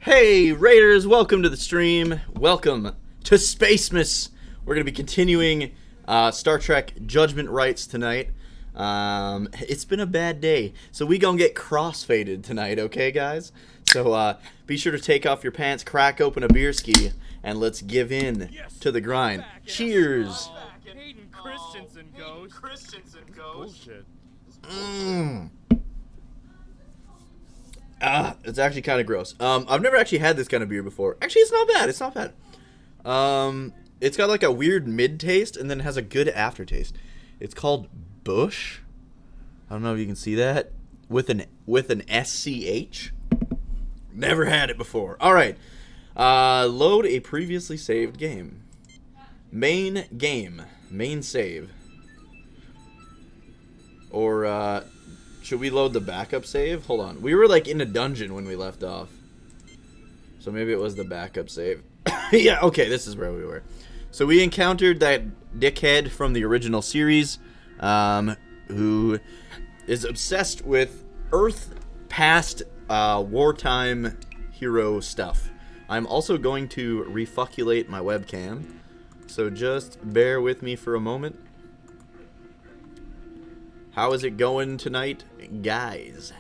Hey Raiders, welcome to the stream. Welcome to SPACEMAS. We're going to be continuing Star Trek Judgement Rites tonight. It's been a bad day, so we gonna get crossfaded tonight, okay guys? So be sure to take off your pants, crack open a beer ski, and let's give in to the grind. Cheers! Hayden Christensen goes. Bullshit. It's actually kind of gross. I've never actually had this kind of beer before. Actually, it's not bad. It's not bad. It's got like a weird mid taste and then has a good aftertaste. It's called Bush. I don't know if you can see that with an SCH. Never had it before. All right. Load a previously saved game. Main game. Main save. Or should we load the backup save? Hold on. We were like in a dungeon when we left off. So maybe it was the backup save. Yeah, okay, this is where we were. So we encountered that dickhead from the original series, who is obsessed with Earth past wartime hero stuff. I'm also going to refuculate my webcam, so just bear with me for a moment. How is it going tonight, guys?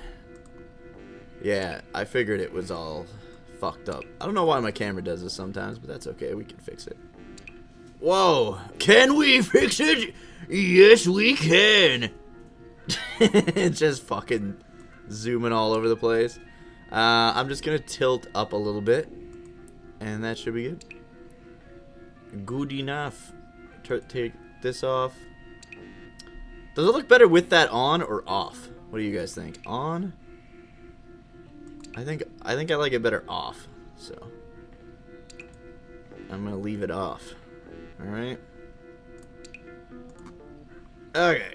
Yeah, I figured it was all fucked up. I don't know why my camera does this sometimes, but that's okay. We can fix it. Whoa. Can we fix it? Yes, we can. It's just fucking zooming all over the place. I'm just going to tilt up a little bit, and that should be good. Good enough. Take this off. Does it look better with that on or off? What do you guys think? On? I think I like it better off. So I'm gonna leave it off. All right. Okay.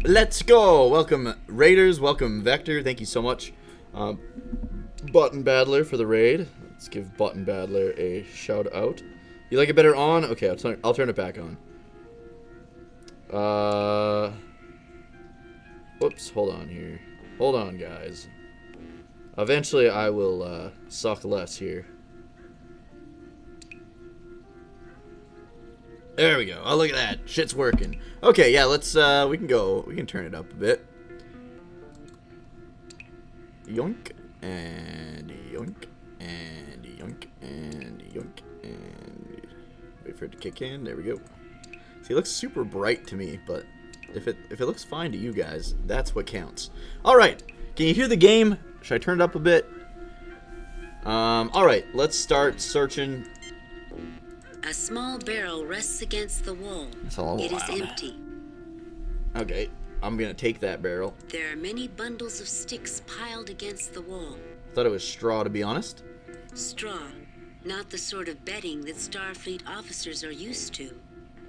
Let's go. Welcome Raiders. Welcome Vector. Thank you so much, Button Battler, for the raid. Let's give Button Battler a shout out. You like it better on? Okay, I'll turn it back on. Whoops, hold on here. Hold on, guys. Eventually, I will, suck less here. There we go. Oh, look at that. Shit's working. Okay, yeah, let's, we can go. We can turn it up a bit. Yoink. And yoink. And yoink. And yoink. And wait for it to kick in. There we go. See, it looks super bright to me, but if it looks fine to you guys, that's what counts. All right, can you hear the game? Should I turn it up a bit? All right, let's start searching. A small barrel rests against the wall. It is empty. Okay, I'm gonna take that barrel. There are many bundles of sticks piled against the wall. Thought it was straw, to be honest. Straw, not the sort of bedding that Starfleet officers are used to.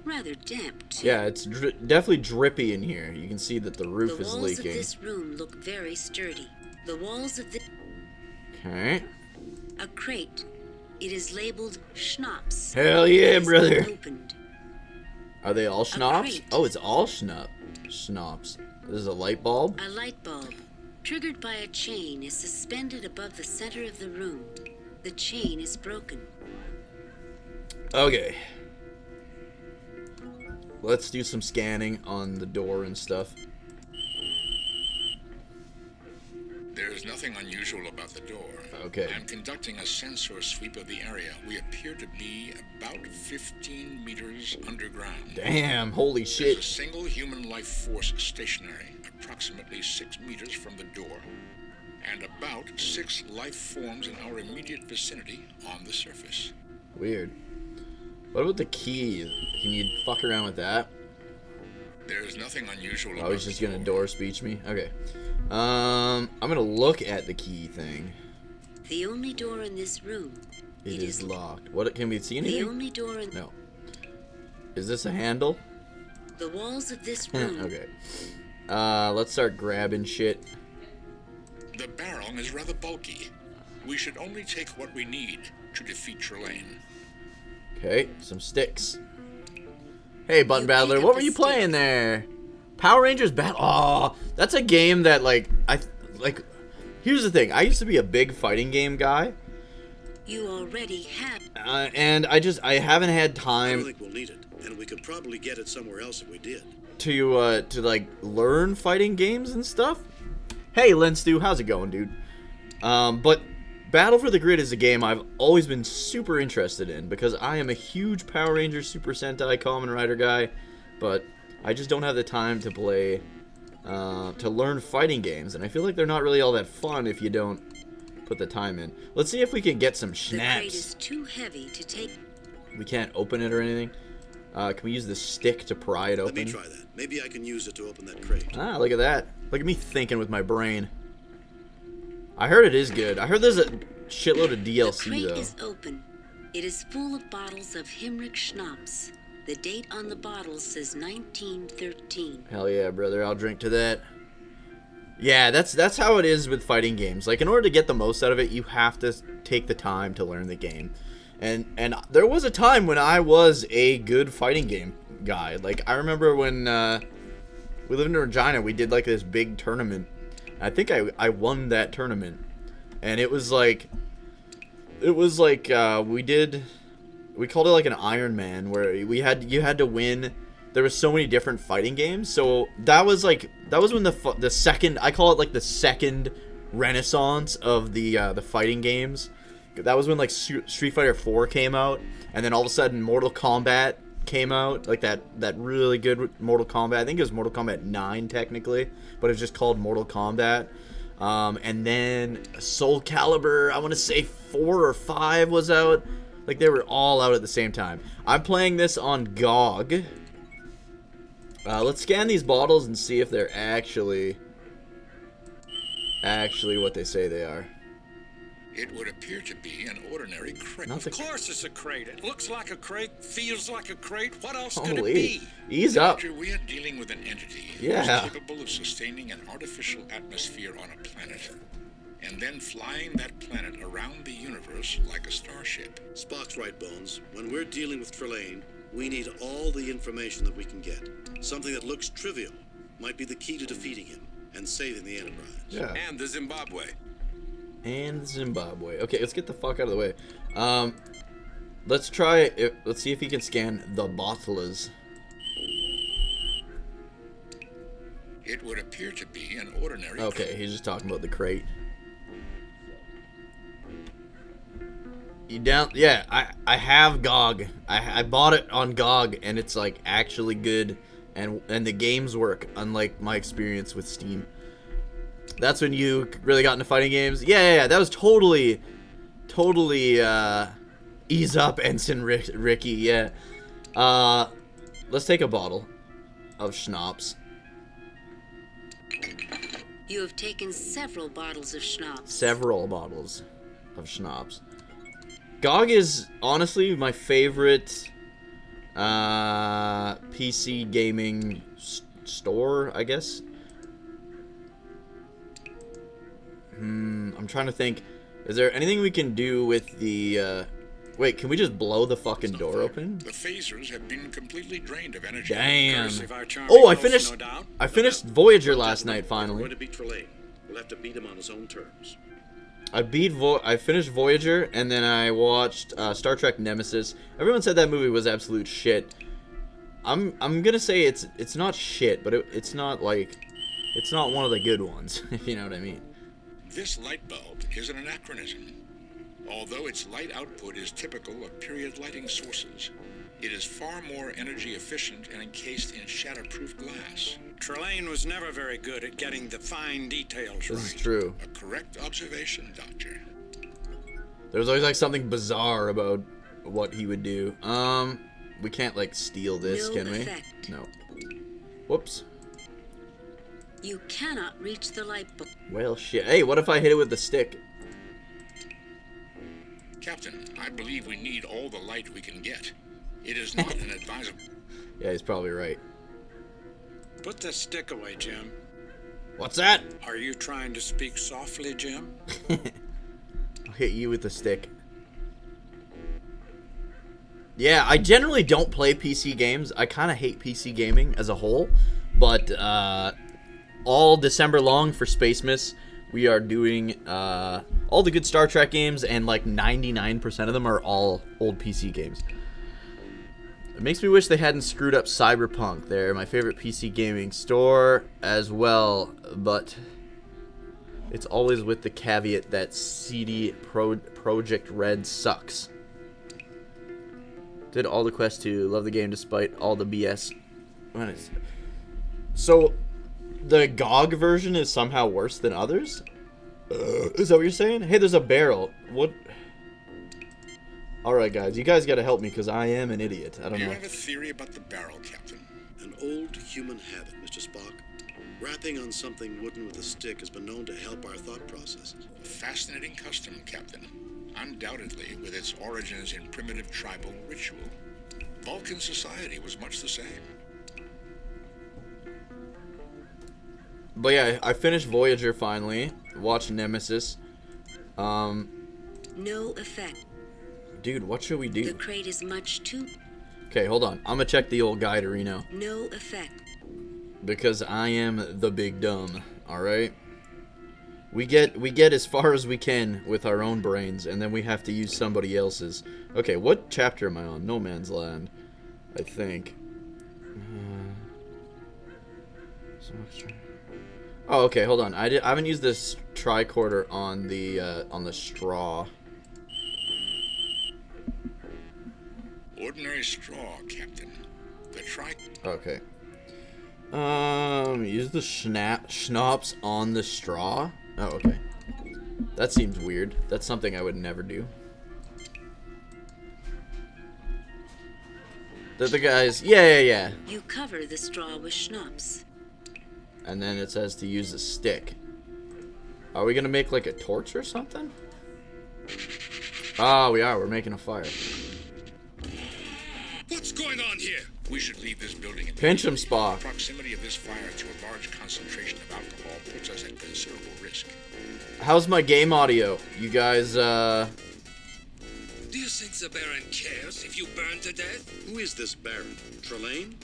Rather damp, too. Yeah, it's definitely drippy in here. You can see that the roof is leaking. The walls of this room look very sturdy. The walls of this... Okay. A crate. It is labeled schnapps. Hell yeah, brother. Opened. Are they all schnapps? Oh, it's all schnapps. This is a light bulb? A light bulb, triggered by a chain, is suspended above the center of the room. The chain is broken. Okay. Let's do some scanning on the door and stuff. There's nothing unusual about the door. Okay. I'm conducting a sensor sweep of the area. We appear to be about 15 meters underground. Damn, holy shit. There's a single human life force stationary, approximately 6 meters from the door, and about 6 life forms in our immediate vicinity on the surface. Weird. What about the key? Can you fuck around with that? There's nothing unusual about I was just gonna door speech me? Okay. I'm gonna look at the key thing. The only door in this room. It is locked. What, can we see anything? The only door in... No. Is this a handle? The walls of this room. Okay. Let's start grabbing shit. The barrel is rather bulky. We should only take what we need to defeat Trelane. Okay, some sticks. Hey, Button Battler, what were you playing there? Power Rangers Battle. Oh, that's a game that like Here's the thing. I used to be a big fighting game guy. You already have. And I haven't had I don't time think we'll need it, and we could probably get it somewhere else if we did. to like learn fighting games and stuff. Hey, Lenstu, how's it going, dude? But Battle for the Grid is a game I've always been super interested in because I am a huge Power Rangers Super Sentai Kamen Rider guy, but I just don't have the time to play, to learn fighting games, and I feel like they're not really all that fun if you don't put the time in. Let's see if we can get some The crate schnapps. is too heavy to take. We can't open it or anything. Can we use the stick to pry it Let open? me try that. Maybe I can use it to open that crate. Ah, look at that. Look at me thinking with my brain. I heard it is good. I heard there's a shitload of The DLC, crate though. is open. It is full of bottles of Himrick schnapps. The date on the bottle says 1913. Hell yeah, brother. I'll drink to that. Yeah, that's how it is with fighting games. Like, in order to get the most out of it, you have to take the time to learn the game. And there was a time when I was a good fighting game guy. Like, I remember when we lived in Regina, we did, like, this big tournament. I think I won that tournament. And it was like we called it like an Iron Man, where you had to win. There was so many different fighting games. So that was when the second, I call it like the second renaissance of the fighting games. That was when like Street Fighter 4 came out, and then all of a sudden Mortal Kombat came out, like that really good Mortal Kombat. I think it was Mortal Kombat 9 technically, but it was just called Mortal Kombat. And then Soul Calibur, I want to say 4 or 5 was out. Like, they were all out at the same time. I'm playing this on GOG. Let's scan these bottles and see if they're actually what they say they are. It would appear to be an ordinary crate. Not the Of course it's a crate. It looks like a crate, feels like a crate. What else could it Holy, be? ease up. Doctor, we are dealing with an entity Yeah. who is capable of sustaining an artificial atmosphere on a planet, and then flying that planet around the universe like a starship. Spock's right, Bones. When we're dealing with Trelane, we need all the information that we can get. Something that looks trivial might be the key to defeating him and saving the Enterprise. Yeah. And the Zimbabwe. And Zimbabwe. Okay, let's get the fuck out of the way. Let's try it. Let's see if he can scan the bottlers. It would appear to be an ordinary Okay, crate. he's just talking about the crate. You down? Yeah, I have GOG. I bought it on GOG, and it's like actually good, and the games work. Unlike my experience with Steam. That's when you really got into fighting games. Yeah. That was totally, ease up, Ensign Ricky. Yeah. Let's take a bottle of schnapps. You have taken several bottles of schnapps. Several bottles of schnapps. GOG is honestly my favorite PC gaming store, I guess. I'm trying to think. Is there anything we can do with the wait, can we just blow the fucking door open? The phasers have been completely drained of energy. Damn. Courtesy of our charming Oh, I host, finished no doubt. I finished Voyager last night We're finally. going to beat Trelane. We'll have to beat him on his own terms. I finished Voyager, and then I watched Star Trek Nemesis. Everyone said that movie was absolute shit. I'm gonna say it's not shit, but it's not like it's not one of the good ones, if you know what I mean. This light bulb is an anachronism. Although its light output is typical of period lighting sources, it is far more energy efficient and encased in shatterproof glass. Trelane was never very good at getting the fine details This is right. true. A correct observation, Doctor. There's always like something bizarre about what he would do. We can't like steal this, No can we? effect. No. Whoops. You cannot reach the light bulb. Well, shit. Hey, what if I hit it with the stick? Captain, I believe we need all the light we can get. It is not an advisable. Yeah, he's probably right. Put the stick away, Jim. What's that? Are you trying to speak softly, Jim? I'll hit you with the stick. Yeah, I generally don't play PC games. I kind of hate PC gaming as a whole. But all December long for SPACEMAS, we are doing all the good Star Trek games, and like 99% of them are all old PC games. It makes me wish they hadn't screwed up Cyberpunk. They're my favorite PC gaming store as well, but it's always with the caveat that CD Projekt Red sucks. Did all the quests too. Love the game despite all the BS. So, the GOG version is somehow worse than others? Is that what you're saying? Hey, there's a barrel. What? Alright, guys. You guys gotta help me, because I am an idiot. I don't know. Do you have a theory about the barrel, Captain? An old human habit, Mr. Spock. Rapping on something wooden with a stick has been known to help our thought processes. A fascinating custom, Captain. Undoubtedly, with its origins in primitive tribal ritual. Vulcan society was much the same. But yeah, I finished Voyager finally. Watched Nemesis. No effect. Dude, what should we do? The crate is much too... Okay, hold on. I'm gonna check the old guide, Reno. No effect. Because I am the big dumb, alright? We get as far as we can with our own brains, and then we have to use somebody else's. Okay, what chapter am I on? No Man's Land, I think. Oh, okay, hold on. I haven't used this tricorder on the straw. Ordinary straw, Captain. The Okay. Use the schnapps on the straw? Oh, okay. That seems weird. That's something I would never do. The guys, yeah. You cover the straw with schnapps. And then it says to use a stick. Are we gonna make like a torch or something? Ah, we are. We're making a fire. What's going on here? We should leave this building. Pinch him, Spock. The proximity of this fire to a large concentration of alcohol puts us at considerable risk. How's my game audio? You guys, Do you think the Baron cares if you burn to death? Who is this Baron? Trelane?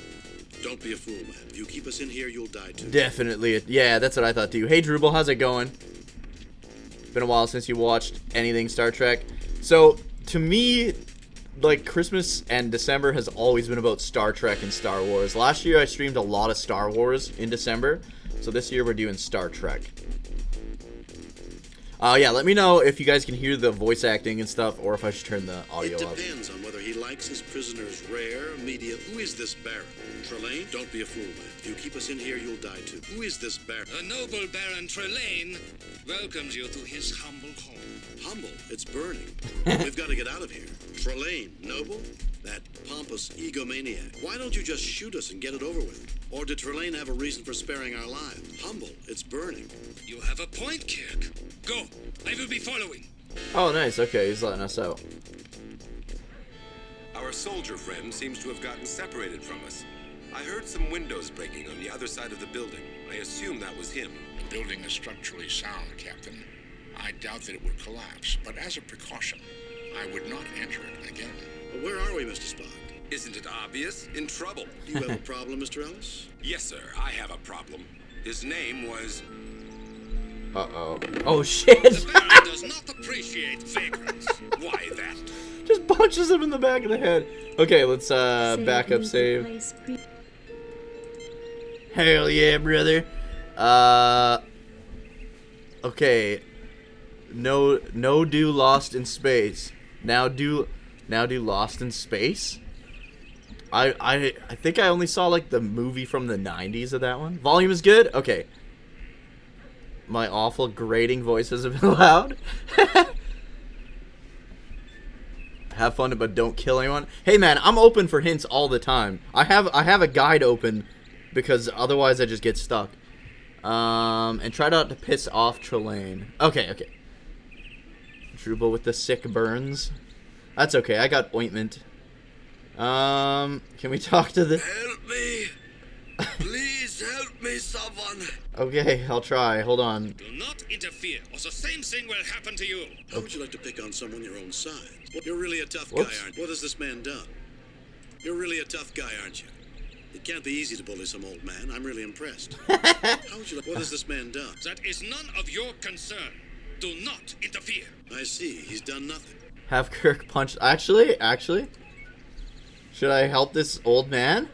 Don't be a fool, man. If you keep us in here, you'll die too. Definitely. Yeah, that's what I thought too. Hey, Drupal, how's it going? Been a while since you watched anything Star Trek. So, to me, like, Christmas and December has always been about Star Trek and Star Wars. Last year, I streamed a lot of Star Wars in December. So this year, we're doing Star Trek. Yeah, let me know if you guys can hear the voice acting and stuff, or if I should turn the audio up. It depends on whether he likes his prisoners rare, medium. Who is this Baron? Trelane? Don't be a fool, man. If you keep us in here, you'll die too. Who is this Baron? A noble Baron Trelane welcomes you to his humble home. Humble? It's burning. We've got to get out of here. Trelane, noble? That pompous egomaniac. Why don't you just shoot us and get it over with? Or did Trelane have a reason for sparing our lives? Humble, it's burning. You have a point, Kirk. Go. I will be following. Oh, nice. Okay, he's letting us out. Our soldier friend seems to have gotten separated from us. I heard some windows breaking on the other side of the building. I assume that was him. The building is structurally sound, Captain. I doubt that it would collapse, but as a precaution, I would not enter it again. Well, where are we, Mr. Spock? Isn't it obvious? In trouble. Do you have a problem, Mr. Ellis? Yes, sir. I have a problem. His name was... Uh-oh. Oh, shit! The Baron does not appreciate vagrants. Why that? Just punches him in the back of the head. Okay, let's, back up save. Hell yeah, brother. Okay. No do Lost in Space. Now do Lost in Space? I think I only saw like the movie from the 90s of that one. Volume is good? Okay. My awful grating voices have been loud. Have fun, but don't kill anyone. Hey man, I'm open for hints all the time. I have a guide open because otherwise I just get stuck. And try not to piss off Trelane. Okay. Drupal with the sick burns. That's okay. I got ointment. Can we talk to the... Help me! Please help me, someone! Okay, I'll try. Hold on. Do not interfere, or the same thing will happen to you. How would you like to pick on someone your own size? You're really a tough guy, Whoops. aren't you? What has this man done? You're really a tough guy, aren't you? It can't be easy to bully some old man. I'm really impressed. How would you like... What has this man done? That is none of your concern. Do not interfere. I see. He's done nothing. Have Kirk punch. Actually, should I help this old man?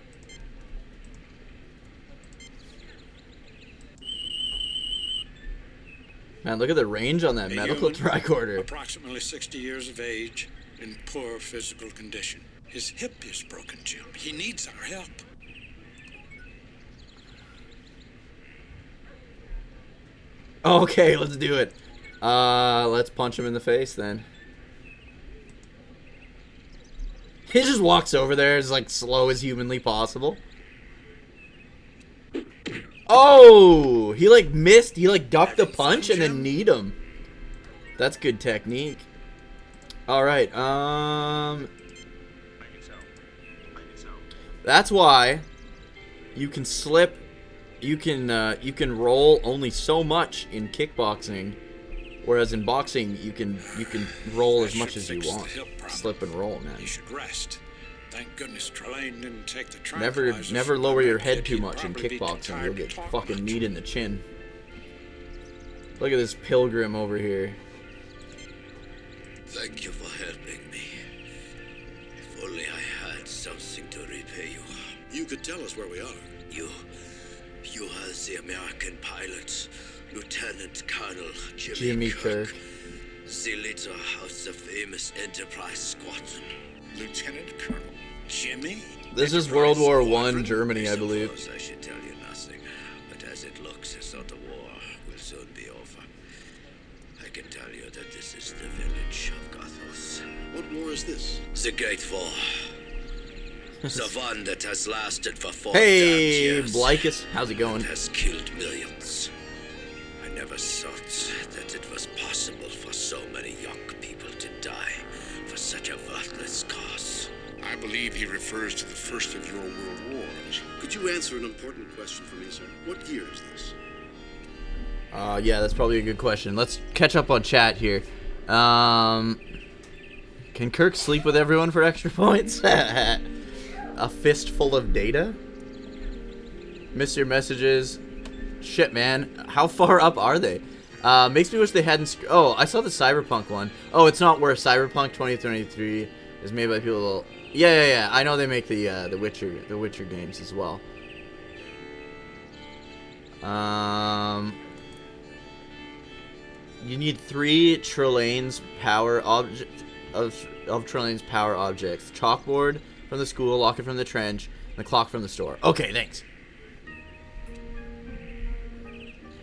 Man, look at the range on that medical tricorder. Approximately 60 years of age, in poor physical condition. His hip is broken, Jim. He needs our help. Okay, let's do it. Let's punch him in the face then. He just walks over there as like slow as humanly possible. Oh, he like missed. He like ducked the punch and then kneed him. That's good technique. All right. That's why you can slip. You can roll only so much in kickboxing, whereas in boxing you can roll as much as you want. Slip and roll, man. He should rest. Thank goodness Trelane didn't take the Never lower your head too much in kickboxing. You'll get fucking kneed in the chin. Look at this pilgrim over here. Thank you for helping me. If only I had something to repay you. You could tell us where we are. You are the American pilot, Lieutenant Colonel Jimmy Kirk, the leader of the famous Enterprise Squadron. Lieutenant Colonel Jimmy? This is World War I, Germany, I believe. I should tell you nothing, but as it looks as though the war will soon be over, I can tell you that this is the village of Gothos. What war is this? The Great War. The one that has lasted for 4 Hey, years. Blykus, how's it going? And has killed millions. I never thought that it was possible for so many young people to die for such a worthless cause. I believe he refers to the first of your world wars. Could you answer an important question for me, sir? What year is this? Yeah, that's probably a good question. Let's catch up on chat here. Can Kirk sleep with everyone for extra points? A fistful of data? Miss your messages. Shit, man. How far up are they? Makes me wish they hadn't... Oh, I saw the Cyberpunk one. Oh, it's not worth Cyberpunk 2033 is made by people... Yeah. I know they make the Witcher games as well. You need 3 Trelane's power objects of Trelane's power objects. Chalkboard from the school, locket from the trench, and the clock from the store. Okay, thanks.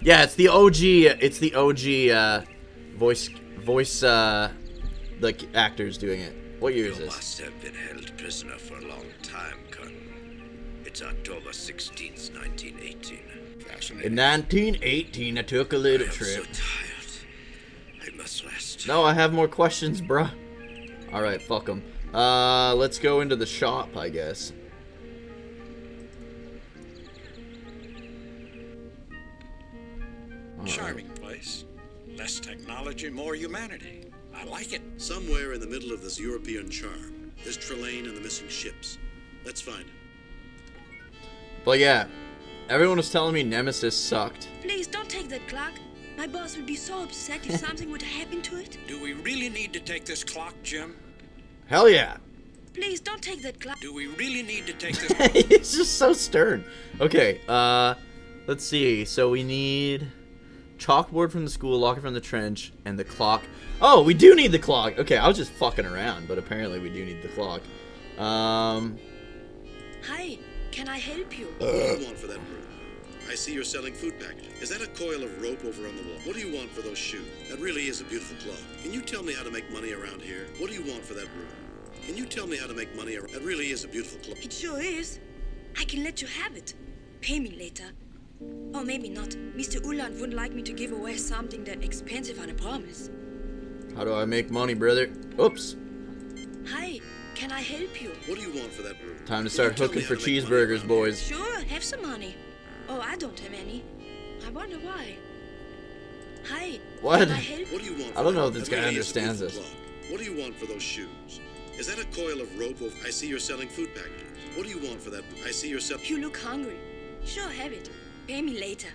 Yeah, it's the OG. It's the OG voice like actors doing it. What year is You this? must have been held prisoner for a long time, Colonel. It's October 16th, 1918. In 1918, I took a little I am trip. so tired. I must rest. No, I have more questions, bruh. Alright, fuck them. Let's go into the shop, I guess. Charming place. Less technology, more humanity. I like it. Somewhere in the middle of this European charm is Trelane and the missing ships. Let's find it. But yeah, everyone was telling me Nemesis sucked. Please don't take that clock. My boss would be so upset if something would happen to it. Do we really need to take this clock, Jim? Hell yeah. Please don't take that clock. Do we really need to take this... It's just so stern. Okay, let's see. So we need chalkboard from the school, locker from the trench, and the clock. Oh, we do need the clock. Okay, I was just fucking around, but apparently we do need the clock. Hi, can I help you? What do you want for that room? I see you're selling food packages. Is that a coil of rope over on the wall? What do you want for those shoes? That really is a beautiful clock. Can you tell me how to make money around here? What do you want for that room? Can you tell me how to make money around... That really is a beautiful clock. It sure is. I can let you have it. Pay me later. Or maybe not. Mr. Uland wouldn't like me to give away something that expensive on a promise. How do I make money, brother? Oops. Hi, can I help you? What do you want for that room? Time to start hooking for cheeseburgers, boys. Sure, have some money. Oh, I don't have any. I wonder why. Hi. What? Can I help? What do you want? I don't know if that? this That guy really is a understands beautiful this. clock. What do you want for those shoes? Is that a coil of rope over... I see you're selling food packages. What do you want for that? I see yourself. You look hungry. Sure, have it. Pay me later.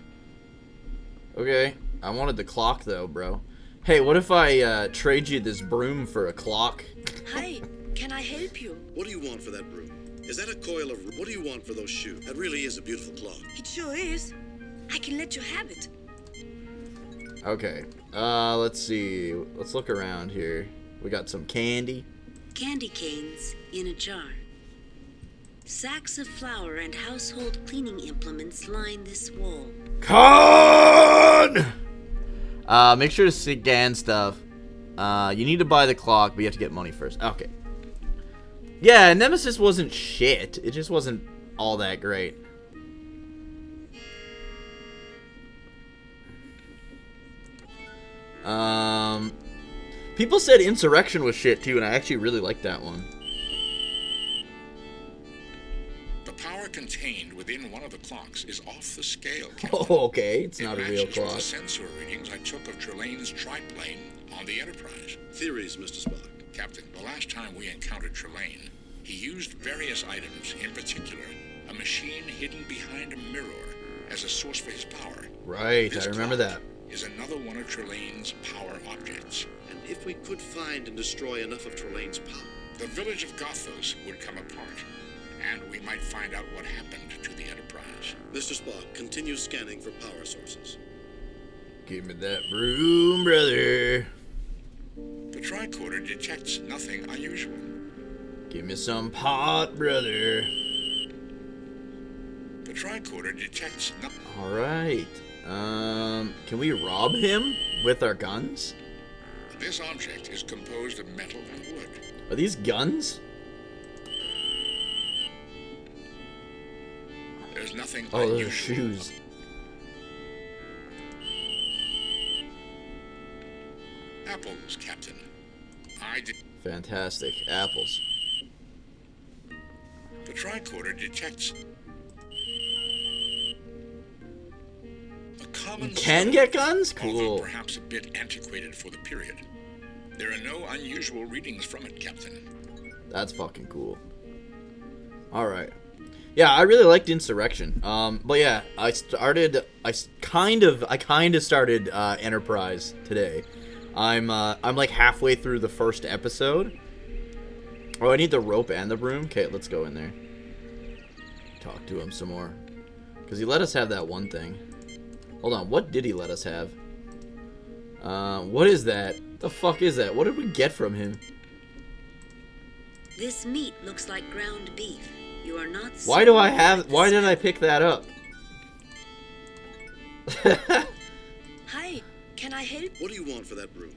Okay, I wanted the clock though, bro. Hey, what if I trade you this broom for a clock? Hi, can I help you? What do you want for that broom? Is that a coil of... What do you want for those shoes? That really is a beautiful clock. It sure is. I can let you have it. Okay, let's see. Let's look around here. We got some candy. Candy canes in a jar. Sacks of flour and household cleaning implements line this wall. Con! Make sure to scan stuff. You need to buy the clock, but you have to get money first. Okay. Yeah, Nemesis wasn't shit. It just wasn't all that great. People said Insurrection was shit too, and I actually really liked that one. The power contained within one of the clocks is off the scale, Captain. Oh, okay. It's not a real matches with clock. the sensor readings I took of Trelane's triplane on the Enterprise. Theories, Mr. Spock. Captain, the last time we encountered Trelane, he used various items, in particular, a machine hidden behind a mirror as a source for his power. Right, This I remember clock that. is another one of Trelane's power objects. And if we could find and destroy enough of Trelane's power... The village of Gothos would come apart, and we might find out what happened to the Enterprise. Mr. Spock, continue scanning for power sources. Give me that broom, brother. The tricorder detects nothing unusual. Give me some pot, brother. The tricorder detects nothing. Alright. Can we rob him with our guns? This object is composed of metal and wood. Are these guns? There's nothing Oh, those unusual. are shoes. Apples, Captain. I did. Fantastic. Apples. The tricorder detects a common. You can stone, get guns? although Cool. perhaps a bit antiquated for the period. There are no unusual readings from it, Captain. That's fucking cool. Alright. Yeah, I really liked Insurrection. But yeah, I kind of started Enterprise today. I'm like halfway through the first episode. Oh, I need the rope and the broom. Okay, let's go in there. Talk to him some more. Because he let us have that one thing. Hold on, what did he let us have? What is that? The fuck is that? What did we get from him? This meat looks like ground beef. You are not. Why did I pick that up? Hi, can I help? What do you want for that broom?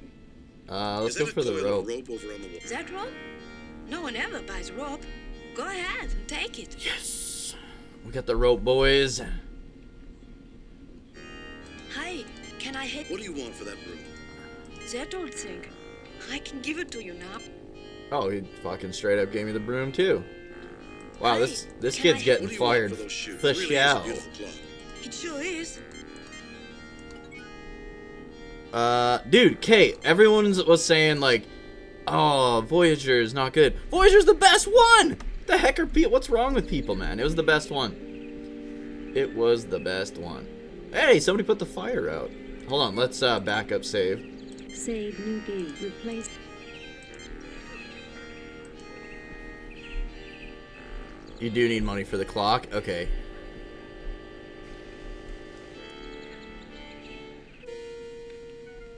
Let's Is go that for a the coil rope. of rope over on the wall? That rope? No one ever buys rope. Go ahead and take it. Yes! We got the rope, boys. Hi, can I help? What do you want for that broom? That old thing. I can give it to you now. Oh, he fucking straight up gave me the broom too. Wow, Hey, this can kid's I- getting What do you want fired for those shoes? for It really is a show. beautiful clock. It sure is. Dude, Kate, everyone was saying like, oh, Voyager is not good. Voyager's the best one! The heck are people? What's wrong with people, man? It was the best one. It was the best one. Hey, somebody put the fire out. Hold on, let's back up save. Save new game. Replace. You do need money for the clock? Okay.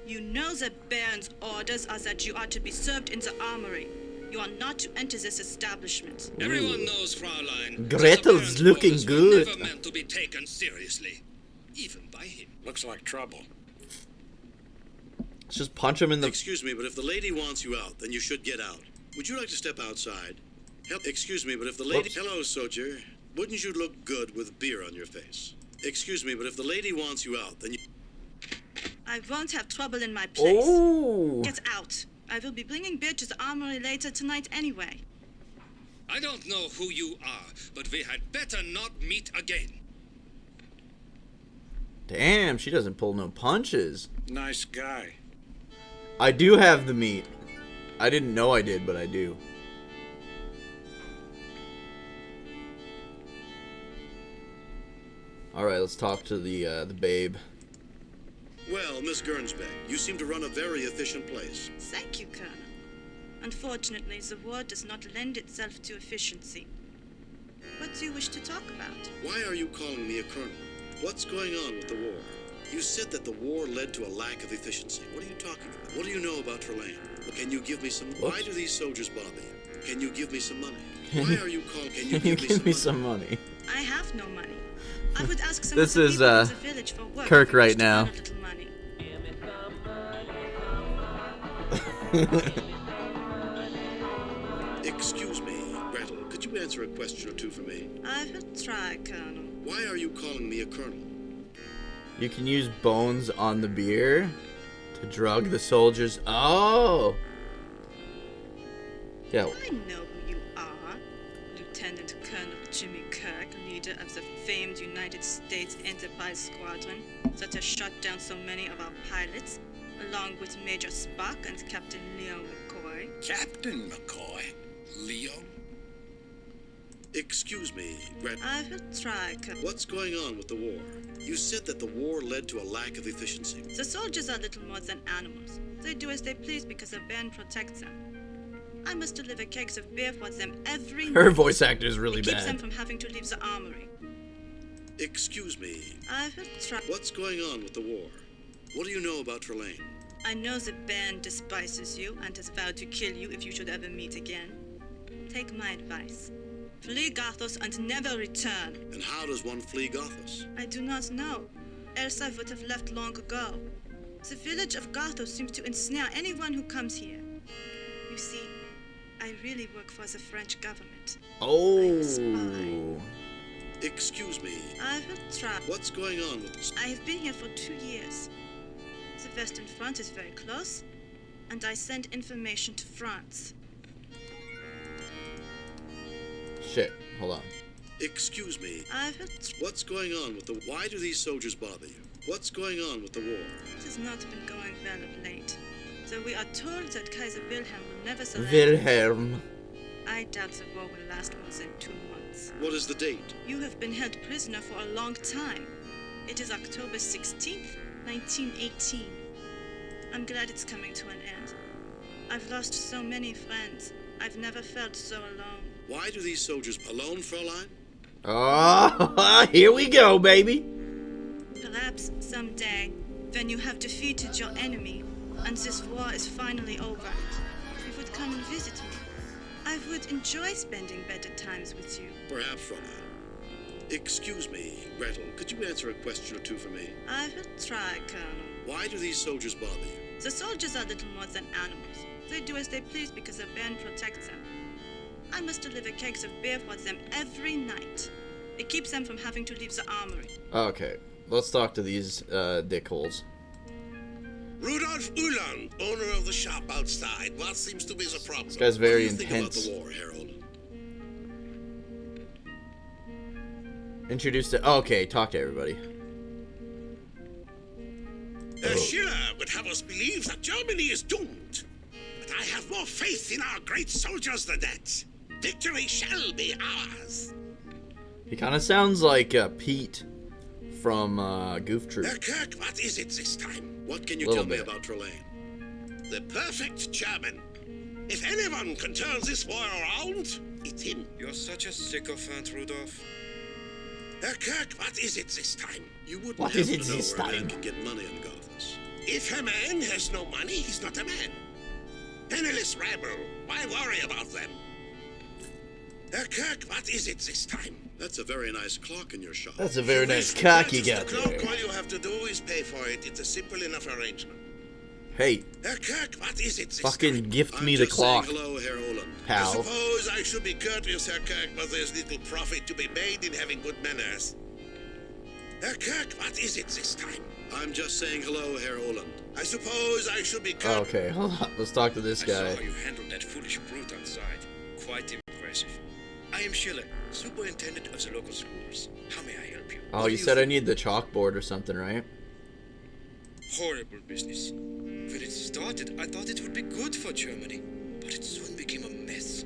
You know that Baron's orders are that you are to be served in the armory. You are not to enter this establishment. Everyone knows, Fraulein. Gretel's that the Baron's looking orders good. were never meant to be taken seriously, even by him. Looks like trouble. Let's just punch him in the... Excuse me, but if the lady wants you out, then you should get out. Would you like to step outside? Excuse me, but if the lady... Whoops. Hello, soldier. Wouldn't you look good with beer on your face? Excuse me, but if the lady wants you out, then you... I won't have trouble in my place. Oh! Get out. I will be bringing beer to the armory later tonight anyway. I don't know who you are, but we had better not meet again. Damn, she doesn't pull no punches. Nice guy. I do have the meat. I didn't know I did, but I do. All right, let's talk to the babe. Well, Miss Gernsback, you seem to run a very efficient place. Thank you, Colonel. Unfortunately, the war does not lend itself to efficiency. What do you wish to talk about? Why are you calling me a colonel? What's going on with the war? You said that the war led to a lack of efficiency. What are you talking about? What do you know about Trelane? Can you give me some... Why do these soldiers bother you? Can you give me some money? Why are you calling... Can you give me some money? I have no money. I would ask some This of the is, people in the village for work Kirk if you right wish to now. earn a little money. Excuse me, Gretel. Could you answer a question or two for me? I will try, Colonel. Why are you calling me a colonel? You can use bones on the beer to drug the soldiers. Oh! Yeah. I know who you are. Lieutenant Colonel Jimmy Kirk, leader of the famed United States Enterprise Squadron that has shot down so many of our pilots, along with Major Spock and Captain Leo McCoy. Captain McCoy? Leo? Excuse me, Gretel. I will try, Colonel. What's going on with the war? You said that the war led to a lack of efficiency. The soldiers are little more than animals. They do as they please because a band protects them. I must deliver kegs of beer for them every night. Her voice actor is really It keeps bad. them from having to leave the armory. Excuse me. I will try. What's going on with the war? What do you know about Trelane? I know the band despises you and has vowed to kill you if you should ever meet again. Take my advice. Flee Gothos and never return. And how does one flee Gothos? I do not know. Else I would have left long ago. The village of Gothos seems to ensnare anyone who comes here. You see, I really work for the French government. Oh. Excuse me. I will try. What's going on with this? I have been here for 2 years. The Western Front is very close, and I send information to France. Shit. Hold on. Excuse me. I will What's going on with the... Why do these soldiers bother you? What's going on with the war? It has not been going well of late. So we are told that Kaiser Wilhelm will never surrender. Wilhelm. I doubt the war will last more than 2 months. What is the date? You have been held prisoner for a long time. It is October 16th, 1918. I'm glad it's coming to an end. I've lost so many friends. I've never felt so alone. Why do these soldiers alone, Fräulein? Oh, here we go, baby. Perhaps someday, when you have defeated your enemy and this war is finally over, you would come and visit me. I would enjoy spending better times with you. Perhaps, Fräulein. Excuse me, Gretel. Could you answer a question or two for me? I will try, Colonel. Why do these soldiers bother you? The soldiers are little more than animals. They do as they please because a band protects them. I must deliver kegs of beer for them every night. It keeps them from having to leave the armory. Okay, let's talk to these dickholes. Rudolf Ulan, owner of the shop outside. What seems to be the problem? This guy's very what do you intense. think about the war, Harold? Introduced it. Okay, talk to everybody. Schiller would have us believe that Germany is doomed. But I have more faith in our great soldiers than that. Victory shall be ours. He kind of sounds like Pete from Goof Troop. Kirk, what is it this time? What can you Little tell me bit. about Trelane? The perfect German. If anyone can turn this war around, it's him. You're such a sycophant, Rudolph. Kirk, what is it this time? You wouldn't What happen is it to know this where a man time? can get money in Gothas. If a man has no money, he's not a man. Penniless rabble, why worry about them? Kirk, what is it this time? That's a very nice clock in your shop. That's a very nice cock you got The clock, there. all you have to do is pay for it. It's a simple enough arrangement. Hey, Kirk, what is it this fucking time? gift I'm me the just saying clock, hello, Herr Oland. I pal. suppose I should be courteous, Herr Kirk, but there's little profit to be made in having good manners. Herr Kirk, what is it this time? I'm just saying hello, Herr Oland. I suppose I should be courteous. Okay, hold on. Let's talk to this I saw guy. how you handled that foolish brute outside. Quite impressive. I am Schiller, superintendent of the local schools. How may I help you? Oh, you said I need the chalkboard or something, right? Horrible business. When it started, I thought it would be good for Germany, but it soon became a mess.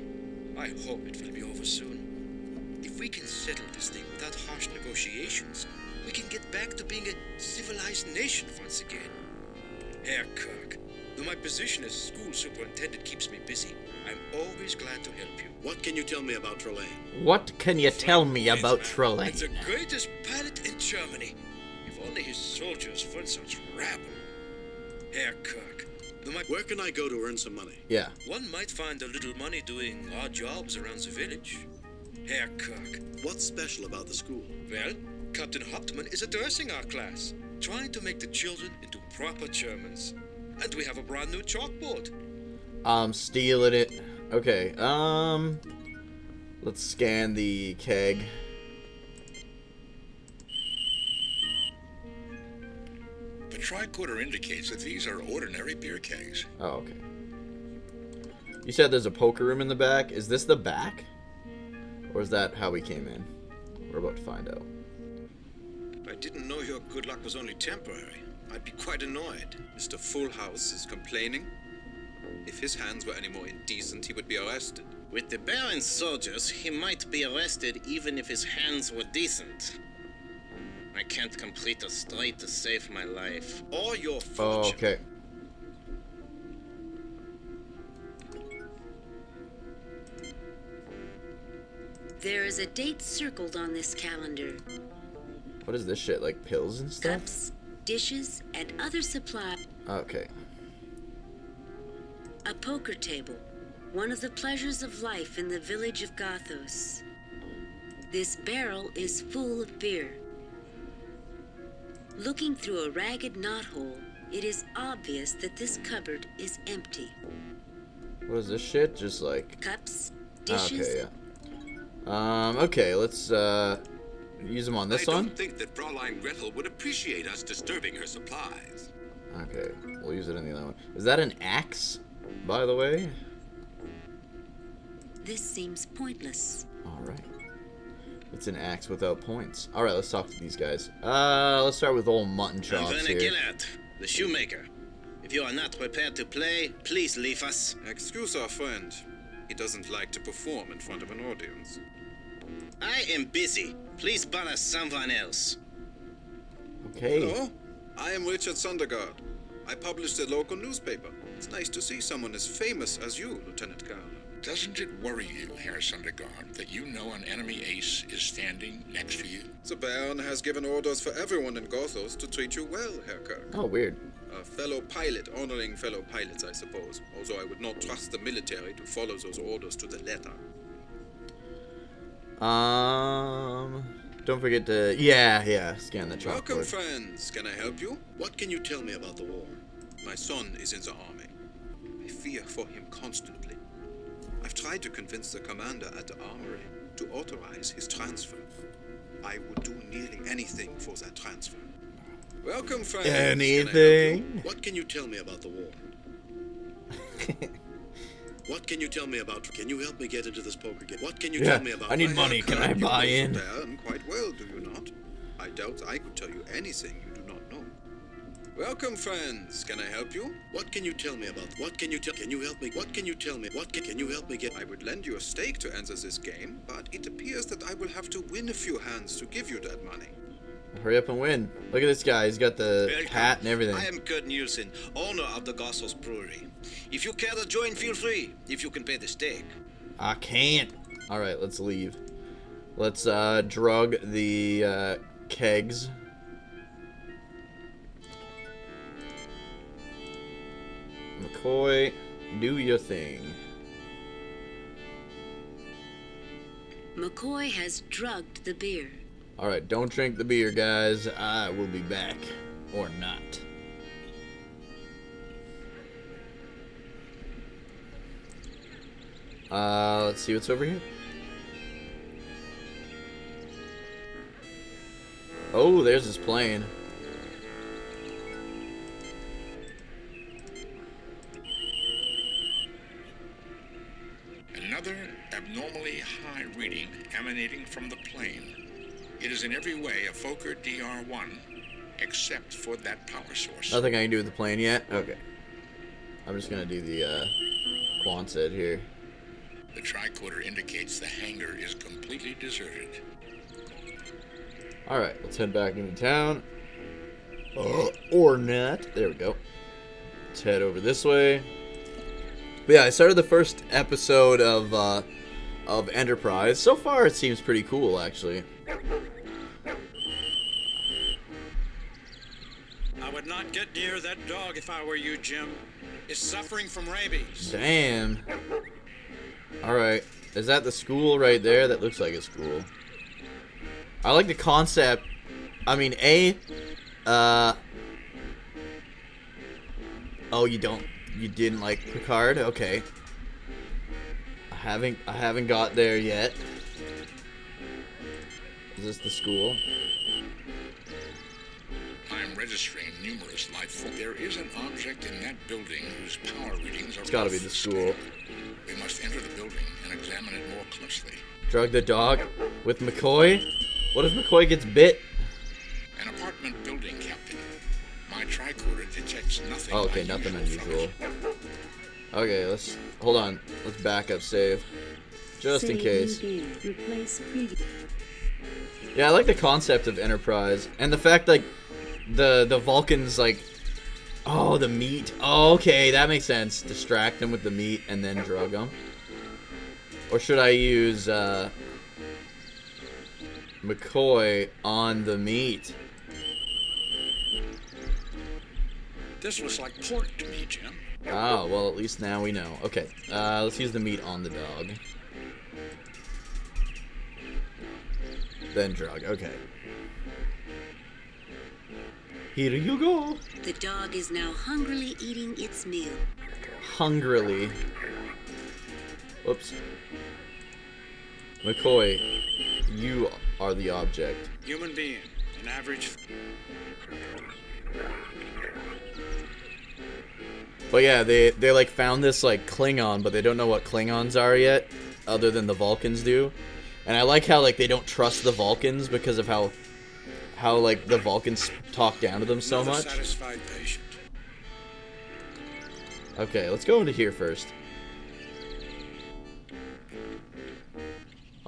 I hope it will be over soon. If we can settle this thing without harsh negotiations, we can get back to being a civilized nation once again. Herr Kirk, though my position as school superintendent keeps me busy, I'm always glad to help you. What can you tell me about Trelane? What can you tell me about Trelane? It's the greatest pilot in Germany. If only his soldiers weren't such rabble. Herr Kirk, where can I go to earn some money? Yeah. One might find a little money doing odd jobs around the village. Herr Kirk. What's special about the school? Well, Captain Hauptmann is addressing our class, trying to make the children into proper Germans. And we have a brand new chalkboard. Stealing it. Okay, let's scan the keg. The tricorder indicates that these are ordinary beer kegs. Oh, okay. You said there's a poker room in the back. Is this the back? Or is that how we came in? We're about to find out. I didn't know your good luck was only temporary. I'd be quite annoyed. Mr. Fullhouse is complaining. If his hands were any more indecent, he would be arrested. With the Baron's soldiers, he might be arrested even if his hands were decent. I can't complete a strike to save my life. Or your fortune. Oh, okay. There is a date circled on this calendar. What is this shit? Like pills and stuff? Cups, dishes, and other supplies. Okay. A poker table. One of the pleasures of life in the village of Gothos. This barrel is full of beer. Looking through a ragged knothole, it is obvious that this cupboard is empty. What is this shit? Just like... Cups, dishes... Okay, yeah. Okay, let's, use them on this one? I don't think that Fraulein Gretel would appreciate us disturbing her supplies. Okay, we'll use it in the other one. Is that an axe, by the way? This seems pointless. Alright. It's an axe without points. Alright, let's talk to these guys. Let's start with old mutton chops Werner here. Gillard, the shoemaker. If you are not prepared to play, please leave us. Excuse our friend. He doesn't like to perform in front of an audience. I am busy. Please bother someone else. Okay. Hello, I am Richard Sundergaard. I published a local newspaper. It's nice to see someone as famous as you, Lieutenant Colonel. Doesn't it worry you, Herr Sundergaard, that you know an enemy ace is standing next to you? The Baron has given orders for everyone in Gothos to treat you well, Herr Kirk. Oh, weird. A fellow pilot honoring fellow pilots, I suppose. Although I would not trust the military to follow those orders to the letter. Don't forget to... Yeah, scan the chalkboard. Welcome, friends. Can I help you? What can you tell me about the war? My son is in the army. I fear for him constantly. I've tried to convince the commander at the armory to authorize his transfer. I would do nearly anything for that transfer. Welcome, friends. Anything? What can you tell me about the war? What can you tell me about... Can you help me get into this poker game? What can you tell me about... I need money. Can I buy in? You know the Baron quite well, do you not? I doubt I could tell you anything you do not know. Welcome, friends. Can I help you? What can you tell me about... What can you tell... Can you help me... What can you tell me... What can you help me get... I would lend you a stake to enter this game, but it appears that I will have to win a few hands to give you that money. Hurry up and win. Look at this guy. He's got the hat and everything. I am Kurt Nielsen, owner of the Gothos Brewery. If you care to join, feel free, if you can pay the stake. I can't. Alright, let's leave. Let's drug the kegs. McCoy, do your thing. McCoy has drugged the beer. Alright, don't drink the beer, guys. I will be back. Or not. Let's see what's over here. Oh, there's his plane. Another abnormally high reading emanating from the plane. It is in every way a Fokker DR-1, except for that power source. Nothing I can do with the plane yet? Okay. I'm just gonna do the Quonset here. The tricorder indicates the hangar is completely deserted. Alright, let's head back into town. Or not. There we go. Let's head over this way. But yeah, I started the first episode of Enterprise. So far, it seems pretty cool, actually. I would not get near that dog if I were you, Jim. It's suffering from rabies. Damn. Alright. Is that the school right there? That looks like a school. I like the concept. I mean, oh, you didn't like Picard? Okay. I haven't got there yet. Is this the school? I'm registering numerous life forms. There is an object in that building whose power readings are... It's gotta be the school. We must enter the building and examine it more closely. Drug the dog with McCoy? What if McCoy gets bit? An apartment building, Captain. My tricorder detects nothing. Oh, okay, nothing unusual. Okay, let's... Hold on. Let's back up save. Just in case. Yeah, I like the concept of Enterprise. And the fact, like, the Vulcans, like... Oh, the meat. Oh, okay, that makes sense. Distract them with the meat and then drug them. Or should I use, McCoy on the meat? This looks like pork to me, Jim. Oh, well, at least now we know. Okay, let's use the meat on the dog. Then drug, okay. Here you go. The dog is now hungrily eating its meal. Hungrily. Whoops. McCoy, you are the object. Human being, an average... But yeah, they like found this like Klingon, but they don't know what Klingons are yet, other than the Vulcans do. And I like how like they don't trust the Vulcans because of how like the Vulcans talk down to them so Another much. satisfied patient. Okay, let's go into here first.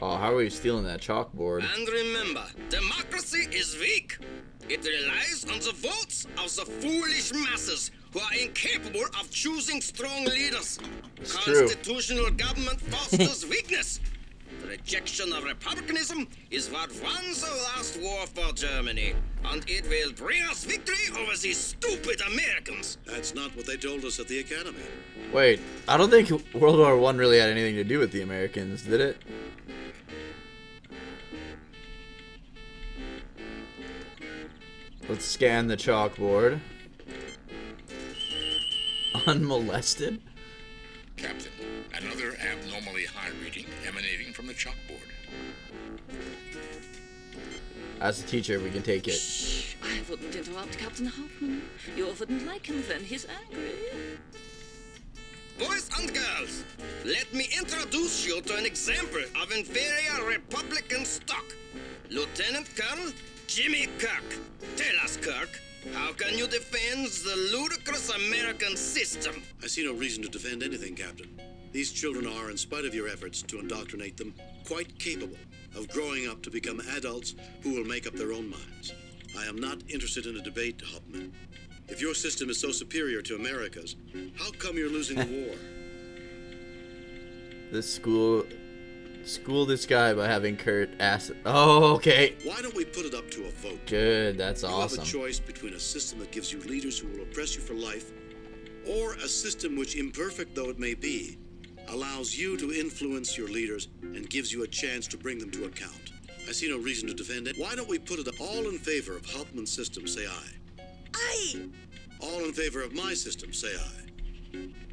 Oh, how are we stealing that chalkboard? And remember, democracy is weak. It relies on the votes of the foolish masses who are incapable of choosing strong leaders. It's true. Constitutional government fosters weakness. The rejection of republicanism is what won the last war for Germany, and it will bring us victory over these stupid Americans. That's not what they told us at the Academy. Wait, I don't think World War I really had anything to do with the Americans, did it? Let's scan the chalkboard. Unmolested? Captain, another abnormally high reading emanating from the chalkboard. As a teacher, we can take it. Shh, I wouldn't interrupt Captain Hauptmann. You wouldn't like him then, he's angry. Boys and girls, let me introduce you to an example of inferior Republican stock. Lieutenant Colonel Jimmy Kirk. Tell us, Kirk, how can you defend the ludicrous American system? I see no reason to defend anything, Captain. These children are, in spite of your efforts to indoctrinate them, quite capable of growing up to become adults who will make up their own minds. I am not interested in a debate, Hauptmann. If your system is so superior to America's, how come you're losing the war? This school this guy by having Kurt ask. Oh, okay. Why don't we put it up to a vote? Good, that's awesome. You have a choice between a system that gives you leaders who will oppress you for life, or a system which, imperfect though it may be, allows you to influence your leaders and gives you a chance to bring them to account. I see no reason to defend it. Why don't we put it up? All in favor of Hauptmann's system, say aye. Aye. All in favor of my system, say aye.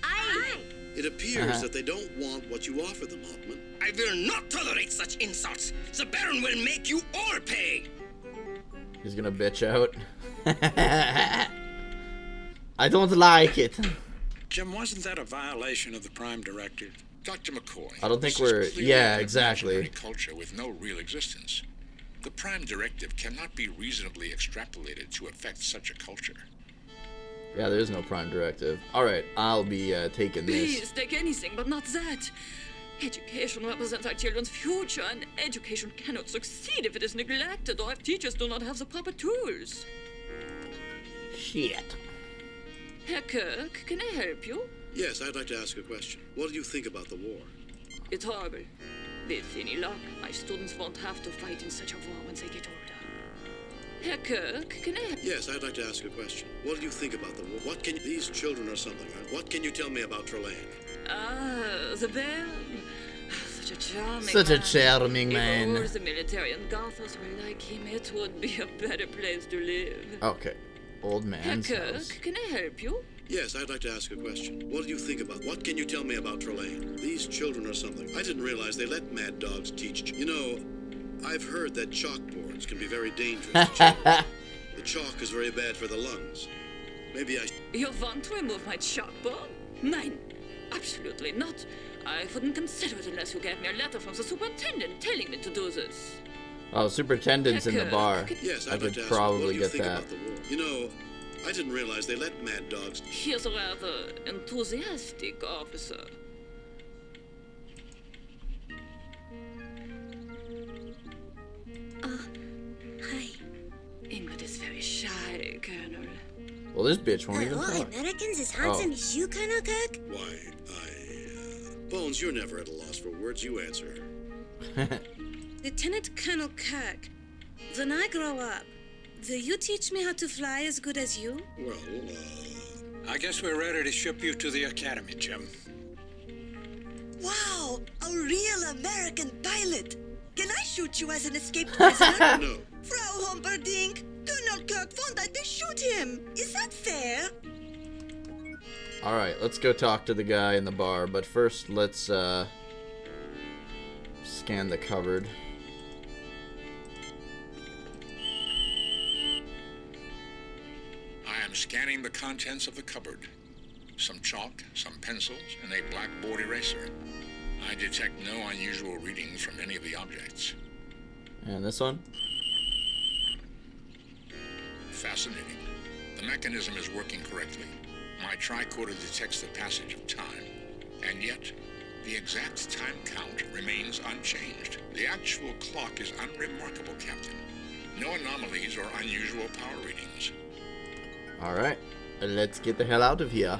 Aye. It appears that they don't want what you offer them, Hauptmann. I will not tolerate such insults. The Baron will make you all pay. He's gonna bitch out. I don't like it. Jim, wasn't that a violation of the Prime Directive? Dr. McCoy. I don't think this we're... is clearly Yeah, an exactly. imaginary culture with no real existence. The Prime Directive cannot be reasonably extrapolated to affect such a culture. Yeah, there is no Prime Directive. Alright, I'll be taking this. Please, take anything, but not that. Education represents our children's future, and education cannot succeed if it is neglected or if teachers do not have the proper tools. Shit. Herr Kirk, can I help you? Yes, I'd like to ask a question. What do you think about the war? It's horrible. With any luck, my students won't have to fight in such a war when they get older. Herr Kirk, can I... Yes, I'd like to ask a question. What do you think about the war? What can... These children are something. What can you tell me about Trelane? Ah, the Baron. Such a charming Such a man. charming If man. all the military and Gothers were like him, it would be a better place to live. Okay. Old Herr man's Kirk, house. can I help you? Yes, I'd like to ask a question. What do you think about... What can you tell me about Trelane? These children are something. I didn't realize they let mad dogs teach... You know, I've heard that chalkboards can be very dangerous to children. The chalk is very bad for the lungs. Maybe I... You want to remove my chalkboard? Mine. Absolutely not. I wouldn't consider it unless you gave me a letter from the superintendent telling me to do this. Oh, superintendent's in the bar. Yes, I I'd like could to ask probably what do you get think that. about the war? You know, I didn't realize they let mad dogs... He's a rather enthusiastic officer. Hi. Ingrid is very shy, Colonel. Well, this bitch won't even Are all talk. Americans as handsome as you, Colonel Kirk? Why, Bones, you're never at a loss for words. You answer. Lieutenant Colonel Kirk, when I grow up, will you teach me how to fly as good as you? Well, I guess we're ready to ship you to the academy, Jim. Wow, a real American pilot. Can I shoot you as an escaped prisoner? No. Frau Humperdinck, Colonel Kirk won't let me shoot him. Is that fair? Alright, let's go talk to the guy in the bar, but first let's scan the cupboard. I am scanning the contents of the cupboard. Some chalk, some pencils, and a blackboard eraser. I detect no unusual readings from any of the objects. And this one? Fascinating. The mechanism is working correctly. My tricorder detects the passage of time, and yet the exact time count remains unchanged. The actual clock is unremarkable, Captain. No anomalies or unusual power readings. Alright, let's get the hell out of here.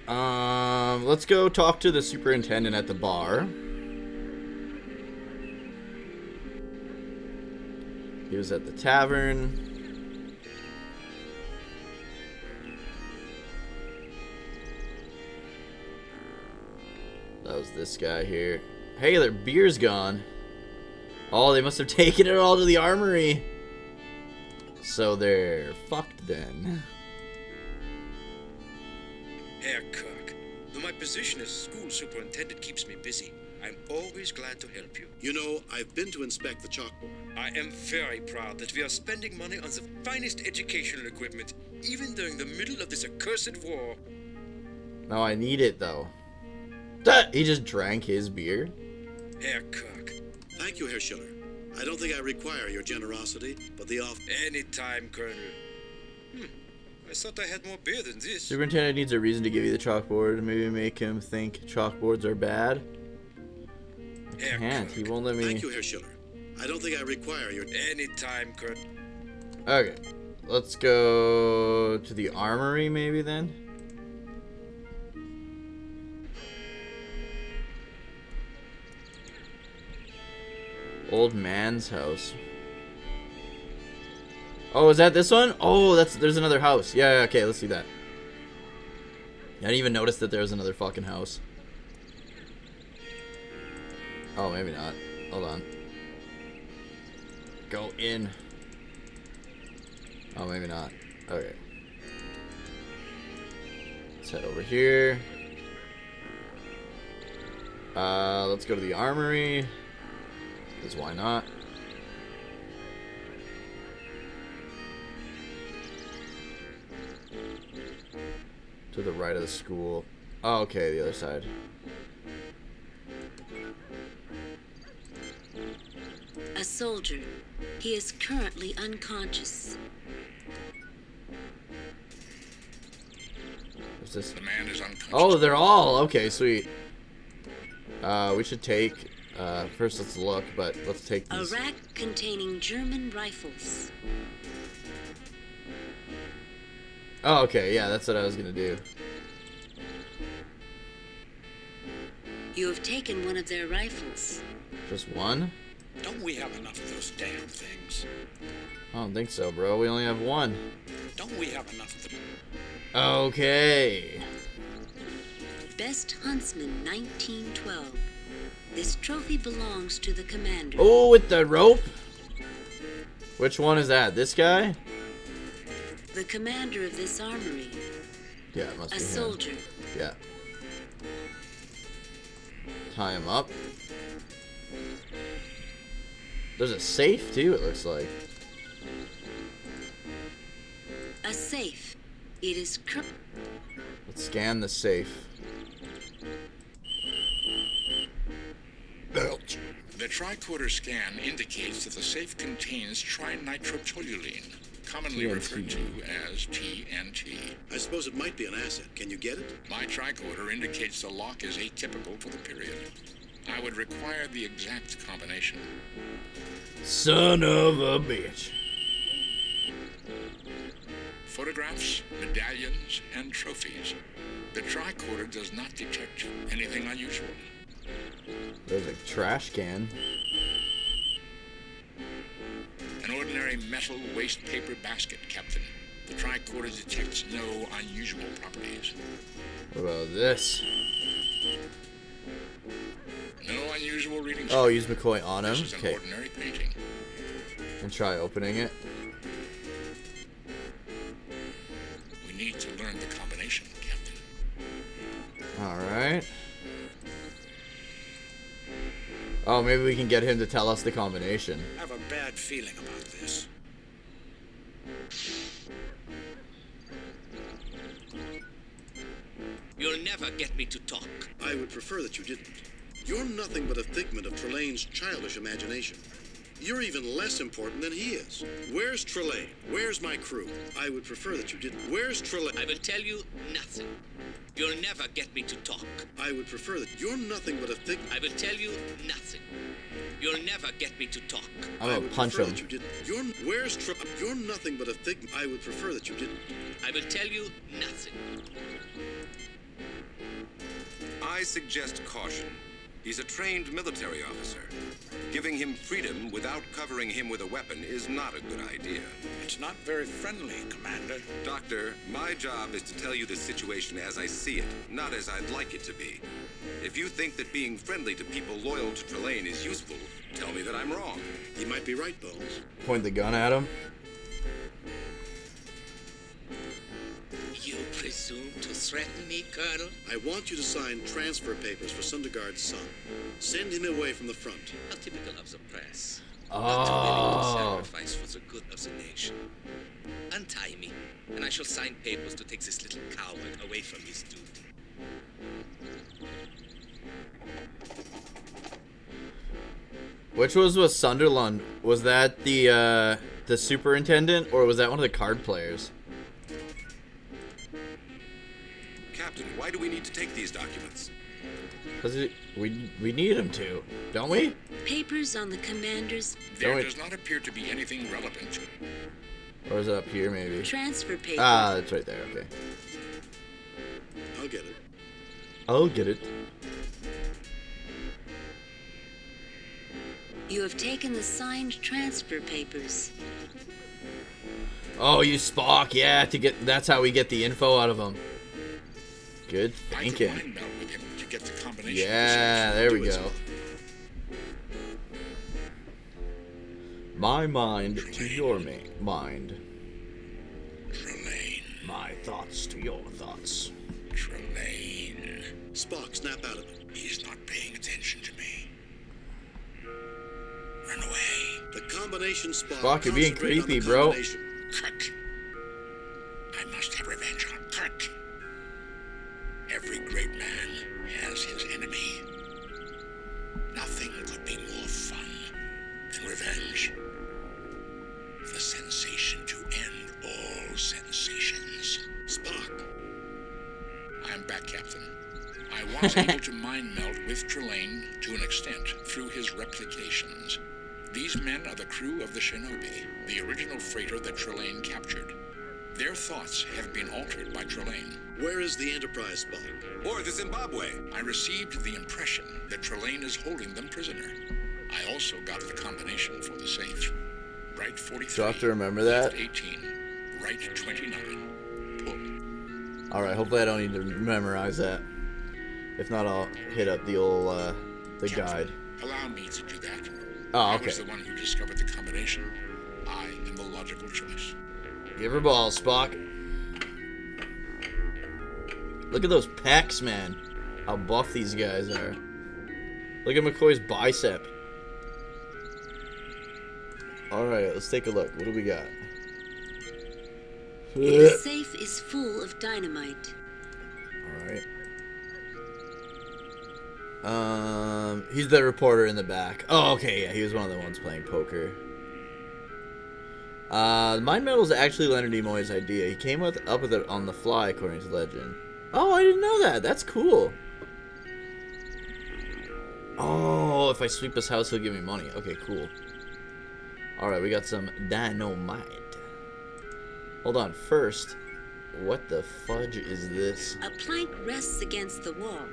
Let's go talk to the superintendent at the bar. He was at the tavern. That was this guy here. Hey, their beer's gone. Oh, they must have taken it all to the armory. So they're fucked then. Herr Kirk, though my position as school superintendent keeps me busy, I'm always glad to help you. You know, I've been to inspect the chalkboard. I am very proud that we are spending money on the finest educational equipment, even during the middle of this accursed war. No, I need it though. He just drank his beer. Herr Kirk. Thank you, Herr Schiller. I don't think I require your generosity, but the off... Anytime, Colonel. I thought I had more beer than this. Superintendent needs a reason to give you the chalkboard. Maybe make him think chalkboards are bad. I can't. He won't let me. Thank you, Herr Schiller. I don't think I require your... Anytime, Colonel. Okay. Let's go to the armory maybe then. Old man's house. Oh, is that this one? Oh, there's another house. Yeah, okay, let's see that. I didn't even notice that there was another fucking house. Oh, maybe not. Hold on. Go in. Oh, maybe not. Okay. Let's head over here. Let's go to the armory. Because why not? To the right of the school. Oh, okay, the other side. A soldier. He is currently unconscious. There's synopsis. The man is unconscious. Oh, they're all okay. Sweet. We should take. First, let's look, but let's take A these. rack containing German rifles. Oh, okay. Yeah, that's what I was gonna do. You have taken one of their rifles. Just one? Don't we have enough of those damn things? I don't think so, bro. We only have one. Don't we have enough of them? Okay. Best Huntsman 1912. This trophy belongs to the commander. Oh, with the rope? Which one is that? This guy? The commander of this armory. Yeah, it must A be him. soldier. Yeah. Tie him up. There's a safe too, it looks like. A safe. It is Let's scan the safe. The tricorder scan indicates that the safe contains trinitrotoluene, commonly TNT. referred to as TNT. I suppose it might be an asset. Can you get it? My tricorder indicates the lock is atypical for the period. I would require the exact combination. Son of a bitch. Photographs, medallions, and trophies. The tricorder does not detect anything unusual. There's a trash can. An ordinary metal waste paper basket, Captain. The tricorder detects no unusual properties. What about this? No unusual reading. Oh, use McCoy on him. This is an Okay. ordinary painting. And try opening it. We need to learn the combination, Captain. Alright. Oh, maybe we can get him to tell us the combination. I have a bad feeling about this. You'll never get me to talk. I would prefer that you didn't. You're nothing but a figment of Trelane's childish imagination. You're even less important than he is. Where's Trelane? Where's my crew? I would prefer that you didn't. Where's Trelane? I will tell you nothing. You'll never get me to talk. I would prefer that you're nothing but a figment. I will tell you nothing. You'll never get me to talk. I'm gonna punch him. That you didn't. Where's Trelane? You're nothing but a figment. I would prefer that you didn't. I will tell you nothing. I suggest caution. He's a trained military officer. Giving him freedom without covering him with a weapon is not a good idea. It's not very friendly, Commander. Doctor, my job is to tell you the situation as I see it, not as I'd like it to be. If you think that being friendly to people loyal to Trelane is useful, tell me that I'm wrong. You might be right, Bones. Point the gun at him. You presume to threaten me, Colonel? I want you to sign transfer papers for Sundergaard's son. Send him away from the front. How typical of the press. Oh. Not willing to sacrifice for the good of the nation. Untie me, and I shall sign papers to take this little coward away from his duty. Which was with Sunderland? Was that the superintendent, or was that one of the card players? Captain, why do we need to take these documents? Because we need him to, don't we? Papers on the commander's There does not appear to be anything relevant. Or is it up here, maybe? transfer paper. Ah, it's right there, okay. I'll get it. I'll get it. You have taken the signed transfer papers. Oh, you Spock, yeah, that's how we get the info out of him. Good I could thinking. mind meld with him to get the combination. Yeah, there we go. My mind to your mind. Trelane. My thoughts to your thoughts. Trelane. Spock, snap out of it. He's not paying attention to me. Run away. The combination, Spock. Spock, you're being Concentrate on creepy, the bro. combination. Kirk. I must have revenge on Kirk. Every great man has his enemy. Nothing could be more fun than revenge. The sensation to end all sensations. Spock. was able to mind meld with Trelane to an extent through his replications. These men are the crew of the Shinobi, the original freighter that Trelane captured. Their thoughts have been altered by Trelane. Where is the Enterprise, Spock? Or the Zimbabwe. I received the impression that Trelane is holding them prisoner. I also got the combination for the safe. Right 43. Do I have to remember that? 18. Right 29. Pull. Alright, hopefully I don't need to memorize that. If not, I'll hit up the old, the guide. Allow me to do that. Oh, okay. I was the one who discovered the combination. I am the logical choice. Give her balls, Spock. Look at those pecs, man. How buff these guys are. Look at McCoy's bicep. Alright, let's take a look. What do we got? The safe is full of dynamite. Alright. He's the reporter in the back. Oh, okay, yeah, he was one of the ones playing poker. Mind metal is actually Leonard Nimoy's idea. He came up with it on the fly, according to legend. Oh, I didn't know that. That's cool. Oh, if I sweep his house, he'll give me money. Okay, cool. Alright, we got some dynamite. Hold on, first, what the fudge is this? A plank rests against the wall.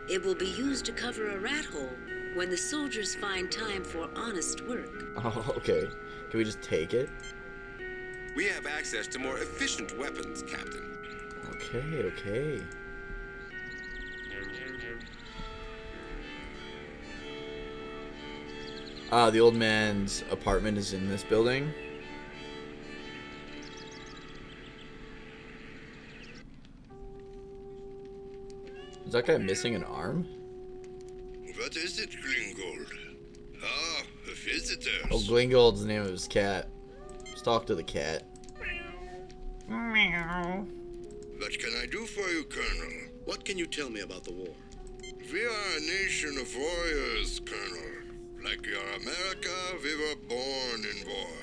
It will be used to cover a rat hole when the soldiers find time for honest work. Oh, okay. Can we just take it? We have access to more efficient weapons, Captain. Okay, okay. The old man's apartment is in this building. Is that guy missing an arm? What is it, Gringold? Ah, a visitor. Oh, Glingold's the name of his cat. Let's talk to the cat. Meow. What can I do for you, Colonel? What can you tell me about the war? We are a nation of warriors, Colonel. Like your America, we were born in war.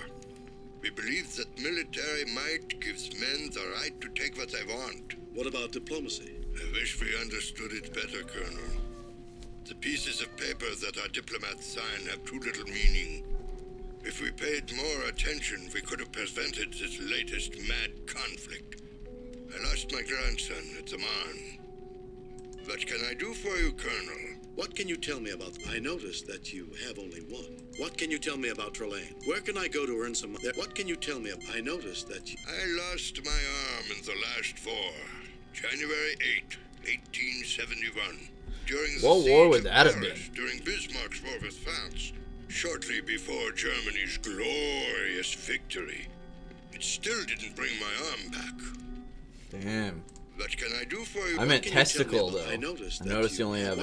We believe that military might gives men the right to take what they want. What about diplomacy? I wish we understood it better, Colonel. The pieces of paper that our diplomats sign have too little meaning. If we paid more attention, we could have prevented this latest mad conflict. I lost my grandson at the Marne. What can I do for you, Colonel? What can you tell me about... I noticed that you have only one. What can you tell me about Trelane? Where can I go to earn some... What can you tell me... I noticed that you... I lost my arm in the last war. January 8, 1871. During the what war would that have Paris, been? during Bismarck's war with France. Shortly before Germany's glorious victory. It still didn't bring my arm back. Damn. What can I do for you? I meant testicle, though. I noticed you only have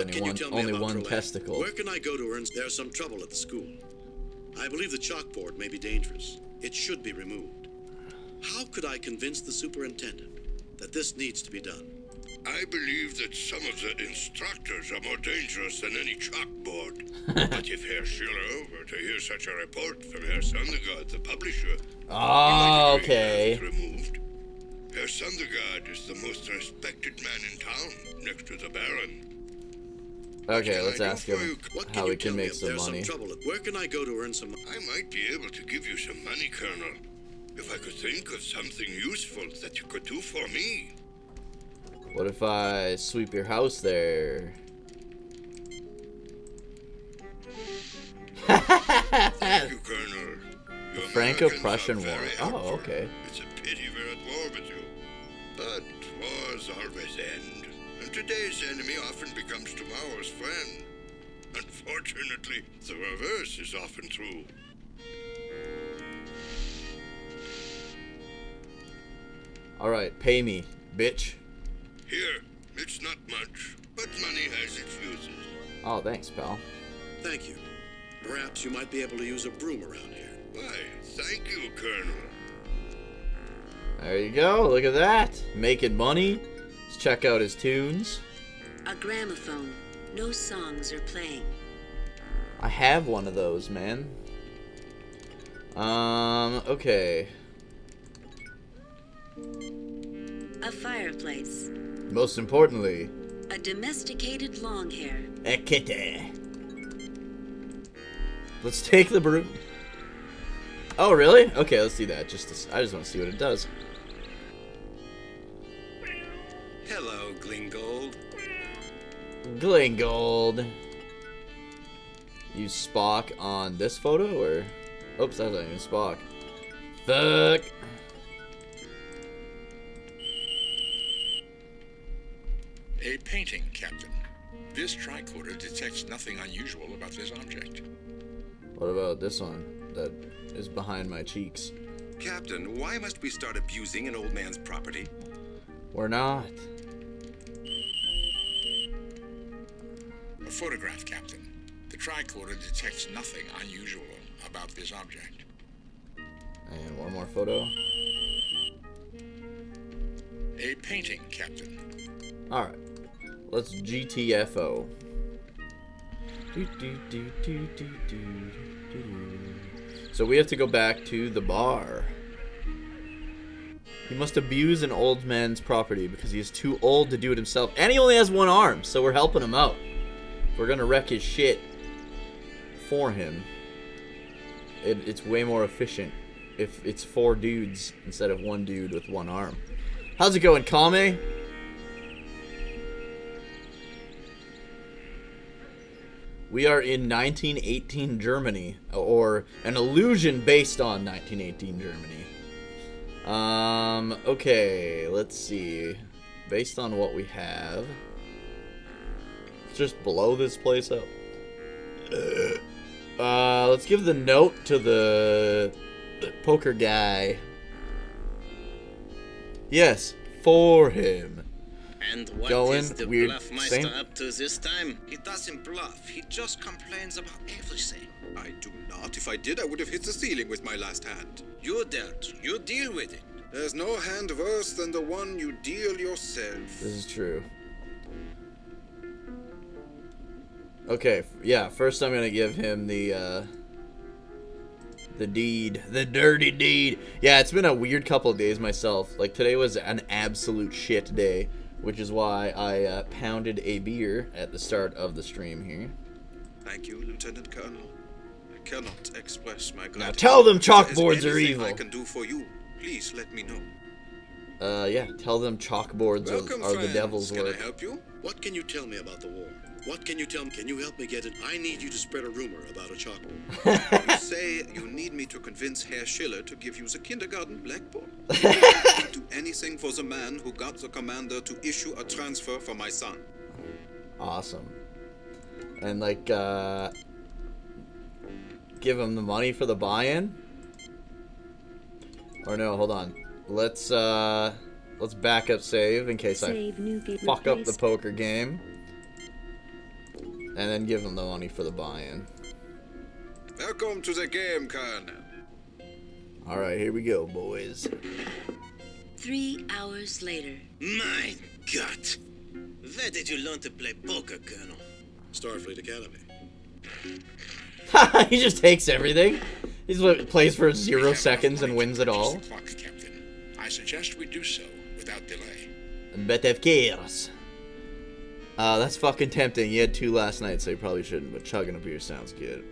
only one testicle. Where can I go to earn... There's some trouble at the school. I believe the chalkboard may be dangerous. It should be removed. How could I convince the superintendent that this needs to be done? I believe that some of the instructors are more dangerous than any chalkboard. But if Herr Schiller were to hear such a report from Herr Sondergaard, the publisher... Oh, okay. Removed. Herr Sondergaard is the most respected man in town, next to the Baron. Okay, let's ask him how we can make some money. Where can I go to earn some... I might be able to give you some money, Colonel. If I could think of something useful that you could do for me. What if I sweep your house there? Thank you, Colonel. You Franco-Prussian War. Americans are very Oh, helpful. okay. It's a pity we're at war with you. But wars always end. And today's enemy often becomes tomorrow's friend. Unfortunately, the reverse is often true. Alright, pay me, bitch. Here, it's not much, but money has its uses. Oh, thanks, pal. Thank you. Perhaps you might be able to use a broom around here. Why, thank you, Colonel. There you go, look at that. Making money. Let's check out his tunes. A gramophone. No songs are playing. I have one of those, man. Okay. A fireplace. Most importantly, A A domesticated longhair. A kitty. Let's take the broom. Oh, really? Okay, let's do that. I just want to see what it does. Hello, Glingold. Glingold. Use Spock on this photo, or... Oops, that's not even Spock. Fuck. A painting, Captain. This tricorder detects nothing unusual about this object. What about this one that is behind my cheeks? Captain, why must we start abusing an old man's property? We're not. A photograph, Captain. The tricorder detects nothing unusual about this object. And one more photo. A painting, Captain. Alright. Let's GTFO. So we have to go back to the bar. He must abuse an old man's property because he is too old to do it himself. And he only has one arm, so we're helping him out. We're gonna wreck his shit for him. It's way more efficient if it's 4 dudes instead of 1 dude with 1 arm. How's it going, Kame? We are in 1918 Germany, or an illusion based on 1918 Germany. Okay, let's see. Based on what we have, let's just blow this place up. Let's give the note to the poker guy. Yes, for him. And what Going, is the weird, Bluffmeister same. up to this time? He doesn't bluff. He just complains about everything. I do not. If I did, I would have hit the ceiling with my last hand. You dealt. You deal with it. There's no hand worse than the one you deal yourself. This is true. Okay, yeah, first I'm gonna give him the deed. The dirty deed. Yeah, it's been a weird couple of days myself. Like, today was an absolute shit day, which is why I pounded a beer at the start of the stream here. Thank you, Lieutenant Colonel. I cannot express my gratitude. Now tell them chalkboards If there's are anything evil. I can do for you, please let me know. Yeah, tell them chalkboards Welcome, are the friends. devil's Can work. I help you? What can you tell me about the war? What can you tell me? Can you help me get it? I need you to spread a rumor about a chalkboard. You say you need me to convince Herr Schiller to give you the kindergarten blackboard. I'll do anything for the man who got the commander to issue a transfer for my son. Awesome. And like, give him the money for the buy-in? Or no, hold on. Let's back up save in case Save, new I game fuck up the replaced. poker game. And then give him the money for the buy-in. Welcome to the game, Colonel. Alright, here we go, boys. 3 hours later. My God! Where did you learn to play poker, Colonel? Starfleet Academy. He just takes everything. He just plays for 0 seconds and wins it all. Clock, Captain. I suggest we do so without delay. Bet of chaos. That's fucking tempting. You had 2 last night, so you probably shouldn't, but chugging a beer sounds good.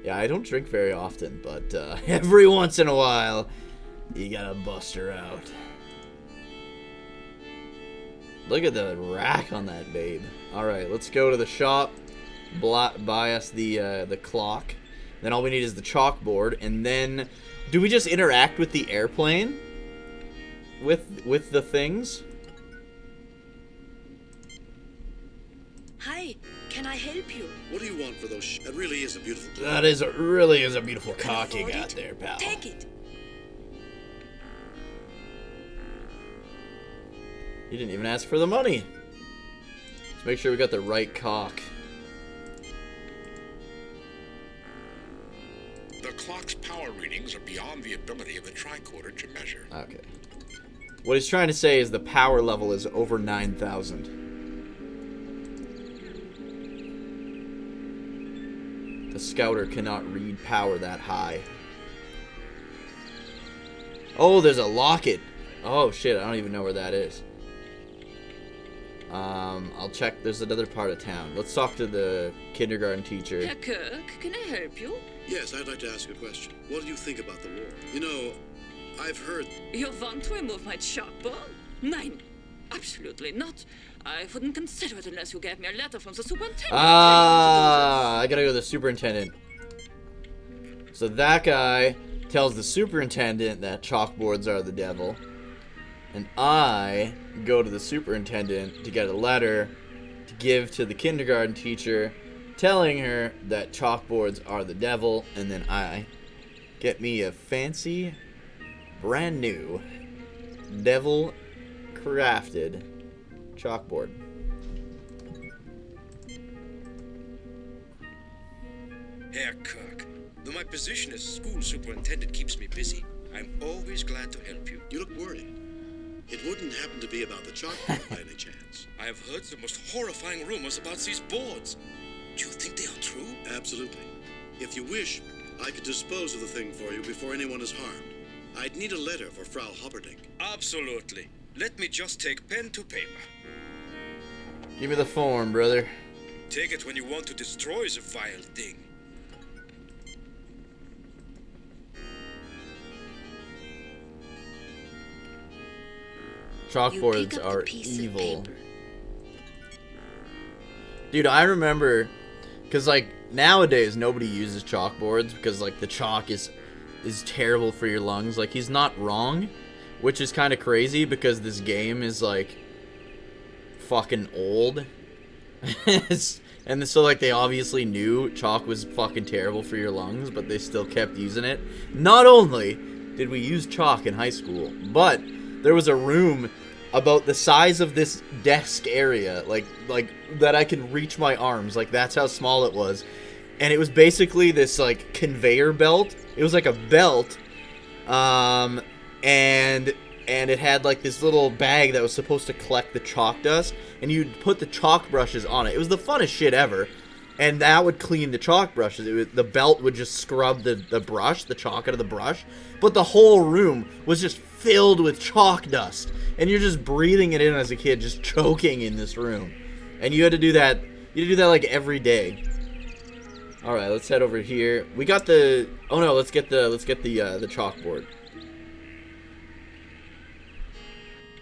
Yeah, I don't drink very often, but every once in a while, you gotta bust her out. Look at the rack on that babe. Alright, let's go to the shop, buy us the clock. Then all we need is the chalkboard, and then... Do we just interact with the airplane? With the things? Hi, can I help you? What do you want for those? That really is a beautiful. That really is a beautiful cock you got there, pal. Take it. You didn't even ask for the money. Let's make sure we got the right cock. The clock's power readings are beyond the ability of the tricorder to measure. Okay. What he's trying to say is the power level is over 9,000. The scouter cannot read power that high. Oh, there's a locket. Oh, shit. I don't even know where that is. I'll check. There's another part of town. Let's talk to the kindergarten teacher. Herr Kirk, can I help you? Yes, I'd like to ask a question. What do you think about the war? You know, I've heard... You want to remove my chalkboard? Nein, absolutely not. I wouldn't consider it unless you gave me a letter from the superintendent. I gotta go to the superintendent. So that guy tells the superintendent that chalkboards are the devil. And I go to the superintendent to get a letter to give to the kindergarten teacher telling her that chalkboards are the devil. And then I get me a fancy, brand new, devil crafted chalkboard. Herr Kirk, though my position as school superintendent keeps me busy, I'm always glad to help you. You look worried. It wouldn't happen to be about the chalkboard by any chance. I have heard the most horrifying rumors about these boards. Do you think they are true? Absolutely. If you wish, I could dispose of the thing for you before anyone is harmed. I'd need a letter for Frau Hopperdink. Absolutely. Let me just take pen to paper. Give me the form, brother. Take it when you want to destroy the vile thing. Chalkboards are evil. Dude, I remember, because like nowadays nobody uses chalkboards because like the chalk is terrible for your lungs. Like he's not wrong, which is kind of crazy because this game is like fucking old. And so like they obviously knew chalk was fucking terrible for your lungs, but they still kept using it. Not only did we use chalk in high school, but there was a room about the size of this desk area, like that I could reach my arms. Like that's how small it was. And it was basically this like conveyor belt. It was like a belt, and it had like this little bag that was supposed to collect the chalk dust, and you'd put the chalk brushes on it. It was the funnest shit ever. And that would clean the chalk brushes. The belt would just scrub the chalk out of the brush. But the whole room was just filled with chalk dust. And you're just breathing it in as a kid, just choking in this room. And you had to do that. You had to do that like every day. All right, let's head over here. We got the. Oh no, let's get the chalkboard.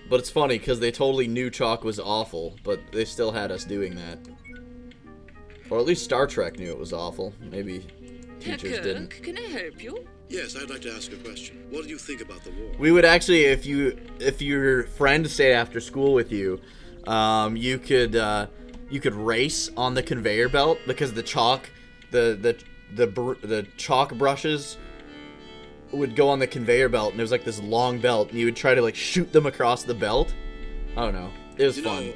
But it's funny because they totally knew chalk was awful, but they still had us doing that. Or at least Star Trek knew it was awful. Maybe teachers Herr Kirk, didn't. can I help you? Yes, I'd like to ask a question. What do you think about the war? We would actually, if your friend stayed after school with you, you could race on the conveyor belt because the chalk, the chalk brushes would go on the conveyor belt, and there was like this long belt, and you would try to like shoot them across the belt. I don't know. It was fun. Know,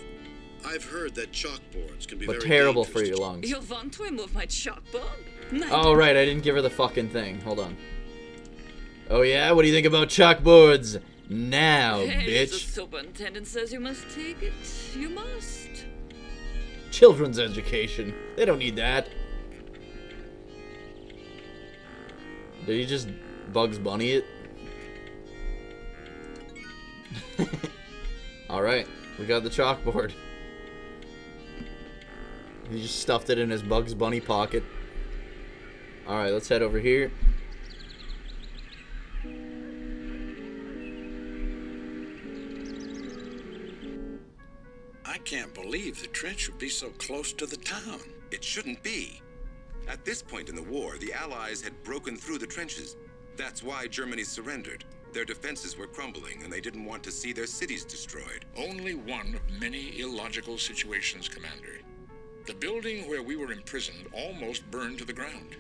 I've heard that chalkboards can be But very terrible dangerous for your lungs. You want to remove my chalkboard? Nein. Oh, right, I didn't give her the fucking thing. Hold on. Oh, yeah? What do you think about chalkboards? Now, Hey, the bitch. superintendent says you must take it. You must. Children's education. They don't need that. Did he just Bugs Bunny it? Alright, we got the chalkboard. He just stuffed it in his Bugs Bunny pocket. Alright, let's head over here. I can't believe the trench would be so close to the town. It shouldn't be. At this point in the war, the Allies had broken through the trenches. That's why Germany surrendered. Their defenses were crumbling, and they didn't want to see their cities destroyed. Only one of many illogical situations, Commander. The building where we were imprisoned almost burned to the ground.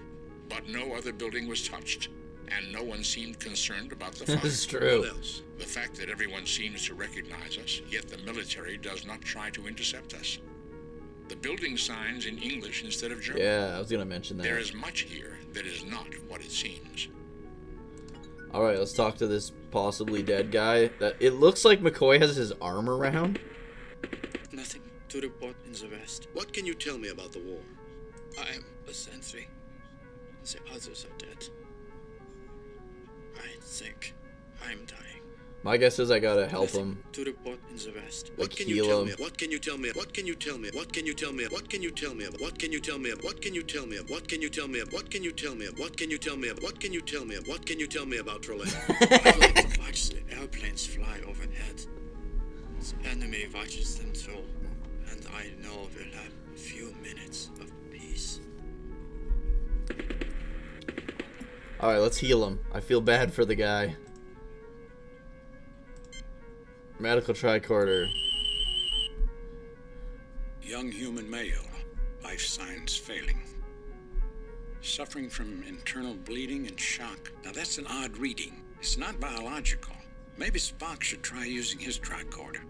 But no other building was touched, and no one seemed concerned about the fire. This is true. What else? The fact that everyone seems to recognize us, yet the military does not try to intercept us. The building signs in English instead of German. Yeah, I was gonna mention that. There is much here that is not what it seems. Alright, let's talk to this possibly dead guy. It looks like McCoy has his arm around. Nothing to report in the West. What can you tell me about the war? I am a sentry. The others are dead. I think I'm dying. My guess is I gotta help him. To report in the West. Like, What can you heal tell him. me? What can you tell me? What can you tell me? What can you tell me? What can you tell me? What can you tell me? What can you tell me? What can you tell me? What can you tell me? What can you tell me? What can you tell me? What can you tell me about Trelane? I like to watch the airplanes fly overhead. The enemy watches them too, and I know we'll have a few minutes of peace. Alright, let's heal him. I feel bad for the guy. Medical tricorder. Young human male. Life signs failing. Suffering from internal bleeding and shock. Now that's an odd reading. It's not biological. Maybe Spock should try using his tricorder.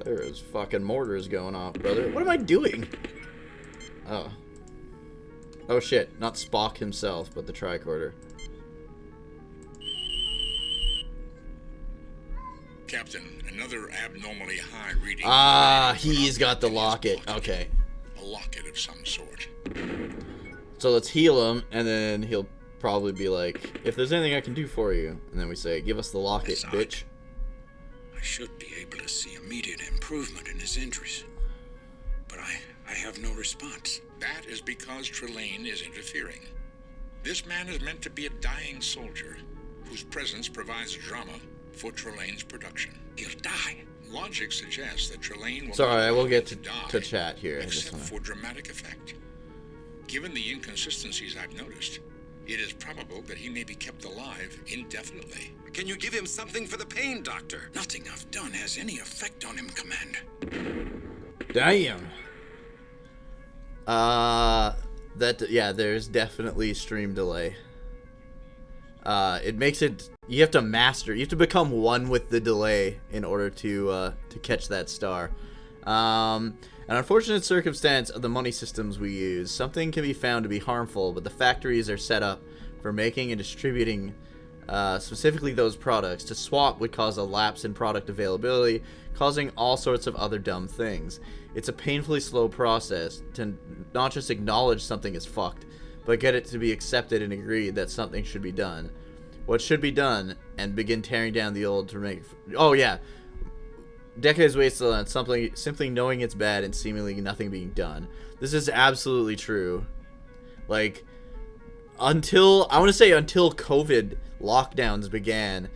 There is fucking mortars going off, brother. What am I doing? Oh. Oh shit, not Spock himself, but the tricorder. Captain, another abnormally high reading. Ah, he's got the locket. Okay. A locket of some sort. So let's heal him, and then he'll probably be like, if there's anything I can do for you. And then we say, give us the locket, bitch. I should be able to see immediate improvement in his injuries. But I have no response. That is because Trelane is interfering. This man is meant to be a dying soldier whose presence provides drama for Trelane's production. He'll die. Logic suggests that Trelane will Sorry, I will get die, to chat here. except for dramatic effect. Given the inconsistencies I've noticed, it is probable that he may be kept alive indefinitely. Can you give him something for the pain, Doctor? Nothing I've done has any effect on him, Commander. Damn. Yeah, there's definitely stream delay. It makes it, you have to become one with the delay in order to catch that star. An unfortunate circumstance of the money systems we use, something can be found to be harmful, but the factories are set up for making and distributing specifically those products. To swap would cause a lapse in product availability, causing all sorts of other dumb things. It's a painfully slow process to not just acknowledge something is fucked, but get it to be accepted and agreed that something should be done. What should be done, and begin tearing down the old to make... Oh, yeah. Decades wasted on something, simply knowing it's bad and seemingly nothing being done. This is absolutely true. Like, until COVID lockdowns began,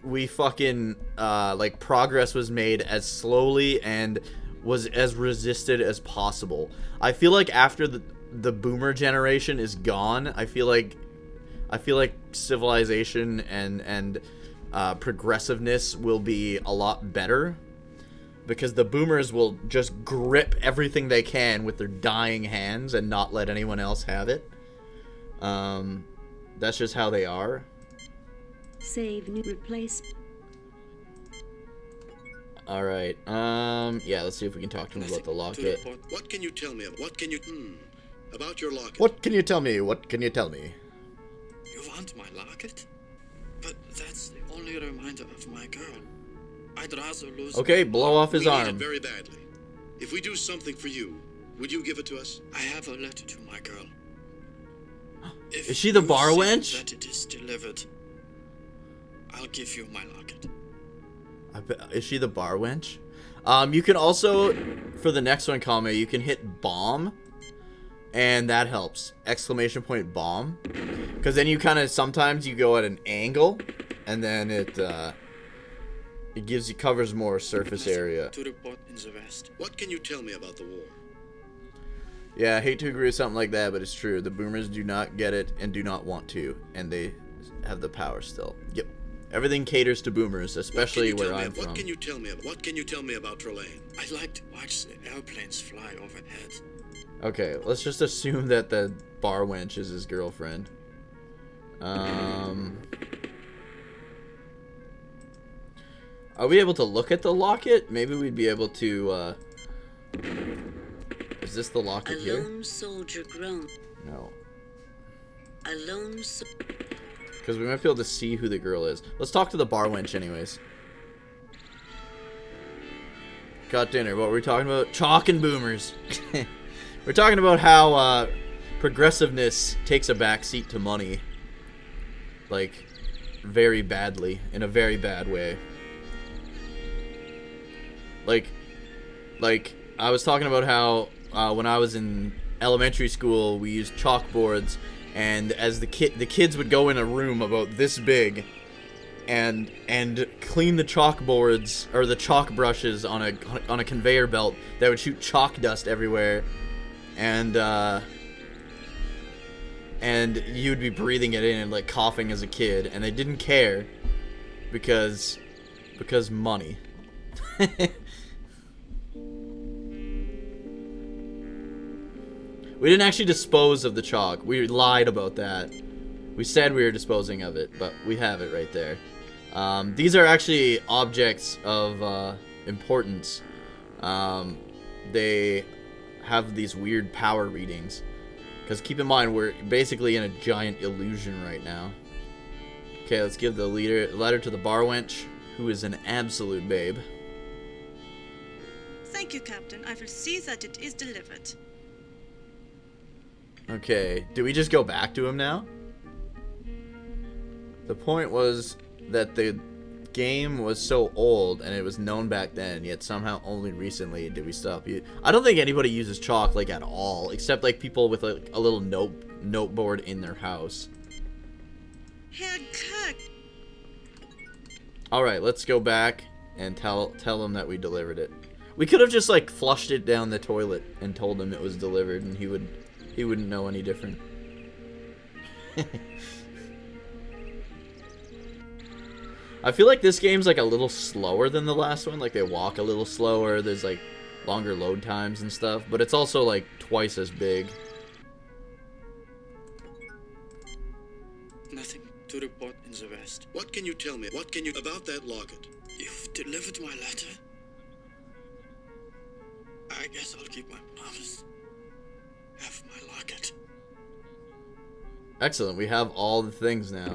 we fucking, like, progress was made as slowly and was as resisted as possible. I feel like after the boomer generation is gone, I feel like civilization and progressiveness will be a lot better, because the boomers will just grip everything they can with their dying hands and not let anyone else have it. That's just how they are. Save new replace. All right. Yeah. Let's see if we can talk to him about the locket. What can you tell me? What can you about your locket? What can you tell me? What can you tell me? You want my locket? But that's the only reminder of my girl. I'd rather lose... Okay, blow off his we arm. need it very badly. If we do something for you, would you give it to us? I have a letter to my girl. Is she the bar wench? That it is delivered, I'll give you my locket. Is she the bar wench? You can also, for the next one, Kame, you can hit bomb, and that helps. Exclamation point bomb. Because then you kind of, sometimes you go at an angle, and then it covers more surface area. To report in the West. What can you tell me about the war? Yeah, I hate to agree with something like that, but it's true. The boomers do not get it and do not want to, and they have the power still. Yep. Everything caters to boomers, especially where I'm from. What can you tell me? What can you tell me about Trelane? I like to watch the airplanes fly overhead. Okay, let's just assume that the bar wench is his girlfriend. Are we able to look at the locket? Maybe we'd be able to, Is this the locket here? A lone soldier grown. No. A lone Because we might be able to see who the girl is. Let's talk to the bar wench anyways. Got dinner. What were we talking about? Chalk and boomers. We're talking about how progressiveness takes a backseat to money. Like, very badly, in a very bad way. Like I was talking about how when I was in elementary school, we used chalkboards, and as the kids would go in a room about this big and clean the chalkboards or the chalk brushes on a conveyor belt that would shoot chalk dust everywhere, and you'd be breathing it in and like coughing as a kid, and they didn't care because money. We didn't actually dispose of the chalk. We lied about that. We said we were disposing of it, but we have it right there. These are actually objects of importance. They have these weird power readings. Because keep in mind, we're basically in a giant illusion right now. Okay, let's give the letter to the bar wench, who is an absolute babe. Thank you, Captain. I will see that it is delivered. Okay, do we just go back to him now? The point was that the game was so old and it was known back then, yet somehow only recently did we stop it. I don't think anybody uses chalk like at all, except like people with like a little noteboard in their house. Herr Kirk. All right, let's go back and tell him that we delivered it. We could have just like flushed it down the toilet and told him it was delivered, and he wouldn't know any different. I feel like this game's like a little slower than the last one. Like they walk a little slower. There's like longer load times and stuff, but it's also like twice as big. Nothing to report in the West. What can you tell me? What can you about that locket? You've delivered my letter. I guess I'll keep my promise. Have my locket. Excellent. We have all the things now.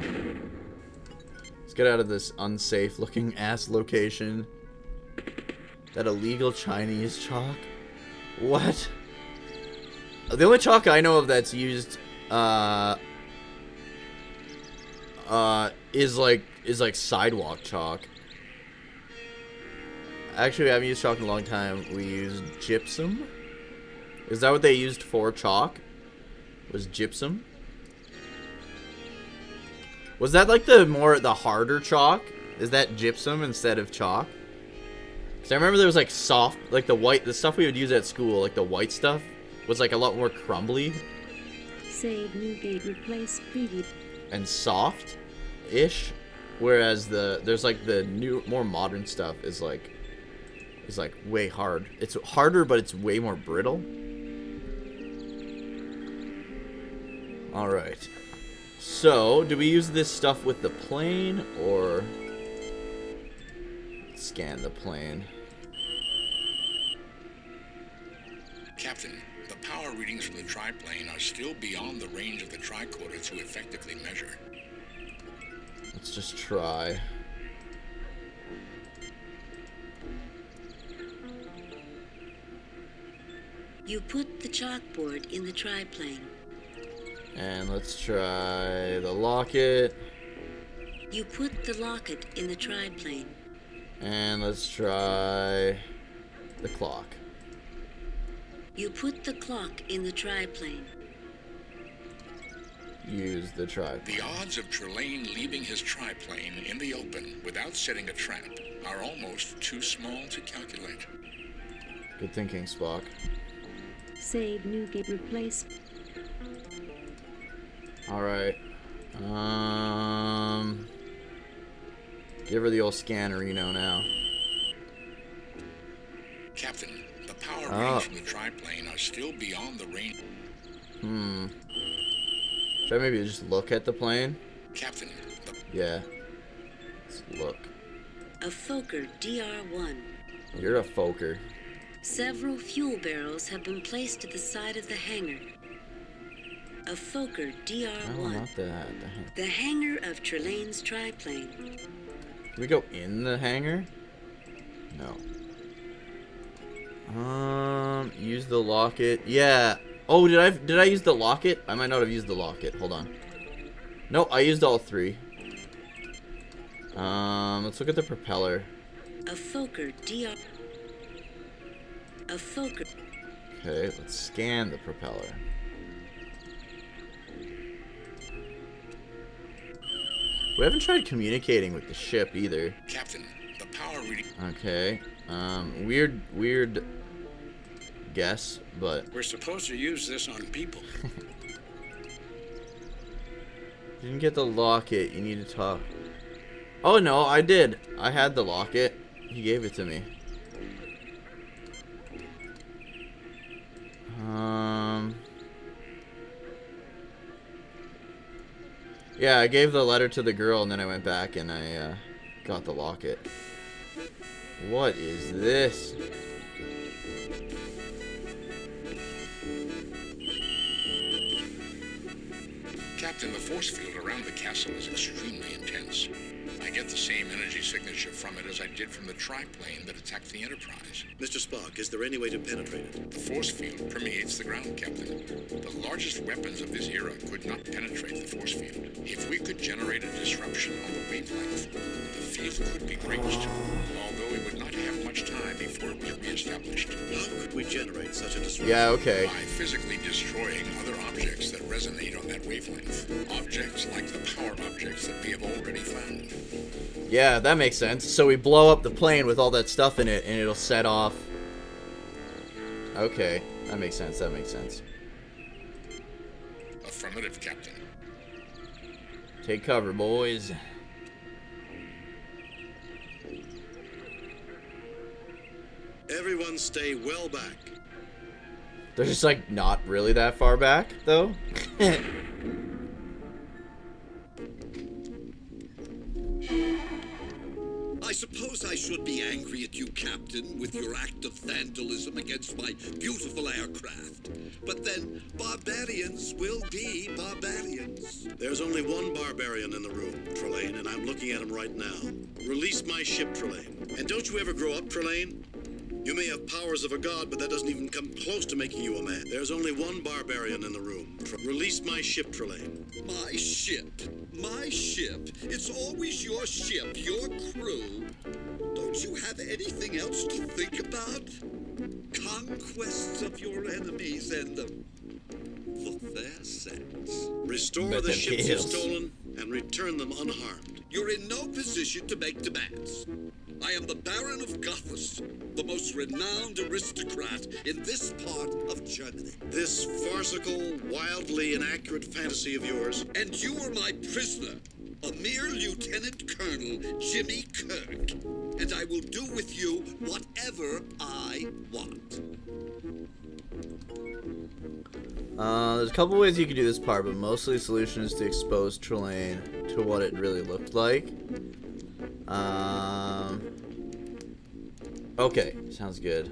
Let's get out of this unsafe looking ass location. That illegal Chinese chalk? What? The only chalk I know of that's used is like sidewalk chalk. Actually, we haven't used chalk in a long time. We used gypsum. Is that what they used for chalk? Was gypsum? Was that like the harder chalk? Is that gypsum instead of chalk? Cause I remember there was like soft, like the stuff we would use at school, like the white stuff, was like a lot more crumbly. Save new gate, replace previous. And soft-ish, whereas there's like the new, more modern stuff is like way hard. It's harder, but it's way more brittle. All right. So, do we use this stuff with the plane, or scan the plane? Captain, the power readings from the triplane are still beyond the range of the tricorder to effectively measure. Let's just try. You put the chalkboard in the triplane. And let's try the locket. You put the locket in the triplane. And let's try the clock. You put the clock in the triplane. Use the triplane. The odds of Trelane leaving his triplane in the open without setting a trap are almost too small to calculate. Good thinking, Spock. Save new gate, replace. Alright. Give her the old scannerino now. Captain, the power readings from the triplane are still beyond the range. Should I maybe just look at the plane? Captain, yeah. Let's look. A Fokker DR-1. You're a Fokker. Several fuel barrels have been placed at the side of the hangar. A Fokker DR-1. No, not that. The hangar of Trelane's triplane. Can we go in the hangar? No. Use the locket. Yeah. Oh, did I use the locket? I might not have used the locket. Hold on. No, I used all three. Let's look at the propeller. A Fokker DR. A Fokker. Okay, let's scan the propeller. We haven't tried communicating with the ship either. Captain, the power reading. Okay. Weird guess, but We're supposed to use this on people. didn't get the locket. You need to talk. Oh no, I did. I had the locket. He gave it to me. Yeah, I gave the letter to the girl and then I went back and I got the locket. What is this? Captain, the force field around the castle is extremely intense. I get the same energy signature from it as I did from the triplane that attacked the Enterprise. Mr. Spock, is there any way to penetrate it? The force field permeates the ground, Captain. The largest weapons of this era could not penetrate the force field. If we could generate a disruption on the wavelength, the field could be breached, although we would not have much time before it was reestablished. How could we generate such a disruption? Yeah, okay. By physically destroying other objects that resonate on that wavelength. Objects like the power objects that we have already found. Yeah, that makes sense. So we blow up the plane with all that stuff in it and it'll set off. Okay, that makes sense. That makes sense. Affirmative, Captain. Take cover, boys. Everyone stay well back. They're just like not really that far back, though. I suppose I should be angry at you, Captain, with your act of vandalism against my beautiful aircraft. But then, barbarians will be barbarians. There's only one barbarian in the room, Trelane, and I'm looking at him right now. Release my ship, Trelane. And don't you ever grow up, Trelane? You may have powers of a god, but that doesn't even come close to making you a man. There's only one barbarian in the room. Release my ship, Trelane. My ship? My ship? It's always your ship, your crew. Don't you have anything else to think about? Conquests of your enemies and the fair sex. Restore the ships you've stolen and return them unharmed. You're in no position to make demands. I am the Baron of Gothas, the most renowned aristocrat in this part of Germany. This farcical, wildly inaccurate fantasy of yours. And you are my prisoner, a mere Lieutenant Colonel Jimmy Kirk. And I will do with you whatever I want. There's a couple ways you could do this part, but mostly the solution is to expose Trelane to what it really looked like. Okay, sounds good.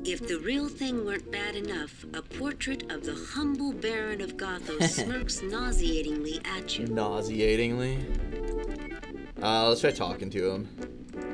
If the real thing weren't bad enough, a portrait of the humble Baron of Gothos smirks nauseatingly at you. Nauseatingly? Let's try talking to him.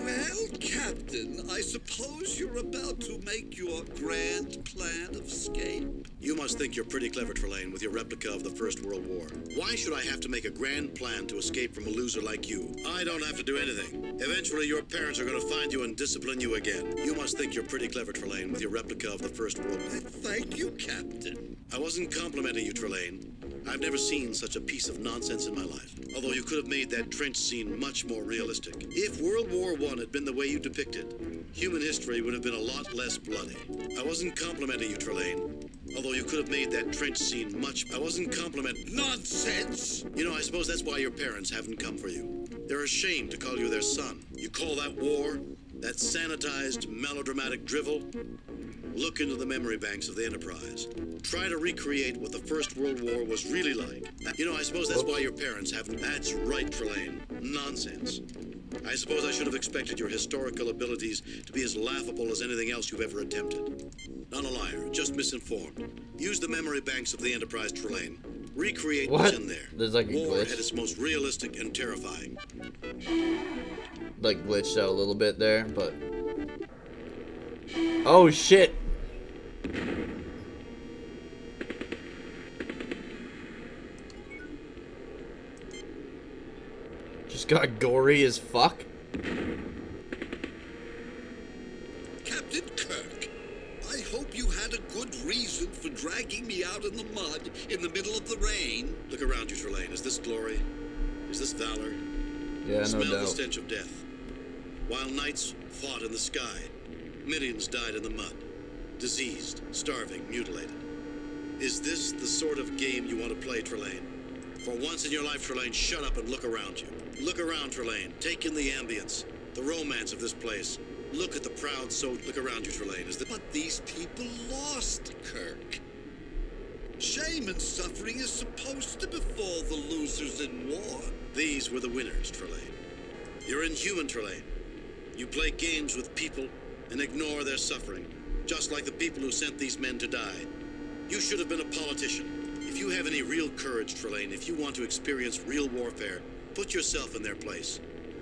Well, Captain, I suppose you're about to make your grand plan of escape. You must think you're pretty clever, Trelane, with your replica of the First World War. Why should I have to make a grand plan to escape from a loser like you? I don't have to do anything. Eventually, your parents are going to find you and discipline you again. You must think you're pretty clever, Trelane, with your replica of the First World War. Thank you, Captain. I wasn't complimenting you, Trelane. I've never seen such a piece of nonsense in my life. Although you could have made that trench scene much more realistic. If World War I had been the way you depicted, human history would have been a lot less bloody. I wasn't complimenting you, Trelane. Although you could have made that trench scene much... I wasn't complimenting... Nonsense! You know, I suppose that's why your parents haven't come for you. They're ashamed to call you their son. You call that war? That sanitized, melodramatic drivel? Look into the memory banks of the Enterprise. Try to recreate what the First World War was really like. You know, I suppose that's why your parents haven't... That's right, Trelane. Nonsense. I suppose I should have expected your historical abilities to be as laughable as anything else you've ever attempted. Not a liar, just misinformed. Use the memory banks of the Enterprise, Trelane. Recreate what's in there. There's like a War glitch. at its most realistic and terrifying. Like glitched out a little bit there, but... Oh shit! Just got gory as fuck. Captain Kirk, I hope you had a good reason for dragging me out in the mud in the middle of the rain. Look around you, Trelane. Is this glory? Is this valor? Yeah, no Smell doubt. the stench of death. While knights fought in the sky, millions died in the mud. Diseased, starving, mutilated. Is this the sort of game you want to play, Trelane? For once in your life, Trelane, shut up and look around you. Look around, Trelane. Take in the ambience, the romance of this place. Look at the proud soul. Look around you, Trelane. But these people lost, Kirk. Shame and suffering is supposed to befall the losers in war. These were the winners, Trelane. You're inhuman, Trelane. You play games with people and ignore their suffering, just like the people who sent these men to die. You should have been a politician. If you have any real courage, Trelane, if you want to experience real warfare, put yourself in their place.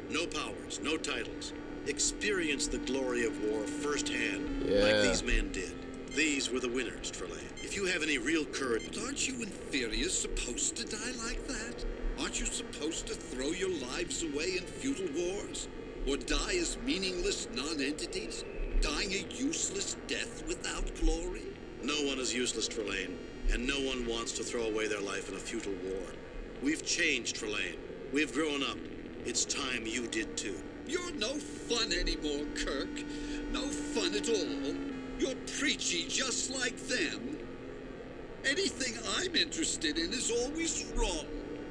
No powers, no titles. Experience the glory of war firsthand, like these men did. These were the winners, Trelane. If you have any real courage... But aren't you inferiors supposed to die like that? Aren't you supposed to throw your lives away in futile wars? Or die as meaningless non-entities? Dying a useless death without glory? No one is useless, Trelane, and no one wants to throw away their life in a futile war. We've changed, Trelane. We've grown up. It's time you did too. You're no fun anymore, Kirk. No fun at all. You're preachy just like them. Anything I'm interested in is always wrong.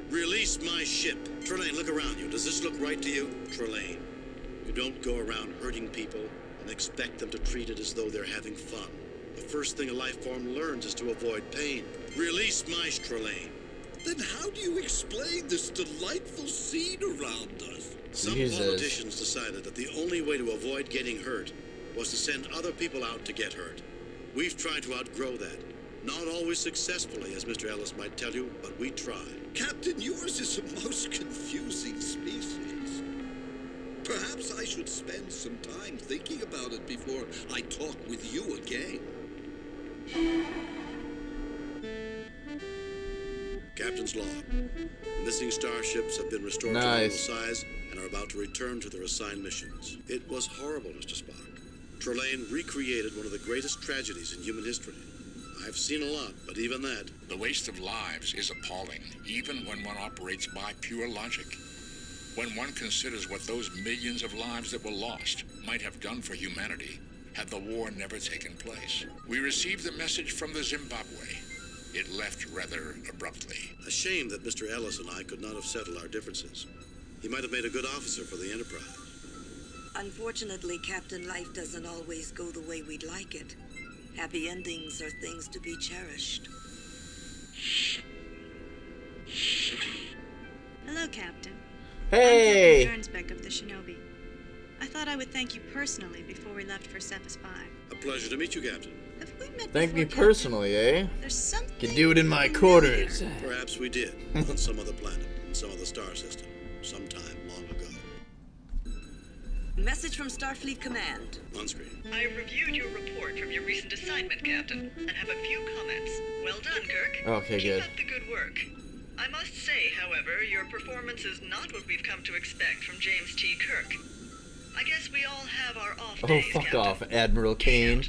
Release my ship. Trelane, look around you. Does this look right to you? Trelane, you don't go around hurting people and expect them to treat it as though they're having fun. The first thing a life form learns is to avoid pain. Release my Trelane. Then how do you explain this delightful scene around us? Some politicians decided that the only way to avoid getting hurt was to send other people out to get hurt. We've tried to outgrow that. Not always successfully, as Mr. Ellis might tell you, but we try. Captain, yours is a most confusing species. Perhaps I should spend some time thinking about it before I talk with you again. Captain's log. Missing starships have been restored to normal size and are about to return to their assigned missions. It was horrible, Mr. Spock. Trelane recreated one of the greatest tragedies in human history. I've seen a lot, but even that... The waste of lives is appalling, even when one operates by pure logic. When one considers what those millions of lives that were lost might have done for humanity had the war never taken place. We received the message from the Zimbabwe. It left rather abruptly. A shame that Mr. Ellis and I could not have settled our differences. He might have made a good officer for the Enterprise. Unfortunately, Captain, life doesn't always go the way we'd like it. Happy endings are things to be cherished. Hello, Captain. Hey! I'm Captain Ernsbeck of the Shinobi. I thought I would thank you personally before we left for Cephas 5. A pleasure to meet you, Captain. Have we met Thank me before, personally, eh? There's something... Can do it in my quarters. Perhaps we did, on some other planet, in some other star system, sometime long ago. Message from Starfleet Command. On screen. I reviewed your report from your recent assignment, Captain, and have a few comments. Well done, Kirk. Okay, good. Keep up the good work. I must say, however, your performance is not what we've come to expect from James T. Kirk. I guess we all have our off days, Oh, fuck Captain. off, Admiral Kane.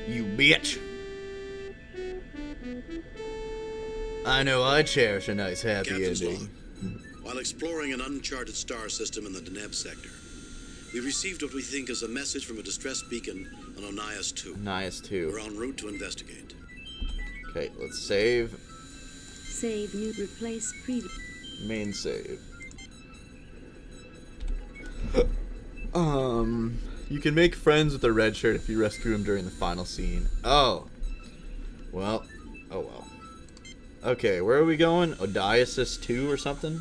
You bitch. I know I cherish a nice happy Captain's ending. log. While exploring an uncharted star system in the Deneb sector, we received what we think is a message from a distress beacon on Onias 2. Onias 2. We're en route to investigate. Okay, let's save. Save, new, replace, previous. Main save. You can make friends with a red shirt if you rescue him during the final scene. Oh. Well. Oh well. Okay, where are we going? Odysseus 2 or something?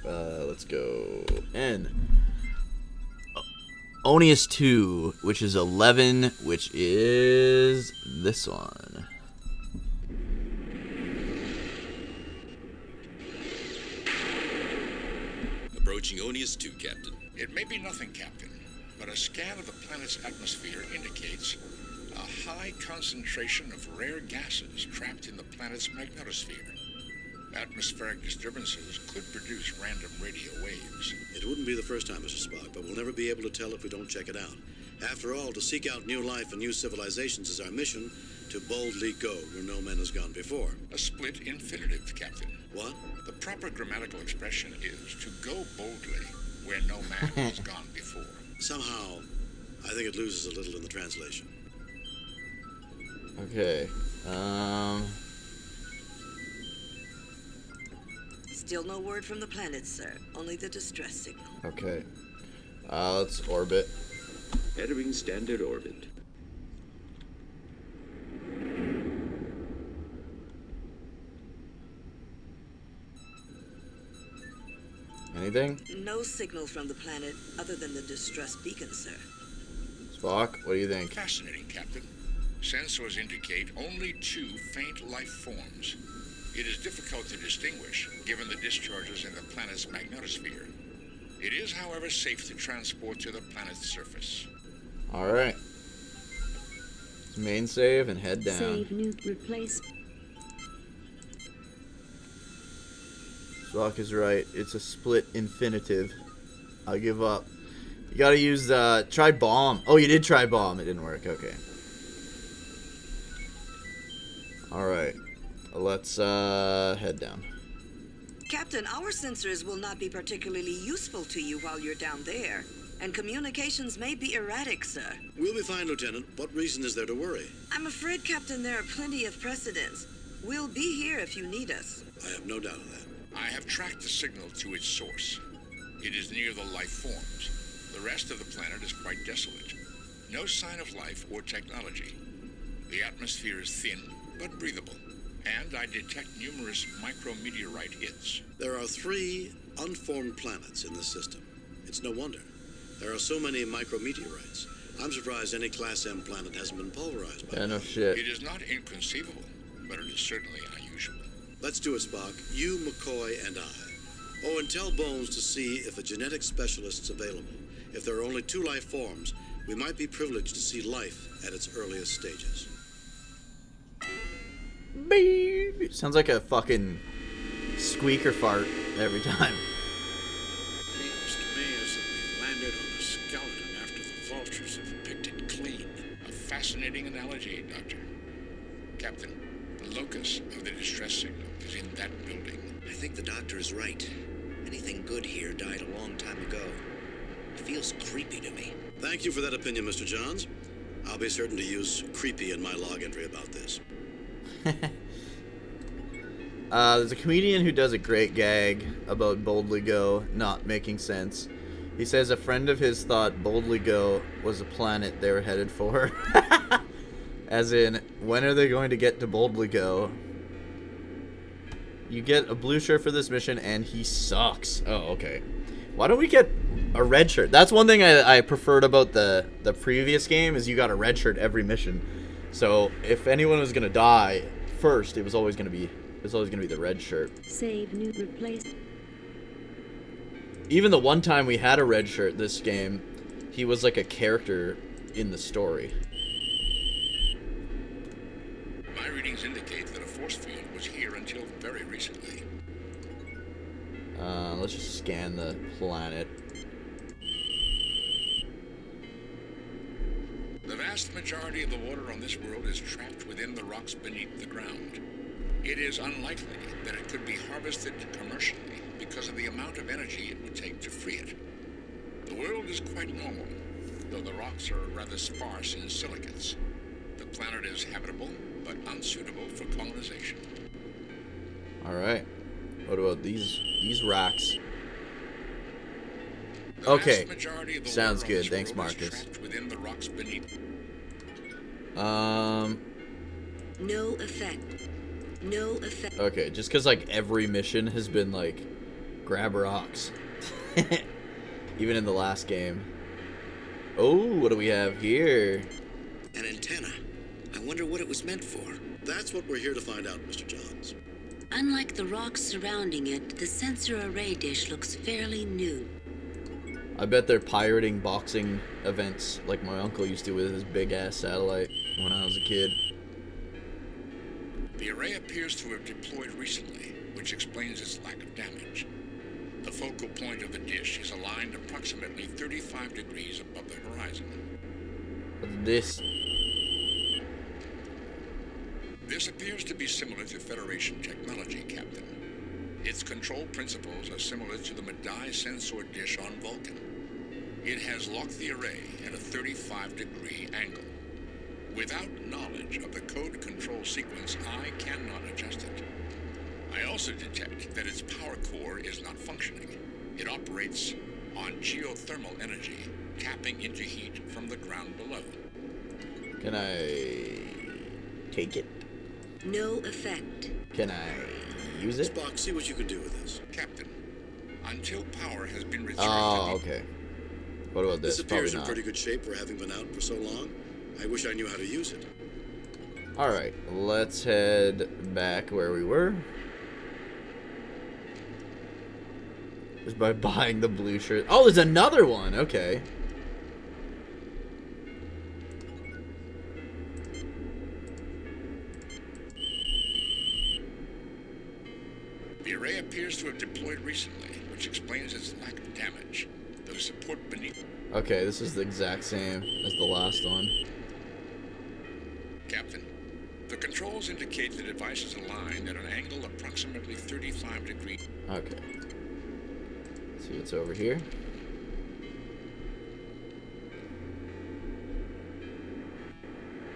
Let's go. N. Onias 2, which is 11, which is this one. Approaching Onias 2, Captain. It may be nothing, Captain, but a scan of the planet's atmosphere indicates a high concentration of rare gases trapped in the planet's magnetosphere. Atmospheric disturbances could produce random radio waves. It wouldn't be the first time, Mr. Spock, but we'll never be able to tell if we don't check it out. After all, to seek out new life and new civilizations is our mission, to boldly go where no man has gone before. A split infinitive, Captain. What? The proper grammatical expression is to go boldly where no man has gone before. Somehow, I think it loses a little in the translation. Okay. Still no word from the planet, sir. Only the distress signal. Okay. Let's orbit. Entering standard orbit. Anything? No signal from the planet other than the distress beacon, sir. Spock, what do you think? Fascinating, Captain. Sensors indicate only 2 faint life forms. It is difficult to distinguish, given the discharges in the planet's magnetosphere. It is, however, safe to transport to the planet's surface. Alright. Main save and head down. Save new replace. Spock is right. It's a split infinitive. I'll give up. You gotta use try bomb. Oh, you did try bomb. It didn't work. Okay. Alright. Let's head down. Captain, our sensors will not be particularly useful to you while you're down there. And communications may be erratic, sir. We'll be fine, Lieutenant. What reason is there to worry? I'm afraid, Captain, there are plenty of precedents. We'll be here if you need us. I have no doubt of that. I have tracked the signal to its source. It is near the life forms. The rest of the planet is quite desolate. No sign of life or technology. The atmosphere is thin, but breathable. And I detect numerous micrometeorite hits. There are 3 unformed planets in this system. It's no wonder. There are so many micrometeorites. I'm surprised any Class M planet hasn't been pulverized by Yeah, no shit. It is not inconceivable, but it is certainly unusual. Let's do it, Spock. You, McCoy, and I. Oh, and tell Bones to see if a genetic specialist's available. If there are only 2 life forms, we might be privileged to see life at its earliest stages. Beep. Sounds like a fucking squeaker fart every time. Feels to me as if we've landed on a skeleton after the vultures have picked it clean. A fascinating analogy, Doctor. Captain, the locus of the distress signal is in that building. I think the doctor is right. Anything good here died a long time ago. It feels creepy to me. Thank you for that opinion, Mr. Johns. I'll be certain to use creepy in my log entry about this. There's a comedian who does a great gag about Boldly Go not making sense. He says a friend of his thought Boldly Go was a planet they were headed for. As in, when are they going to get to Boldly Go? You get a blue shirt for this mission and he sucks. Oh, okay. Why don't we get a red shirt? That's one thing I preferred about the previous game is you got a red shirt every mission. So if anyone was gonna die first, it was always gonna be the red shirt. Save new replace. Even the one time we had a red shirt this game, he was like a character in the story. My readings indicate that a force field was here until very recently. Let's just scan the planet. The vast majority of the water on this world is trapped within the rocks beneath the ground. It is unlikely that it could be harvested commercially because of the amount of energy it would take to free it. The world is quite normal, though the rocks are rather sparse in silicates. The planet is habitable, but unsuitable for colonization. Alright. What about these rocks? Okay. Sounds good. Thanks, Marcus. Within the rocks beneath. No effect. No effect. Okay, just because like every mission has been like grab rocks. Even in the last game. Oh, what do we have here? An antenna. I wonder what it was meant for. That's what we're here to find out, Mr. Johns. Unlike the rocks surrounding it, the sensor array dish looks fairly new. I bet they're pirating boxing events like my uncle used to with his big-ass satellite when I was a kid. The array appears to have deployed recently, which which explains its lack of damage. The focal point of the dish is aligned approximately 35 degrees above the horizon. This appears to be similar to Federation technology, Captain. Its control principles are similar to the Madai sensor dish on Vulcan. It has locked the array at a 35-degree angle. Without knowledge of the code control sequence, I cannot adjust it. I also detect that its power core is not functioning. It operates on geothermal energy, tapping into heat from the ground below. Can I take it? No effect. Can I use it? Spock, see what you can do with this. Captain, until power has been returned Oh, okay. What about this? This appears Probably in not. pretty good shape for having been out for so long. I wish I knew how to use it. Alright, let's head back where we were. Just by buying the blue shirt. Oh, there's another one! Okay. The array appears to have deployed recently, which explains its lack of damage. The support beneath... Okay, this is the exact same as the last one. Captain, the controls indicate the device is aligned at an angle approximately 35 degrees. Okay. Let's see what's over here.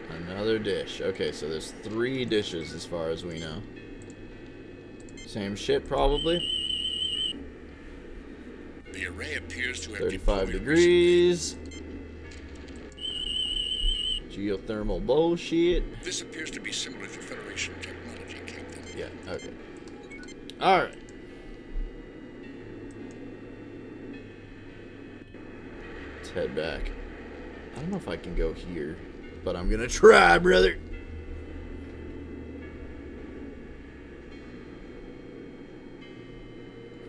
Another dish. Okay, so there's 3 dishes as far as we know. Same shit, probably. The array appears to have 35 degrees. Geothermal bullshit. This appears to be similar to Federation technology, Captain. Yeah, okay. Alright. Let's head back. I don't know if I can go here, but I'm gonna try, brother.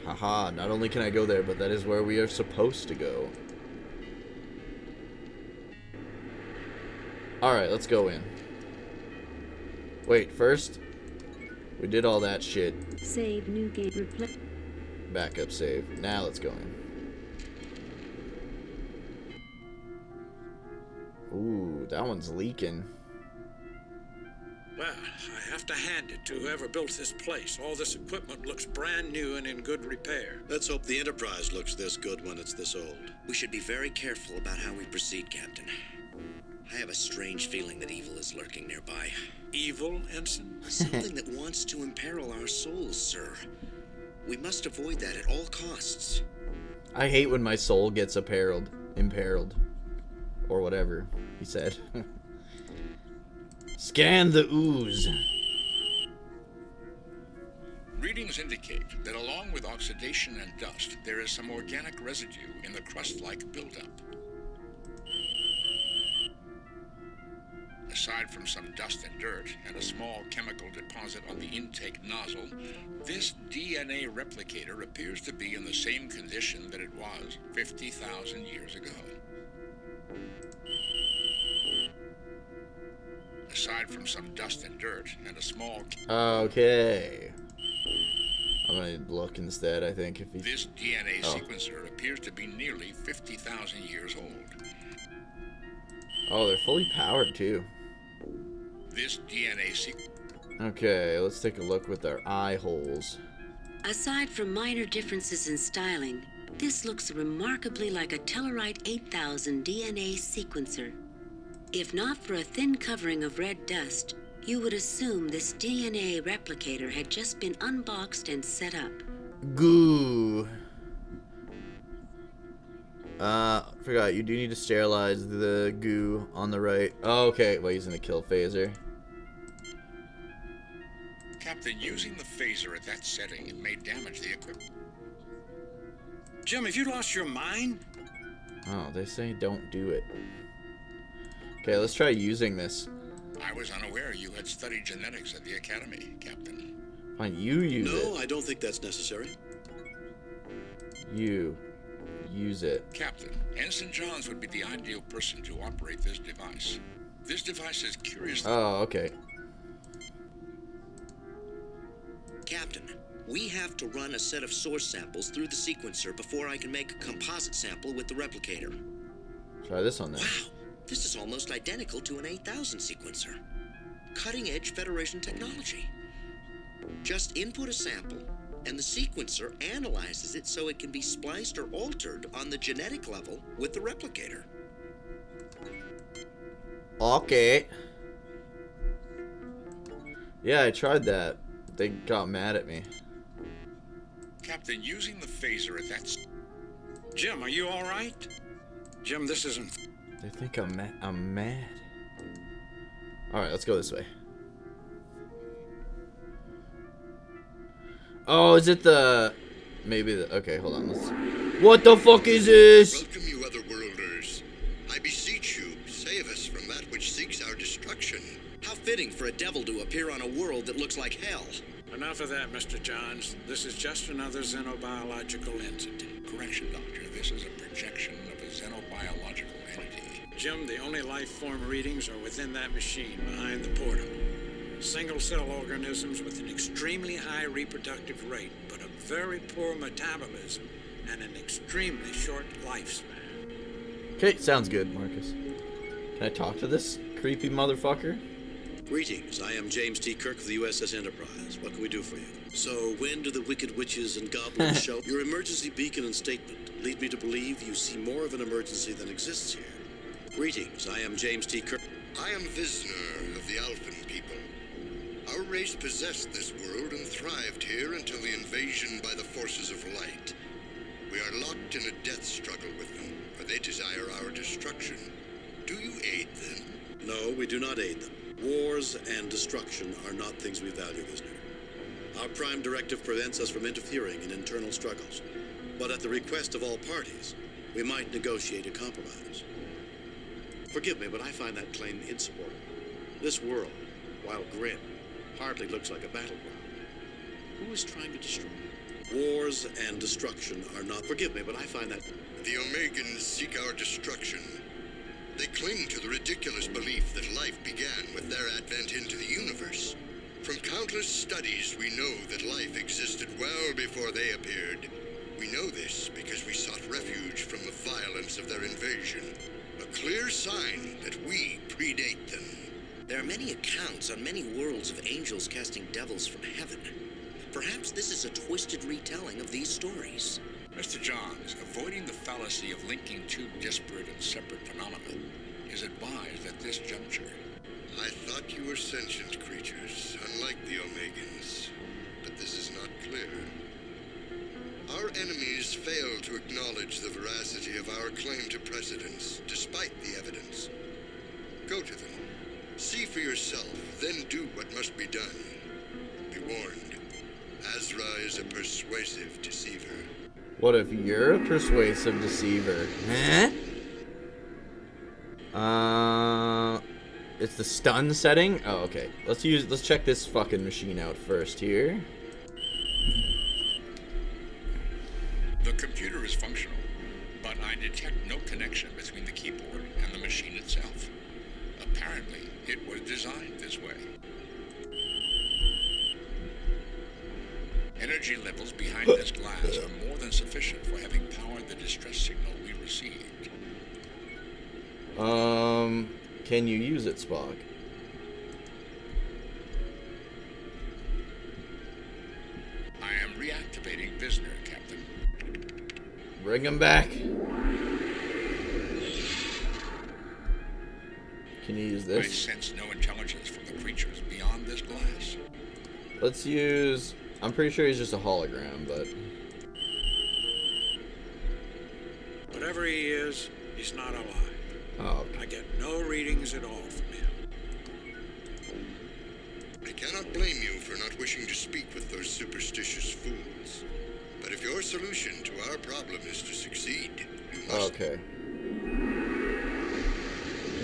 Haha, not only can I go there, but that is where we are supposed to go. Alright, let's go in. Wait, first, we did all that shit. Save new game replay. Backup save. Now let's go in. Ooh, that one's leaking. Well, I have to hand it to whoever built this place. All this equipment looks brand new and in good repair. Let's hope the Enterprise looks this good when it's this old. We should be very careful about how we proceed, Captain. I have a strange feeling that evil is lurking nearby. Evil, Ensign? Something that wants to imperil our souls, sir. We must avoid that at all costs. I hate when my soul gets imperiled. Or whatever he said. Scan the ooze. Readings indicate that along with oxidation and dust, there is some organic residue in the crust-like buildup. Aside from some dust and dirt and a small chemical deposit on the intake nozzle, this DNA replicator appears to be in the same condition that it was 50,000 years ago. Aside from some dust and dirt and a small... Okay. I'm gonna look instead, I think. If he... This DNA sequencer appears to be nearly 50,000 years old. Oh, they're fully powered, too. This DNA sequencer... Okay, let's take a look with our eye holes. Aside from minor differences in styling, this looks remarkably like a Tellarite 8000 DNA sequencer. If not for a thin covering of red dust, you would assume this DNA replicator had just been unboxed and set up. Goo. Forgot, you do need to sterilize the goo on the right. Oh, okay, well, using the kill phaser. Captain, using the phaser at that setting, it may damage the equipment. Jim, have you lost your mind? Oh, they say don't do it. Okay, let's try using this. I was unaware you had studied genetics at the Academy, Captain. Fine, you use it. No, I don't think that's necessary. You use it. Captain, Ensign Johns would be the ideal person to operate this device. This device is curiously... Oh, okay. Captain, We have to run a set of source samples through the sequencer before I can make a composite sample with the replicator. Try this on there. Wow, this is almost identical to an 8000 sequencer. Cutting-edge Federation technology. Just input a sample, and the sequencer analyzes it so it can be spliced or altered on the genetic level with the replicator. Okay. Yeah, I tried that. They got mad at me. Captain, using the phaser at that... Jim, are you all right? Jim, this isn't... They think I'm mad. Alright, let's go this way. Oh, is it the... Maybe the... Okay, hold on. Let's... What the fuck is this? Welcome, you otherworlders. I beseech you, save us from that which seeks our destruction. How fitting for a devil to appear on a world that looks like hell. Enough of that, Mr. Johns. This is just another xenobiological entity. Correction, Doctor. This is a projection of a xenobiological entity. Jim, the only life form readings are within that machine behind the portal. Single-cell organisms with an extremely high reproductive rate, but a very poor metabolism and an extremely short lifespan. Okay, sounds good, Marcus. Can I talk to this creepy motherfucker? Greetings, I am James T. Kirk of the USS Enterprise. What can we do for you? So, when do the wicked witches and goblins show? Your emergency beacon and statement lead me to believe you see more of an emergency than exists here. Greetings, I am James T. Kirk. I am Visner of the Alphan people. Our race possessed this world and thrived here until the invasion by the forces of light. We are locked in a death struggle with them, for they desire our destruction. Do you aid them? No, we do not aid them. Wars and destruction are not things we value, Visner. Our prime directive prevents us from interfering in internal struggles. But at the request of all parties, we might negotiate a compromise. Forgive me, but I find that claim insupportable. This world, while grim, hardly looks like a battleground. Who is trying to destroy it? Wars and destruction are not... Forgive me, but I find that... The Omegans seek our destruction. They cling to the ridiculous belief that life began with their advent into the universe. From countless studies, we know that life existed well before they appeared. We know this because we sought refuge from the violence of their invasion. A clear sign that we predate them. There are many accounts on many worlds of angels casting devils from heaven. Perhaps this is a twisted retelling of these stories. Mr. Johns, avoiding the fallacy of linking two disparate and separate phenomena is advised at this juncture. I thought you were sentient creatures, unlike the Omegans, but this is not clear. Our enemies fail to acknowledge the veracity of our claim to precedence, despite the evidence. Go to them, see for yourself, then do what must be done. Be warned, Azra is a persuasive deceiver. What if you're a persuasive deceiver? Huh? It's the stun setting? Oh, okay. Let's check this fucking machine out first here. The computer is functional, but I detect no connection between the keyboard and the machine itself. Apparently, it was designed this way. Energy levels behind this glass are more than sufficient for having powered the distress signal we received. Can you use it, Spock? I am reactivating Visner, Captain. Bring him back. Can you use this? I sense no intelligence from the creatures beyond this glass. Let's use... I'm pretty sure he's just a hologram, but... Whatever he is, he's not alive. Oh, okay. I get no readings at all from him. I cannot blame you for not wishing to speak with those superstitious fools. But if your solution to our problem is to succeed, you must... Okay.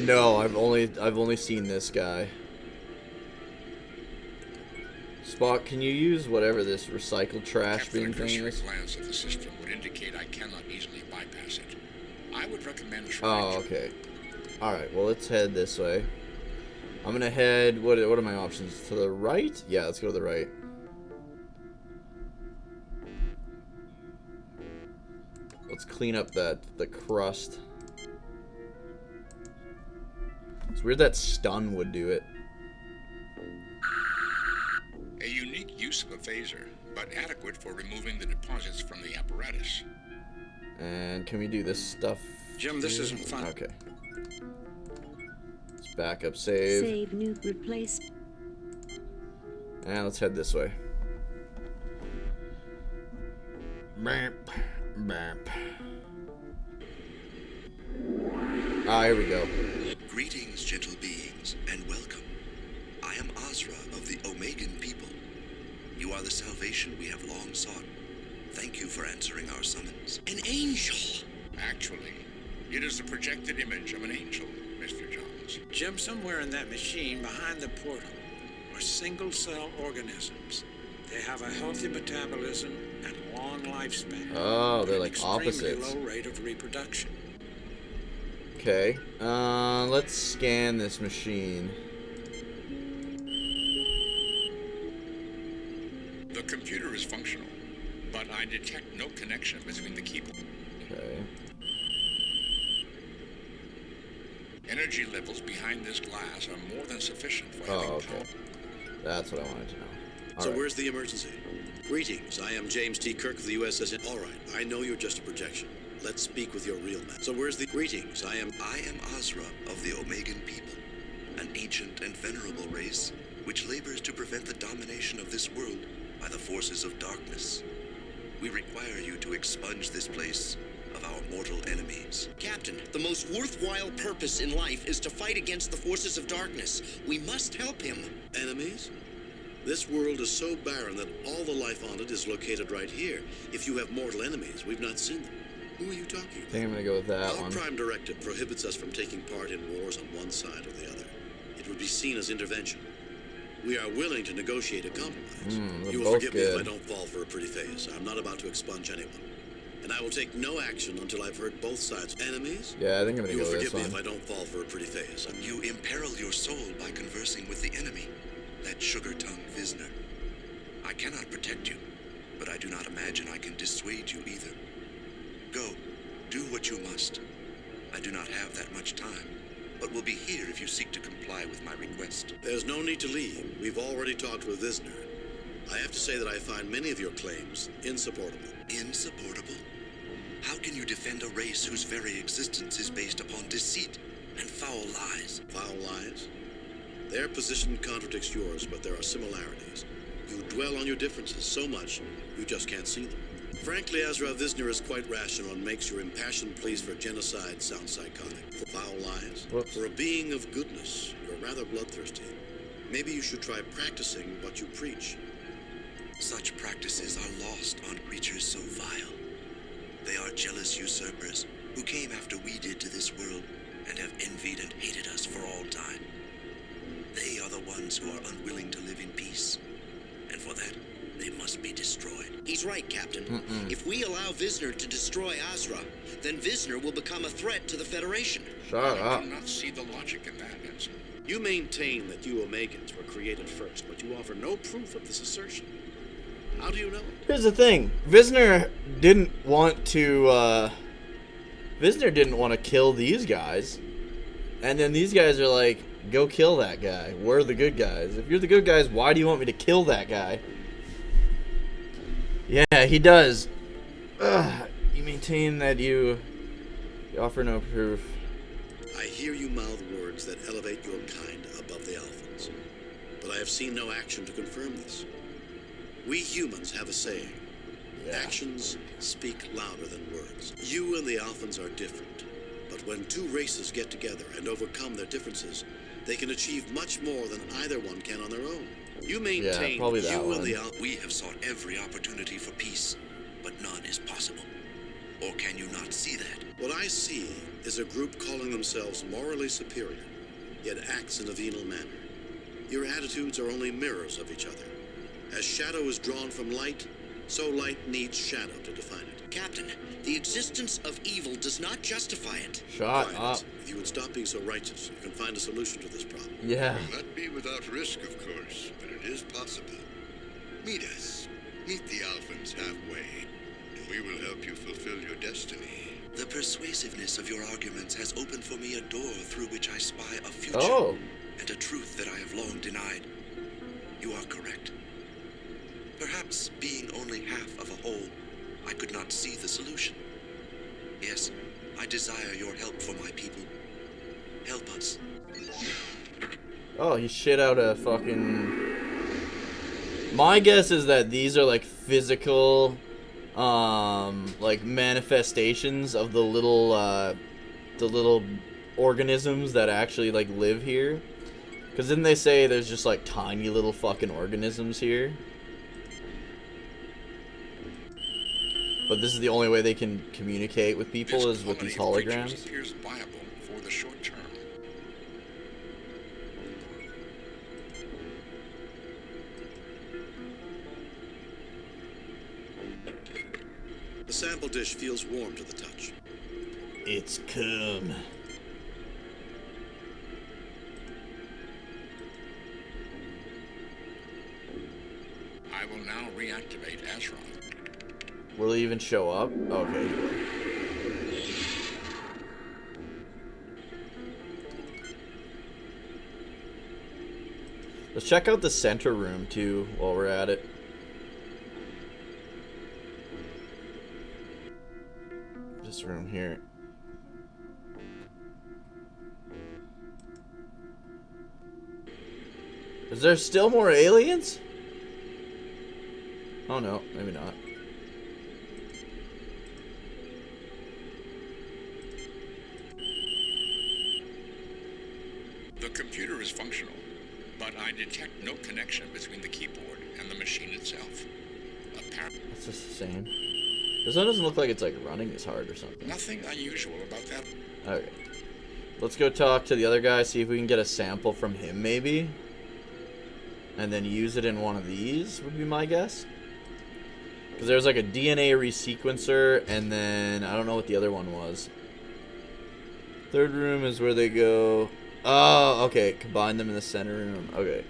No, I've only seen this guy. Spock, can you use whatever this recycled trash bin thing is? A glance at the system would indicate I cannot easily bypass it. I would recommend... Oh, okay. Alright, well, let's head this way. I'm gonna head... What are my options? To the right? Yeah, let's go to the right. Let's clean up the crust. It's weird that stun would do it. A unique use of a phaser, but adequate for removing the deposits from the apparatus. And can we do this stuff? Jim, this isn't fun. Okay. Let's back up, save. Save, nuke, replace. And let's head this way. Bamp, bamp. Ah, here we go. Greetings, gentle beings, and welcome. I am Azra of the Omegan people. You are the salvation we have long sought. Thank you for answering our summons. An angel! Actually, it is the projected image of an angel, Mr. Johns. Jim, somewhere in that machine behind the portal are single-cell organisms. They have a healthy metabolism and long lifespan. Oh, they're like extremely opposites. Low rate of reproduction. Okay. Let's scan this machine. The computer is functional, but I detect no connection between the keyboard. Okay. Energy levels behind this glass are more than sufficient for Oh, having okay. power. That's what I wanted to know. So Alright. where's the emergency? Greetings, I am James T. Kirk of the USS. All right, I know you're just a projection. Let's speak with your real man. So where's the... Greetings, I am Azra of the Omegan people, an ancient and venerable race which labors to prevent the domination of this world by the forces of darkness. We require you to expunge this place of our mortal enemies. Captain, the most worthwhile purpose in life is to fight against the forces of darkness. We must help him. Enemies? This world is so barren that all the life on it is located right here. If you have mortal enemies, we've not seen them. Who are you talking I about? think I'm gonna go with that Our one. Prime Directive prohibits us from taking part in wars on one side or the other. It would be seen as intervention. We are willing to negotiate a compromise. They're You will both forgive me if I good. don't fall for a pretty face. I'm not about to expunge anyone. And I will take no action until I've heard both sides. Enemies? Yeah, I think I'm gonna You go will with this forgive me one. if I don't fall for a pretty face. You imperil your soul by conversing with the enemy, that sugar-tongued Visner. I cannot protect you, but I do not imagine I can dissuade you either. Go, do what you must. I do not have that much time, but will be here if you seek to comply with my request. There's no need to leave. We've already talked with Visner. I have to say that I find many of your claims insupportable. Insupportable? How can you defend a race whose very existence is based upon deceit and foul lies? Foul lies? Their position contradicts yours, but there are similarities. You dwell on your differences so much, you just can't see them. Frankly, Azra, Visner is quite rational and makes your impassioned pleas for genocide sound psychotic. For foul lies? Whoops. For a being of goodness, you're rather bloodthirsty. Maybe you should try practicing what you preach. Such practices are lost on creatures so vile. They are jealous usurpers who came after we did to this world and have envied and hated us for all time. They are the ones who are unwilling to live in peace. And for that, they must be destroyed. He's right, Captain. If we allow Visner to destroy Azra, then Visner will become a threat to the Federation. Shut I up. do not see the logic in that, Ensign. You maintain that you Omegans were created first, but you offer no proof of this assertion. How do you know it? Here's the thing. Visner didn't want to kill these guys. And then these guys are like, go kill that guy. We're the good guys. If you're the good guys, why do you want me to kill that guy? Yeah, he does. You maintain that you offer no proof. I hear you mouth words that elevate your kind above the Alphans, but I have seen no action to confirm this. We humans have a saying. Actions speak louder than words. You and the Alphans are different, but when two races get together and overcome their differences, they can achieve much more than either one can on their own. You maintain probably that that you one. and the Alphans... We have sought every opportunity for peace, but none is possible. Or can you not see that? What I see is a group calling themselves morally superior, yet acts in a venal manner. Your attitudes are only mirrors of each other. As shadow is drawn from light, so light needs shadow to define it. Captain, the existence of evil does not justify it. Shut Quiet. up. If you would stop being so righteous, you can find a solution to this problem. Yeah. Will not be without risk, of course, but it is possible. Meet us. Meet the Alphans halfway, and we will help you fulfill your destiny. The persuasiveness of your arguments has opened for me a door through which I spy a future and a truth that I have long denied. You are correct. Perhaps being only half of a whole, I could not see the solution. Yes, I desire your help for my people. Help us. Oh, he shit out a fucking... My guess is that these are like physical, like manifestations of the little organisms that actually like live here. Because didn't they say there's just like tiny little fucking organisms here? But this is the only way they can communicate with people is with these holograms. Appears viable for the short term. The sample dish feels warm to the touch. It's cum. I will now reactivate Ashron. Will he even show up? Okay. Let's check out the center room too while we're at it. This room here. Is there still more aliens? Oh no, maybe not. The computer is functional, but I detect no connection between the keyboard and the machine itself. Apparently, It's just the same. This one doesn't look like it's like running as hard or something. nothing unusual about that. Okay. Let's go talk to the other guy, see if we can get a sample from him maybe. And then use it in one of these, would be my guess. Because there's like a DNA resequencer, and then I don't know what the other one was. Third room is where they go. Oh, okay. Combine them in the center room. Okay.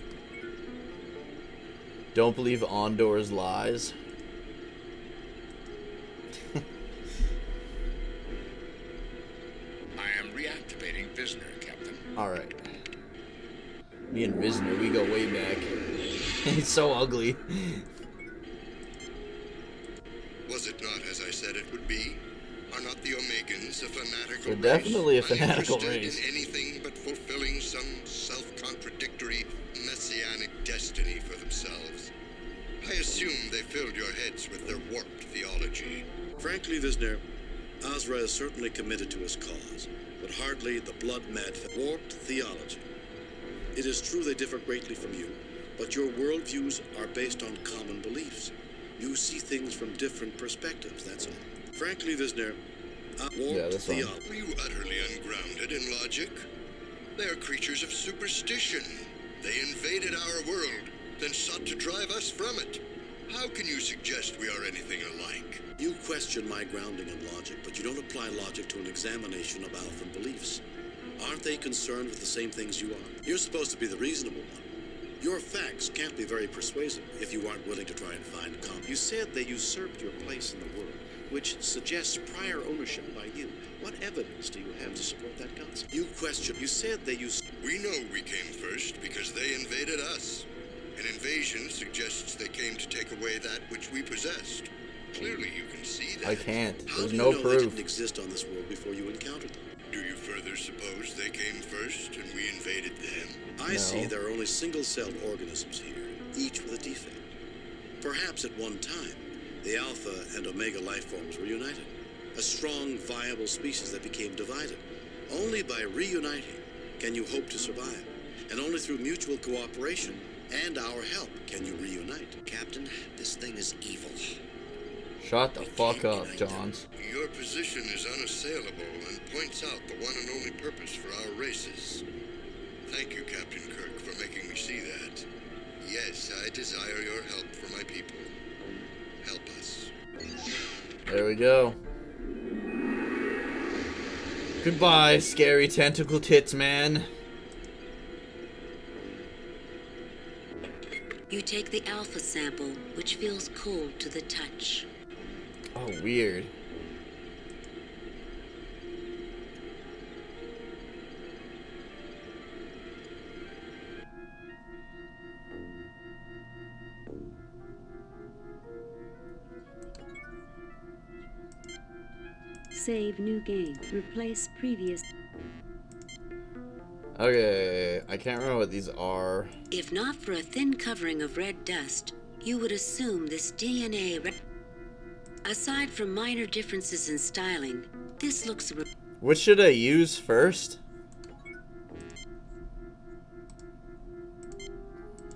Don't believe Ondor's lies. I am reactivating Visner, Captain. Alright. Me and Visner, we go way back. He's so ugly. Was it not as I said it would be? Are not the Omegans a fanatical They're definitely a race, fanatical uninterested race. in anything but fulfilling some self-contradictory messianic destiny for themselves? I assume they filled your heads with their warped theology. Frankly, Visner, Azra is certainly committed to his cause, but hardly the blood-mad warped theology. It is true they differ greatly from you, but your worldviews are based on common beliefs. You see things from different perspectives, that's all. Frankly, Visner, warped theology. Are you utterly ungrounded in logic? They are creatures of superstition. They invaded our world, then sought to drive us from it. How can you suggest we are anything alike? You question my grounding in logic, but you don't apply logic to an examination of Alphan beliefs. Aren't they concerned with the same things you are? You're supposed to be the reasonable one. Your facts can't be very persuasive if you aren't willing to try and find common. You said they usurped your place in the world, which suggests prior ownership by you. What evidence do you have to support that concept? You question. You said they We know we came first because they invaded us. An invasion suggests they came to take away that which we possessed. Clearly you can see that. I can't. How There's do you no know they proof. didn't exist on this world before you encountered them? Do you further suppose they came first and we invaded them? I see there are only single-celled organisms here, each with a defect. Perhaps at one time, the Alpha and Omega life forms were united. A strong, viable species that became divided. Only by reuniting can you hope to survive. And only through mutual cooperation and our help can you reunite. Captain, this thing is evil. Shut the fuck up, Johns. Your position is unassailable and points out the one and only purpose for our races. Thank you, Captain Kirk, for making me see that. Yes, I desire your help for my people. Help us. There we go. Goodbye, scary tentacle tits, man. You take the alpha sample, which feels cold to the touch. Oh, weird. Save new game. Replace previous. Okay, I can't remember what these are. If not for a thin covering of red dust, you would assume this DNA. Aside from minor differences in styling, this looks. Which should I use first?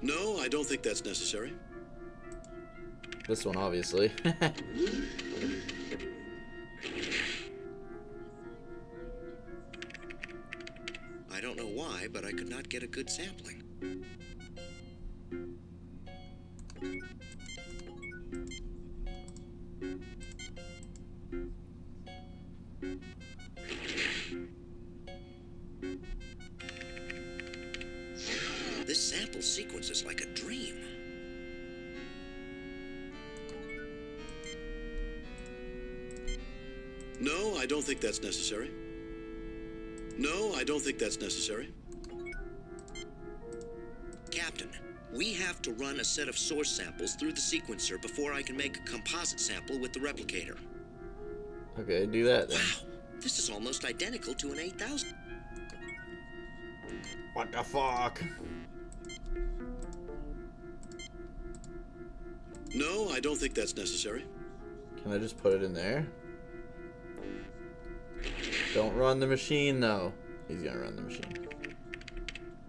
No, I don't think that's necessary. This one, obviously. I don't know why, but I could not get a good sampling. This sample sequence is like a dream. No, I don't think that's necessary. No, I don't think that's necessary. Captain, we have to run a set of source samples through the sequencer before I can make a composite sample with the replicator. Okay, do that then. Wow, this is almost identical to an 8000. What the fuck? No, I don't think that's necessary. Can I just put it in there? Don't run the machine, though. He's gonna run the machine.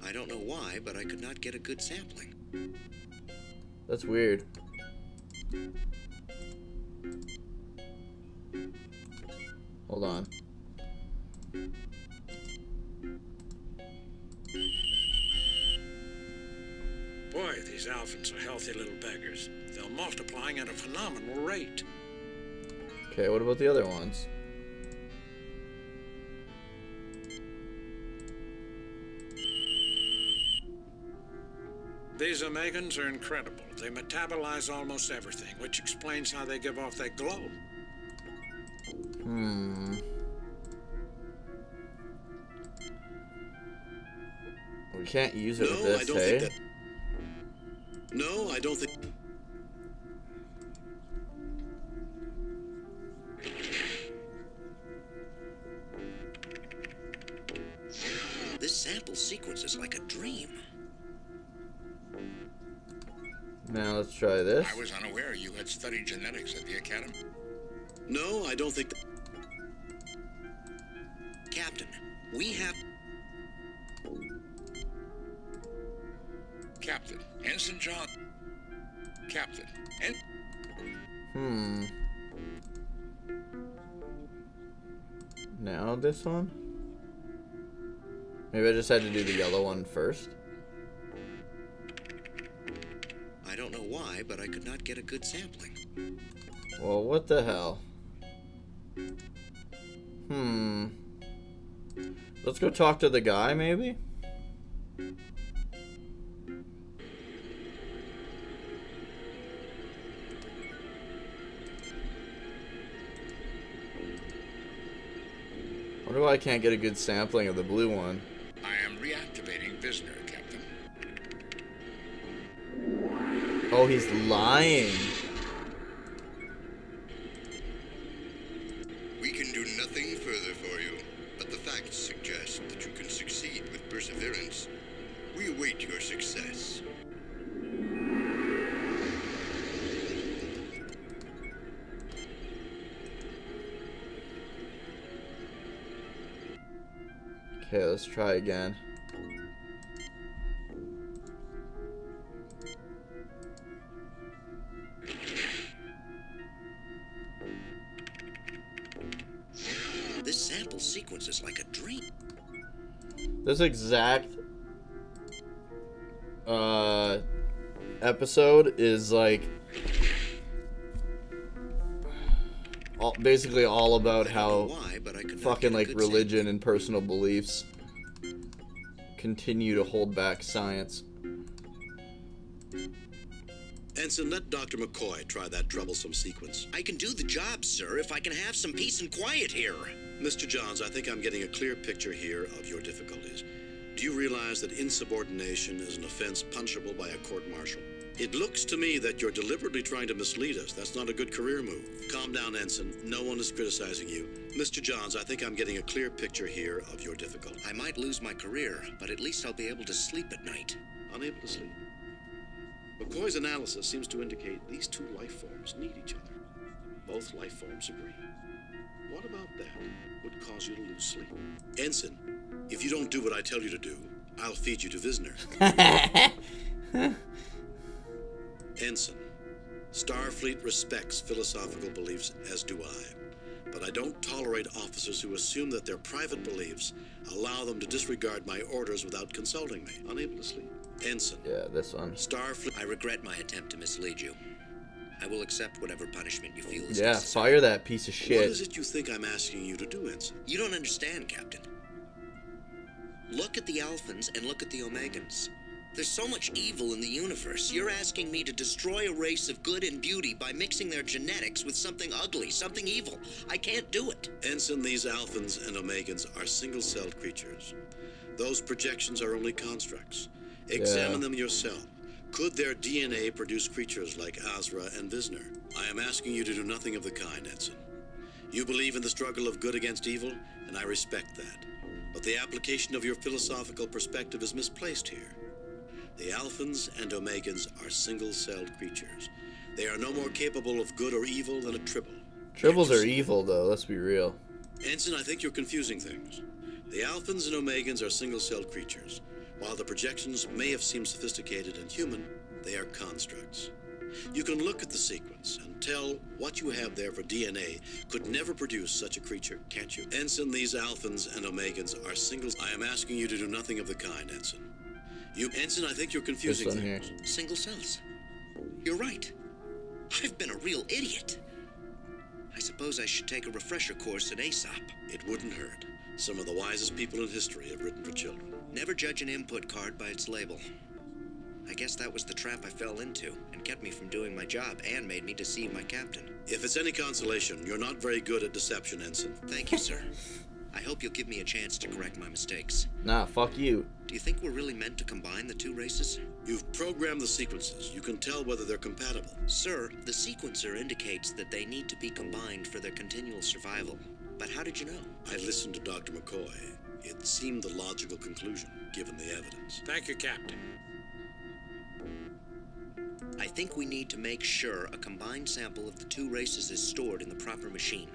I don't know why, but I could not get a good sampling. That's weird. Hold on. Boy, these alphans are healthy little beggars. They're multiplying at a phenomenal rate. Okay, what about the other ones? These Omegans are incredible. They metabolize almost everything, which explains how they give off that glow. We can't use it with No, this, I don't hey? think that. No, I don't think. This sample sequence is like a dream. Now let's try this. I was unaware you had studied genetics at the academy. No, I don't think that. Captain, we have... Captain, Ensign John. Captain, Now this one? Maybe I just had to do the yellow one first. I don't know why, but I could not get a good sampling. Well, what the hell? Let's go talk to the guy, maybe? Wonder why I can't get a good sampling of the blue one. I am reactivating Visner, Captain. Oh, he's lying. We can do nothing further for you, but the facts suggest that you can succeed with perseverance. We await your success. Okay, let's try again. This sample sequence is like a dream. This exact episode is like basically all about how fucking like religion and personal beliefs continue to hold back science. Ensign, let Dr. McCoy try that troublesome sequence. I can do the job, sir, if I can have some peace and quiet here. Mr. Johns, I think I'm getting a clear picture here of your difficulties. Do you realize that insubordination is an offense punishable by a court-martial? It looks to me that you're deliberately trying to mislead us. That's not a good career move. Calm down, Ensign. No one is criticizing you. Mr. Johns, I think I'm getting a clear picture here of your difficulty. I might lose my career, but at least I'll be able to sleep at night. Unable to sleep? McCoy's analysis seems to indicate these two life forms need each other. Both life forms agree. What about that would cause you to lose sleep? Ensign, if you don't do what I tell you to do, I'll feed you to Visner. Ensign, Starfleet respects philosophical beliefs, as do I. But I don't tolerate officers who assume that their private beliefs allow them to disregard my orders without consulting me. Unable to sleep. Ensign. Yeah, this one. Starfleet. I regret my attempt to mislead you. I will accept whatever punishment you feel is Yeah, necessary. fire that piece of shit. What is it you think I'm asking you to do, Ensign? You don't understand, Captain. Look at the Alphans and look at the Omegans. There's so much evil in the universe. You're asking me to destroy a race of good and beauty by mixing their genetics with something ugly, something evil. I can't do it. Ensign, these Alphans and Omegans are single-celled creatures. Those projections are only constructs. Examine them yourself. Could their DNA produce creatures like Azra and Visner? I am asking you to do nothing of the kind, Ensign. You believe in the struggle of good against evil, and I respect that. But the application of your philosophical perspective is misplaced here. The Alphans and Omegans are single-celled creatures. They are no more capable of good or evil than a tribble. Tribbles are evil, though. Let's be real. Ensign, I think you're confusing things. The Alphans and Omegans are single-celled creatures. While the projections may have seemed sophisticated and human, they are constructs. You can look at the sequence and tell what you have there for DNA could never produce such a creature, can't you? Ensign, these Alphans and Omegans are singles. I am asking you to do nothing of the kind, Ensign. Ensign, I think you're confusing things. Single cells. You're right. I've been a real idiot. I suppose I should take a refresher course in Aesop. It wouldn't hurt. Some of the wisest people in history have written for children. Never judge an input card by its label. I guess that was the trap I fell into and kept me from doing my job and made me deceive my captain. If it's any consolation, you're not very good at deception, Ensign. Thank you, sir. I hope you'll give me a chance to correct my mistakes. Nah, fuck you. Do you think we're really meant to combine the two races? You've programmed the sequences. You can tell whether they're compatible. Sir, the sequencer indicates that they need to be combined for their continual survival. But how did you know? I listened to Dr. McCoy. It seemed the logical conclusion, given the evidence. Thank you, Captain. I think we need to make sure a combined sample of the two races is stored in the proper machine.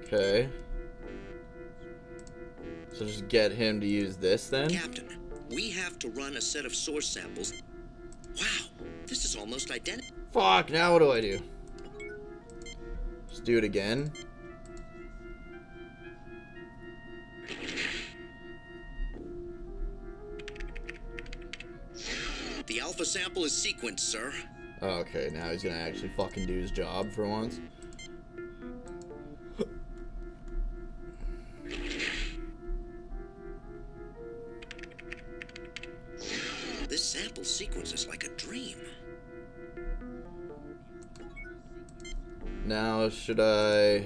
Okay. So just get him to use this then? Captain, we have to run a set of source samples. Wow, this is almost identical. Fuck, now what do I do? Just do it again? The alpha sample is sequenced, sir. Oh, okay, now he's gonna actually fucking do his job for once. This sample sequence is like a dream. Now, should I...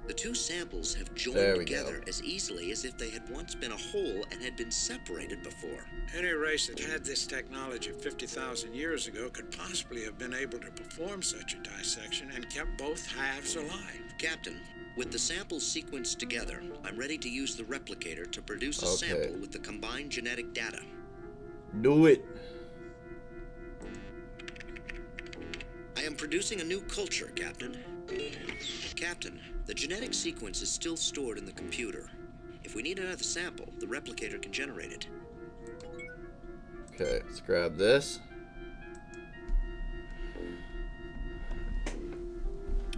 The two samples have There joined we together go. as easily as if they had once been a whole and had been separated before. Any race that had this technology 50,000 years ago could possibly have been able to perform such a dissection and kept both halves alive. Captain, with the samples sequenced together, I'm ready to use the replicator to produce a Okay. sample with the combined genetic data. Do it. I am producing a new culture, Captain. Captain, the genetic sequence is still stored in the computer. If we need another sample, the replicator can generate it. Okay, let's grab this.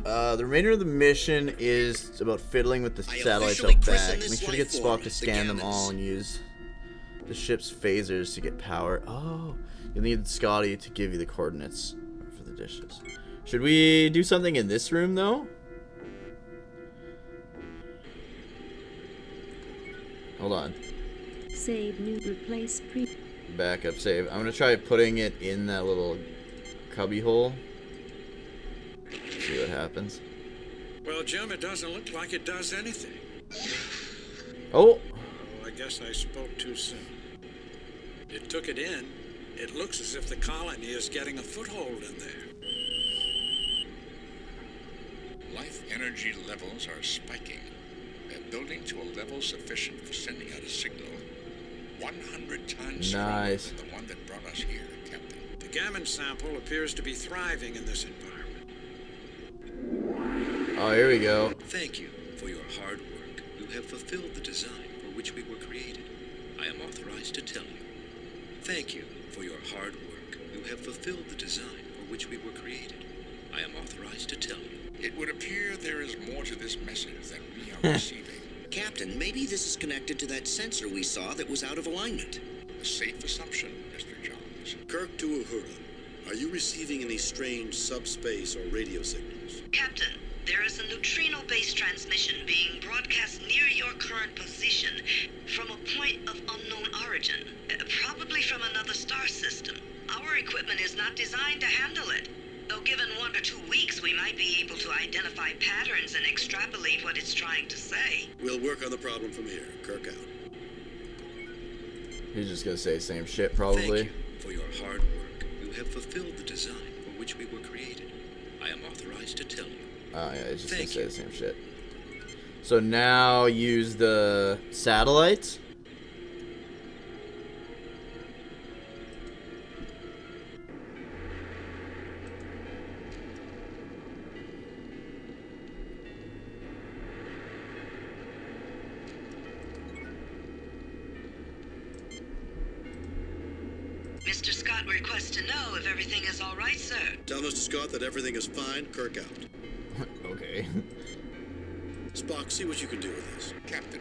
The remainder of the mission is about fiddling with the satellites officially out christen back. this Make sure to get life Spock form to the scan them Gammas. all and use the ship's phasers to get power. Oh, you'll need Scotty to give you the coordinates for the dishes. Should we do something in this room, though? Hold on. Save new, replace pre. backup save. I'm gonna try putting it in that little cubby hole. See what happens. Well, Jim, it doesn't look like it does anything. Oh! Oh, I guess I spoke too soon. It took it in. It looks as if the colony is getting a foothold in there. Life energy levels are spiking. They're building to a level sufficient for sending out a signal 100 times stronger than the one that brought us here, Captain. The gammon sample appears to be thriving in this environment. Oh, here we go. Thank you for your hard work. You have fulfilled the design for which we were created. I am authorized to tell you. Thank you for your hard work. You have fulfilled the design for which we were created. I am authorized to tell you. It would appear there is more to this message than we are receiving. Captain, maybe this is connected to that sensor we saw that was out of alignment. A safe assumption, Mr. Johns. Kirk to Uhura, are you receiving any strange subspace or radio signals? Captain, there is a neutrino-based transmission being broadcast near your current position from a point of unknown origin, probably from another star system. Our equipment is not designed to handle it. Though given 1 or 2 weeks, we might be able to identify patterns and extrapolate what it's trying to say. We'll work on the problem from here. Kirk out. He's just gonna say the same shit, probably. Thank you for your hard work. You have fulfilled the design for which we were created. I am authorized to tell you. Oh yeah, he's just gonna say the same shit. So now use the satellites. Mr. Scott requests to know if everything is all right, sir. Tell Mr. Scott that everything is fine. Kirk out. Okay. Spock, see what you can do with this. Captain,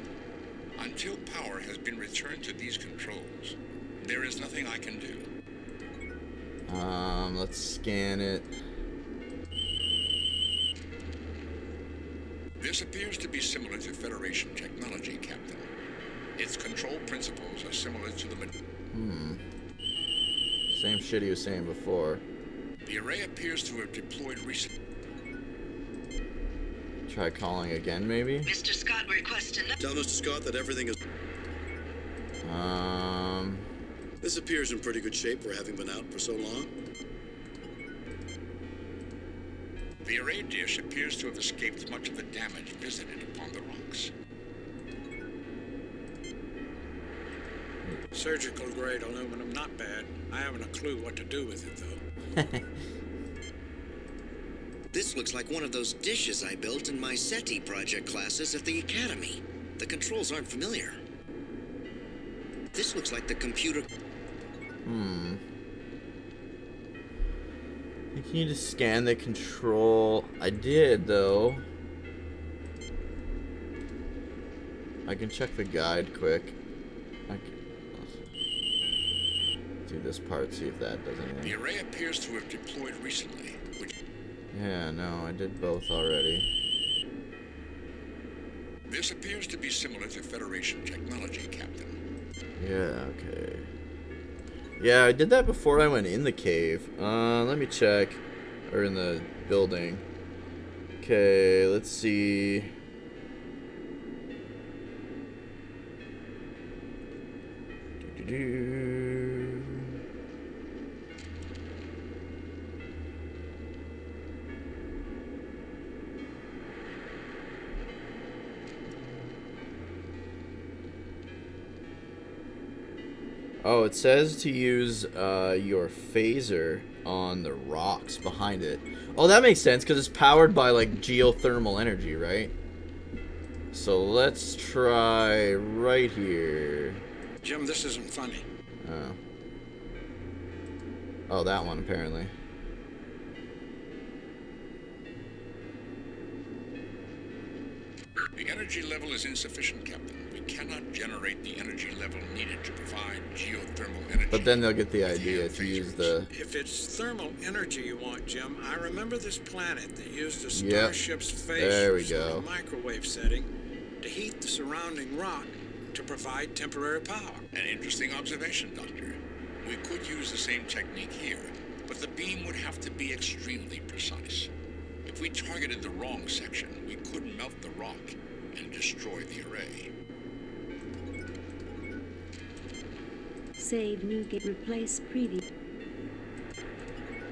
until power has been returned to these controls, there is nothing I can do. Let's scan it. This appears to be similar to Federation technology, Captain. Its control principles are similar to the... Same shit he was saying before. The array appears to have deployed recently. Try calling again, maybe? Mr. Scott requests to know... Tell Mr. Scott that everything is... This appears in pretty good shape for having been out for so long. The array dish appears to have escaped much of the damage visited upon the rocks. Surgical grade aluminum, not bad. I haven't a clue what to do with it, though. This looks like one of those dishes I built in my SETI project classes at the Academy. The controls aren't familiar. This looks like the computer... Can you just scan the control? I did, though. I can check the guide quick. I'll do this part, see if that does anything. The array appears to have deployed recently, which... Yeah, no, I did both already. This appears to be similar to Federation technology, Captain. Yeah, okay. Yeah, I did that before I went in the cave. Let me check. Or in the building. Okay, let's see. Doo-doo-doo. Oh, it says to use your phaser on the rocks behind it. Oh, that makes sense because it's powered by like geothermal energy, right? So let's try right here. Jim, this isn't funny. Oh. Oh, that one apparently. The energy level is insufficient, Captain. We cannot generate the energy level needed to provide geothermal energy. But then they'll get the idea to use the... If it's thermal energy you want, Jim, I remember this planet that used a starship's phasers in a microwave setting to heat the surrounding rock to provide temporary power. An interesting observation, Doctor. We could use the same technique here, but the beam would have to be extremely precise. If we targeted the wrong section, we could melt the rock and destroy the array. Save new game, replace previous.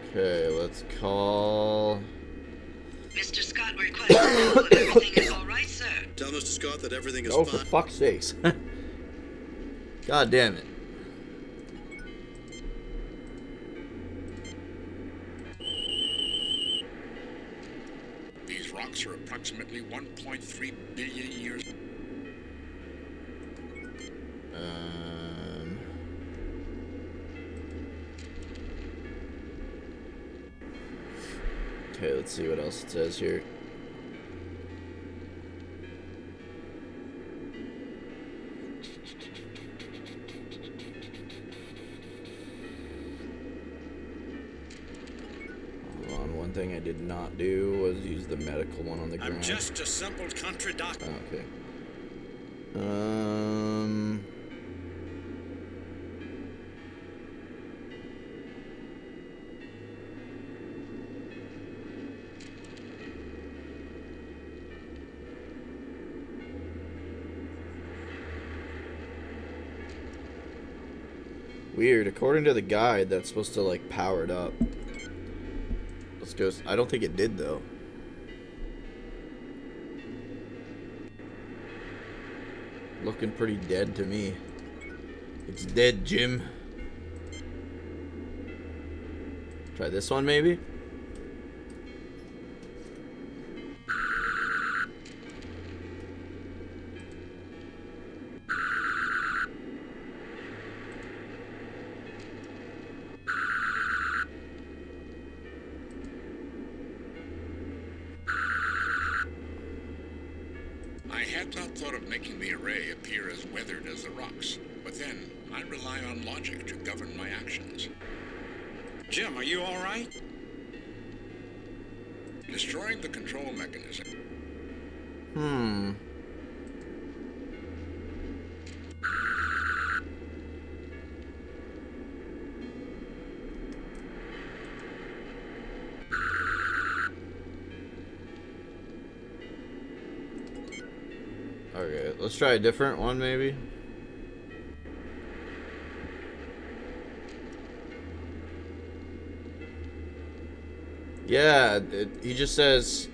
Okay, let's call. Mr. Scott requests to know if everything is all right, sir. Tell Mr. Scott that everything is Oh, fine. for fuck's sakes. God damn it. These rocks are approximately 1.3 billion years. Okay, let's see what else it says here. Hold on, one thing I did not do was use the medical one on the ground. I'm just a simple country doctor. Oh, okay. Weird. According to the guide, that's supposed to like power it up. Let's go. I don't think it did though. Looking pretty dead to me. It's dead, Jim. Try this one maybe. I had not thought of making the array appear as weathered as the rocks, but then I rely on logic to govern my actions. Jim, are you all right? Destroying the control mechanism. Okay, let's try a different one maybe. Yeah, he just says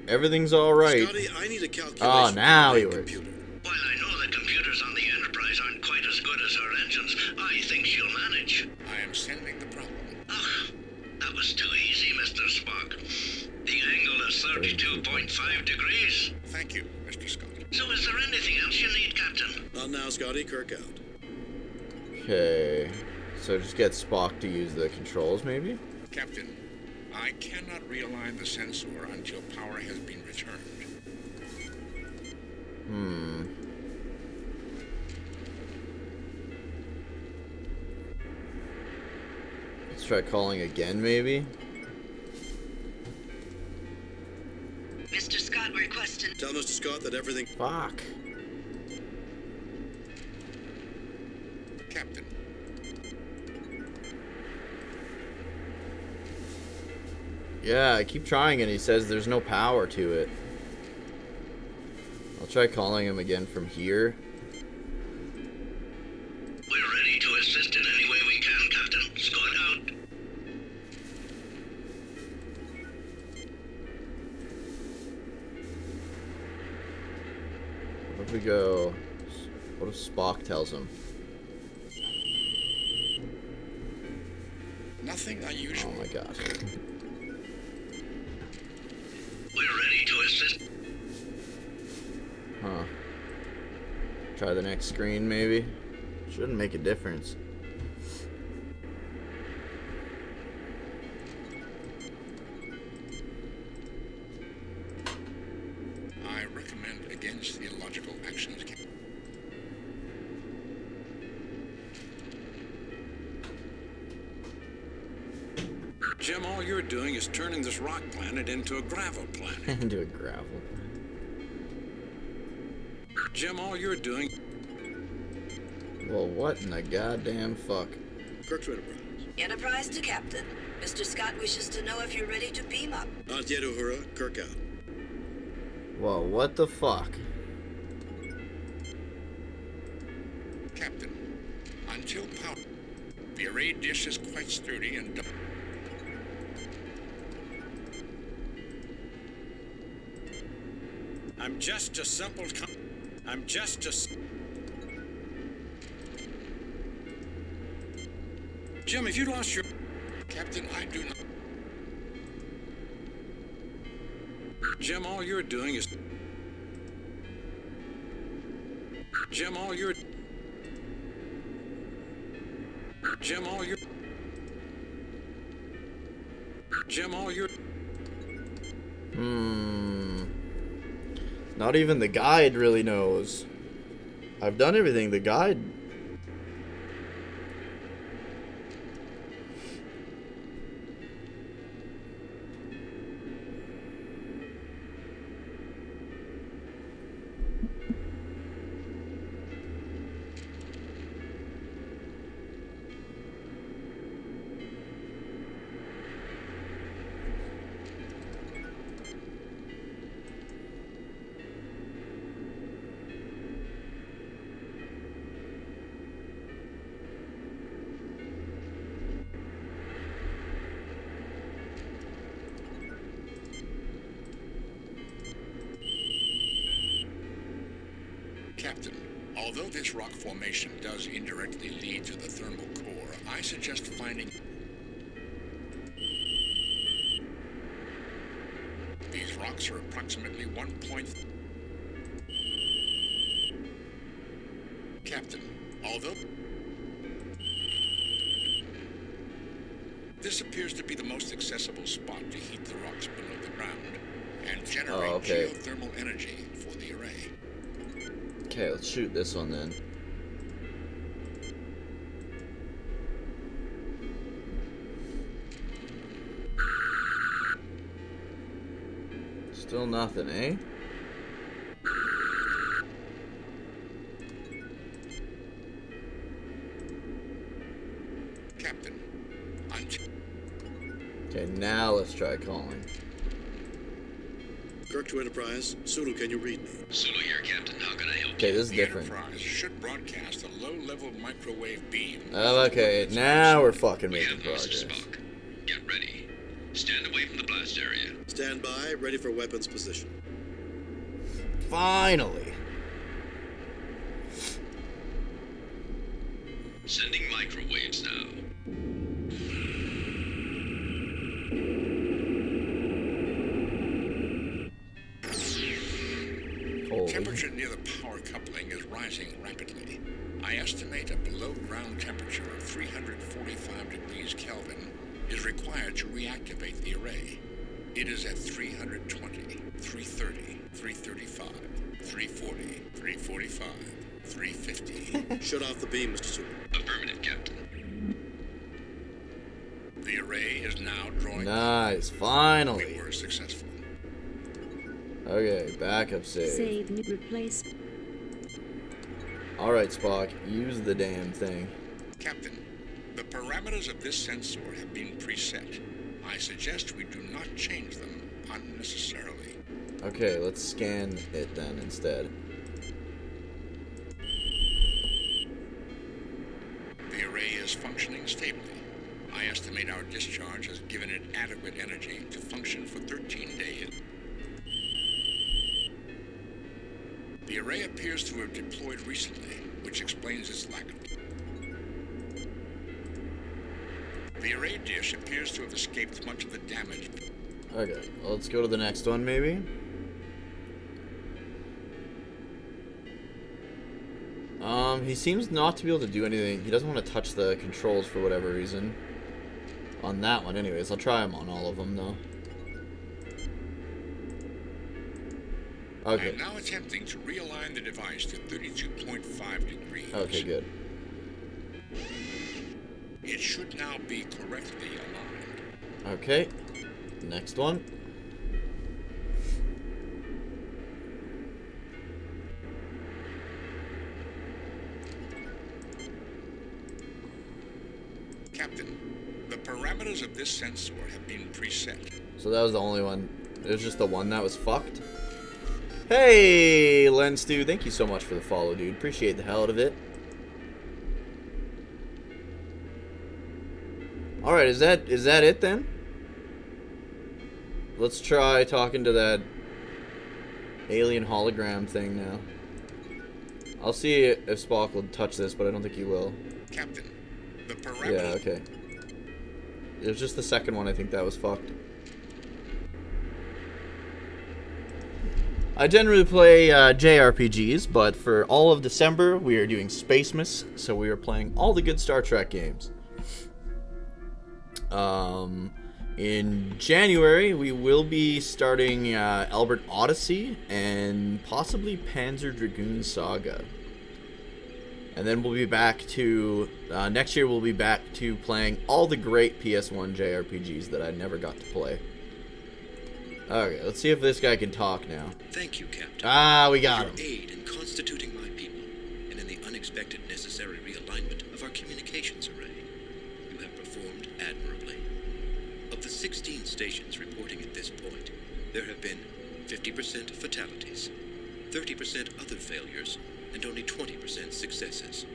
everything's all right. Scotty, I need a calculation. Oh, now he works. While I know the computers on the Enterprise aren't quite as good as her engines, I think she'll manage. I am sending the problem. That was too easy, Mr. Spock. The angle is 32.5 degrees. Thank you, Mr. Scott. So is there anything else you need, Captain? Not now, Scotty. Kirk out. Okay, so just get Spock to use the controls maybe? Captain, I cannot realign the sensor until power has been returned. Let's try calling again maybe? Mr. Scott requested. Tell Mr. Scott that everything. Fuck. Captain. Yeah, I keep trying and he says there's no power to it. I'll try calling him again from here. We're ready to assist in any way we can, Captain. Scott out. What if we go... What if Spock tells him? Nothing unusual. Oh my god. We're ready to assist. Huh. Try the next screen maybe? Shouldn't make a difference. I recommend against illogical actions. Jim, all you're doing is turning this rock planet into a gravel planet. Into a gravel. Jim, all you're doing... Well, what in the goddamn fuck? Kirk to Enterprise. Enterprise to Captain. Mr. Scott wishes to know if you're ready to beam up. Not yet, Uhura. Kirk out. Whoa, what the fuck? Captain, until power, the array dish is quite sturdy and I'm just a simple I'm just a... Jim, if you lost your... Captain, I do not... Jim, all you're doing is... Jim, all you're... Jim, all you're... Jim, all you're... Not even the guide really knows. I've done everything the guide... Captain, although this rock formation does indirectly lead to the thermal core, I suggest finding... These rocks are approximately 1 point... Captain, although... This appears to be the most accessible spot to heat the rocks below the ground and generate geothermal energy for the array. Okay, let's shoot this one then. Still nothing, eh? Captain, okay, now let's try calling. Kirk to Enterprise. Sulu, can you read me? Sulu here, Captain. How can I help Okay, this is different. Enterprise should broadcast a low-level microwave beam. Oh, okay, now we're fucking making progress. Get ready. Stand away from the blast area. Stand by, ready for weapons position. Finally. Sending microwaves now. Temperature near the power coupling is rising rapidly. I estimate a below-ground temperature of 345 degrees Kelvin is required to reactivate the array. It is at 320, 330, 335, 340, 345, 350. Shut off the beam, Mr. Sulu. Affirmative, Captain. The array is now drawing... Nice, finally. We were successful. Okay, backup save. Save, replace. Alright, Spock, use the damn thing. Captain, the parameters of this sensor have been preset. I suggest we do not change them unnecessarily. Okay, let's scan it then instead. The array is functioning stably. I estimate our discharge has given it adequate energy to function for 13 days. The array appears to have deployed recently, which explains its lack of... The array dish appears to have escaped much of the damage. Okay, well, let's go to the next one, maybe. He seems not to be able to do anything. He doesn't want to touch the controls for whatever reason. On that one, anyways. I'll try him on all of them, though. Okay. I am now attempting to realign the device to 32.5 degrees. Okay, good. It should now be correctly aligned. Okay. Next one. parameters of this sensor have been preset. So that was the only one. It was just the one that was fucked. Hey, Lenstu, thank you so much for the follow, dude. Appreciate the hell out of it. All right, is that it then? Let's try talking to that alien hologram thing now. I'll see if Spock will touch this, but I don't think he will. Captain, the parameter... Yeah, okay. It was just the second one, I think, that was fucked. I generally play JRPGs, but for all of December, we are doing SPACEMAS, so we are playing all the good Star Trek games. In January, we will be starting Albert Odyssey and possibly Panzer Dragoon Saga. And then we'll be back to, next year we'll be back to playing all the great PS1 JRPGs that I never got to play. Okay, let's see if this guy can talk now. Thank you, Captain. Ah, we got him. For your aid in constituting my people, and in the unexpected necessary realignment of our communications array. You have performed admirably. Of the 16 stations reporting at this point, there have been 50% fatalities, 30% other failures, and only 20% successes.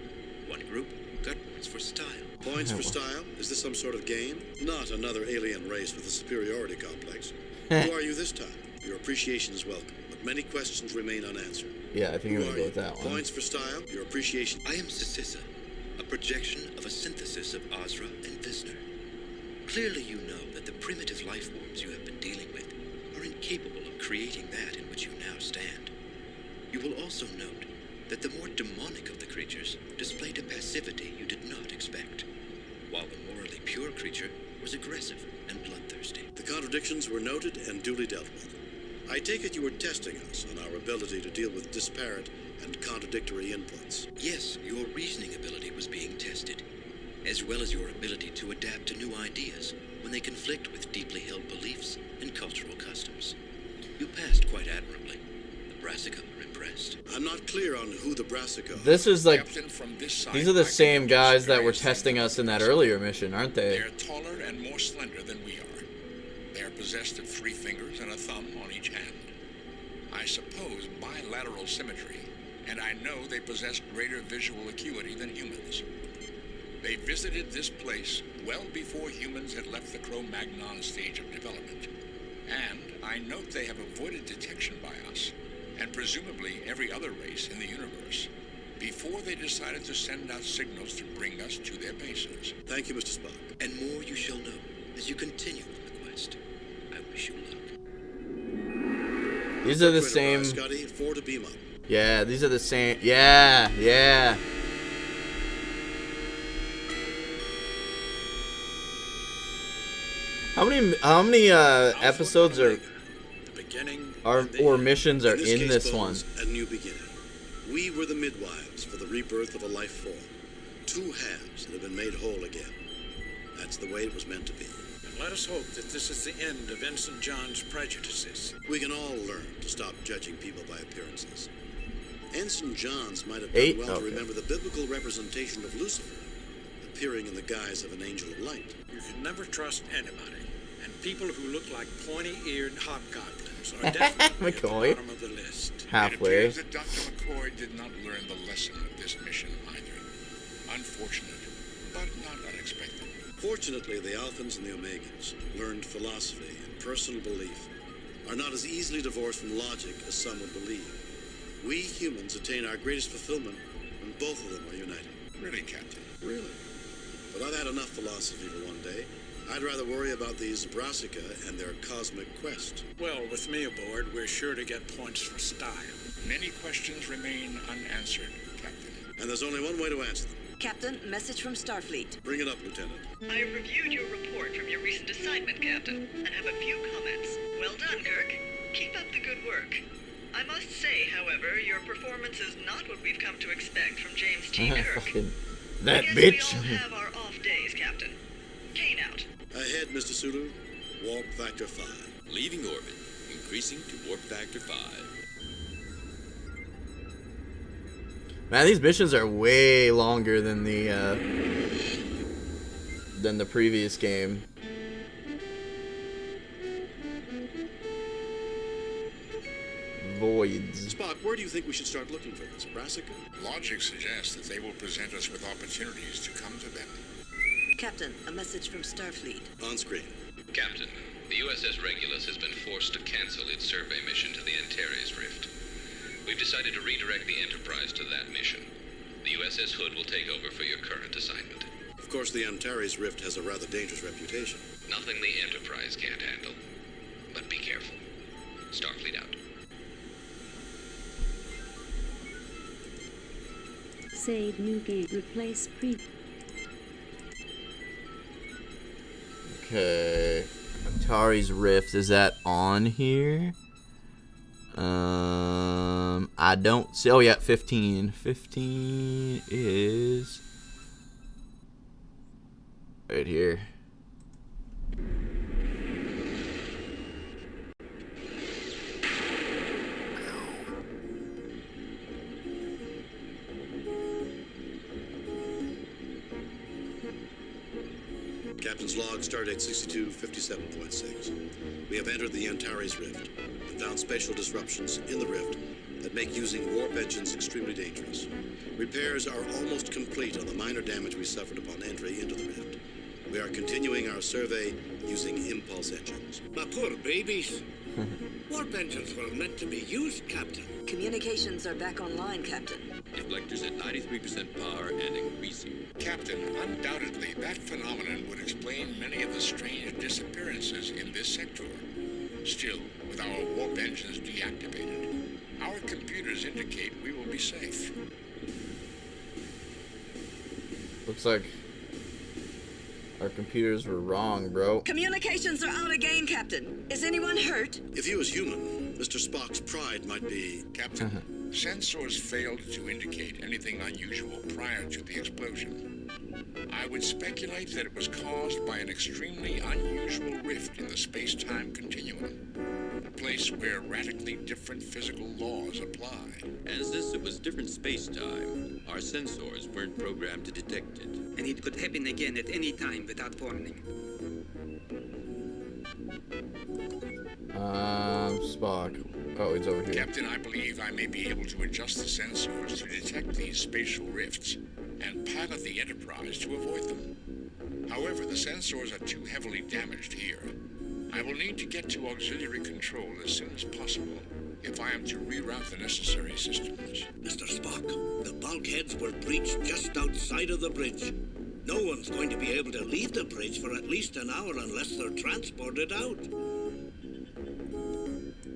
One group got points for style. Points for style? Is this some sort of game? Not another alien race with a superiority complex. Who are you this time? Your appreciation is welcome, but many questions remain unanswered. Yeah, I think I'm gonna go with that one. Points for style? Your appreciation. I am Sisissa, a projection of a synthesis of Azra and Visner. Clearly you know that the primitive life forms you have been dealing with are incapable of creating that in which you now stand. You will also note that the more demonic of the creatures displayed a passivity you did not expect, while the morally pure creature was aggressive and bloodthirsty. The contradictions were noted and duly dealt with. I take it you were testing us on our ability to deal with disparate and contradictory inputs. Yes, your reasoning ability was being tested, as well as your ability to adapt to new ideas when they conflict with deeply held beliefs and cultural customs. You passed quite admirably. The Brassica are impressed. I'm not clear on who the Brassica are. This is like, from this side, these are the same guys that were testing us in that earlier mission, aren't they? They're taller and more slender than we are. They are possessed of 3 fingers and a thumb on each hand. I suppose bilateral symmetry, and I know they possess greater visual acuity than humans. They visited this place well before humans had left the Cro-Magnon stage of development. And I note they have avoided detection by us, and presumably every other race in the universe, before they decided to send out signals to bring us to their bases. Thank you, Mr. Spock. And more you shall know as you continue on the quest. I wish you luck. These are the same. Scotty, 4 to beam up. Yeah, these are the same. Yeah, yeah. How many episodes or missions are in this one? A new beginning. We were the midwives for the rebirth of a life form. 2 halves that have been made whole again. That's the way it was meant to be. And let us hope that this is the end of Ensign John's prejudices. We can all learn to stop judging people by appearances. Ensign John's might have done well to remember the biblical representation of Lucifer, appearing in the guise of an angel of light. You can never trust anybody, and people who look like pointy-eared hobgoblins are definitely at the bottom of the list. Halfway. It appears that Dr. McCoy did not learn the lesson of this mission either. Unfortunate, but not unexpected. Fortunately, the Alphans and the Omegans, learned philosophy and personal belief, are not as easily divorced from logic as some would believe. We humans attain our greatest fulfillment when both of them are united. Really, Captain? Really. But I've had enough philosophy for one day. I'd rather worry about these Brassica and their cosmic quest. Well, with me aboard, we're sure to get points for style. Many questions remain unanswered, Captain. And there's only one way to answer them. Captain, message from Starfleet. Bring it up, Lieutenant. I reviewed your report from your recent assignment, Captain, and have a few comments. Well done, Kirk. Keep up the good work. I must say, however, your performance is not what we've come to expect from James T. Kirk. That I guess bitch. We all have our off days, Captain. Kane out. Ahead, Mr. Sulu. Warp factor 5. Leaving orbit. Increasing to warp factor 5. Man, these missions are way longer than the previous game. droids. Spock, where do you think we should start looking for this? Brassica? Logic suggests that they will present us with opportunities to come to them. Captain, a message from Starfleet. On screen. Captain, the USS Regulus has been forced to cancel its survey mission to the Antares Rift. We've decided to redirect the Enterprise to that mission. The USS Hood will take over for your current assignment. Of course, the Antares Rift has a rather dangerous reputation. Nothing the Enterprise can't handle. But be careful. Starfleet out. Save new game. Replace pre. Okay. Antares Rift, is that on here? I don't see. Oh yeah, 15. 15 is right here. Captain's log, stardate 6257.6. We have entered the Antares Rift and found spatial disruptions in the rift that make using warp engines extremely dangerous. Repairs are almost complete on the minor damage we suffered upon entry into the rift. We are continuing our survey using impulse engines. My poor babies. Warp engines were meant to be used, Captain. Communications are back online, Captain. Deflectors at 93% power and increasing. Captain, undoubtedly that phenomenon would explain many of the strange disappearances in this sector. Still, with our warp engines deactivated, our computers indicate we will be safe. Looks like our computers were wrong, bro. Communications are out again, Captain. Is anyone hurt? If he was human, Mr. Spock's pride might be... Captain, sensors failed to indicate anything unusual prior to the explosion. I would speculate that it was caused by an extremely unusual rift in the space-time continuum, a place where radically different physical laws apply. And since it was different space-time, our sensors weren't programmed to detect it. And it could happen again at any time without warning. Spock. Oh, he's over here. Captain, I believe I may be able to adjust the sensors to detect these spatial rifts and pilot the Enterprise to avoid them. However, the sensors are too heavily damaged here. I will need to get to auxiliary control as soon as possible if I am to reroute the necessary systems. Mr. Spock, the bulkheads were breached just outside of the bridge. No one's going to be able to leave the bridge for at least an hour unless they're transported out.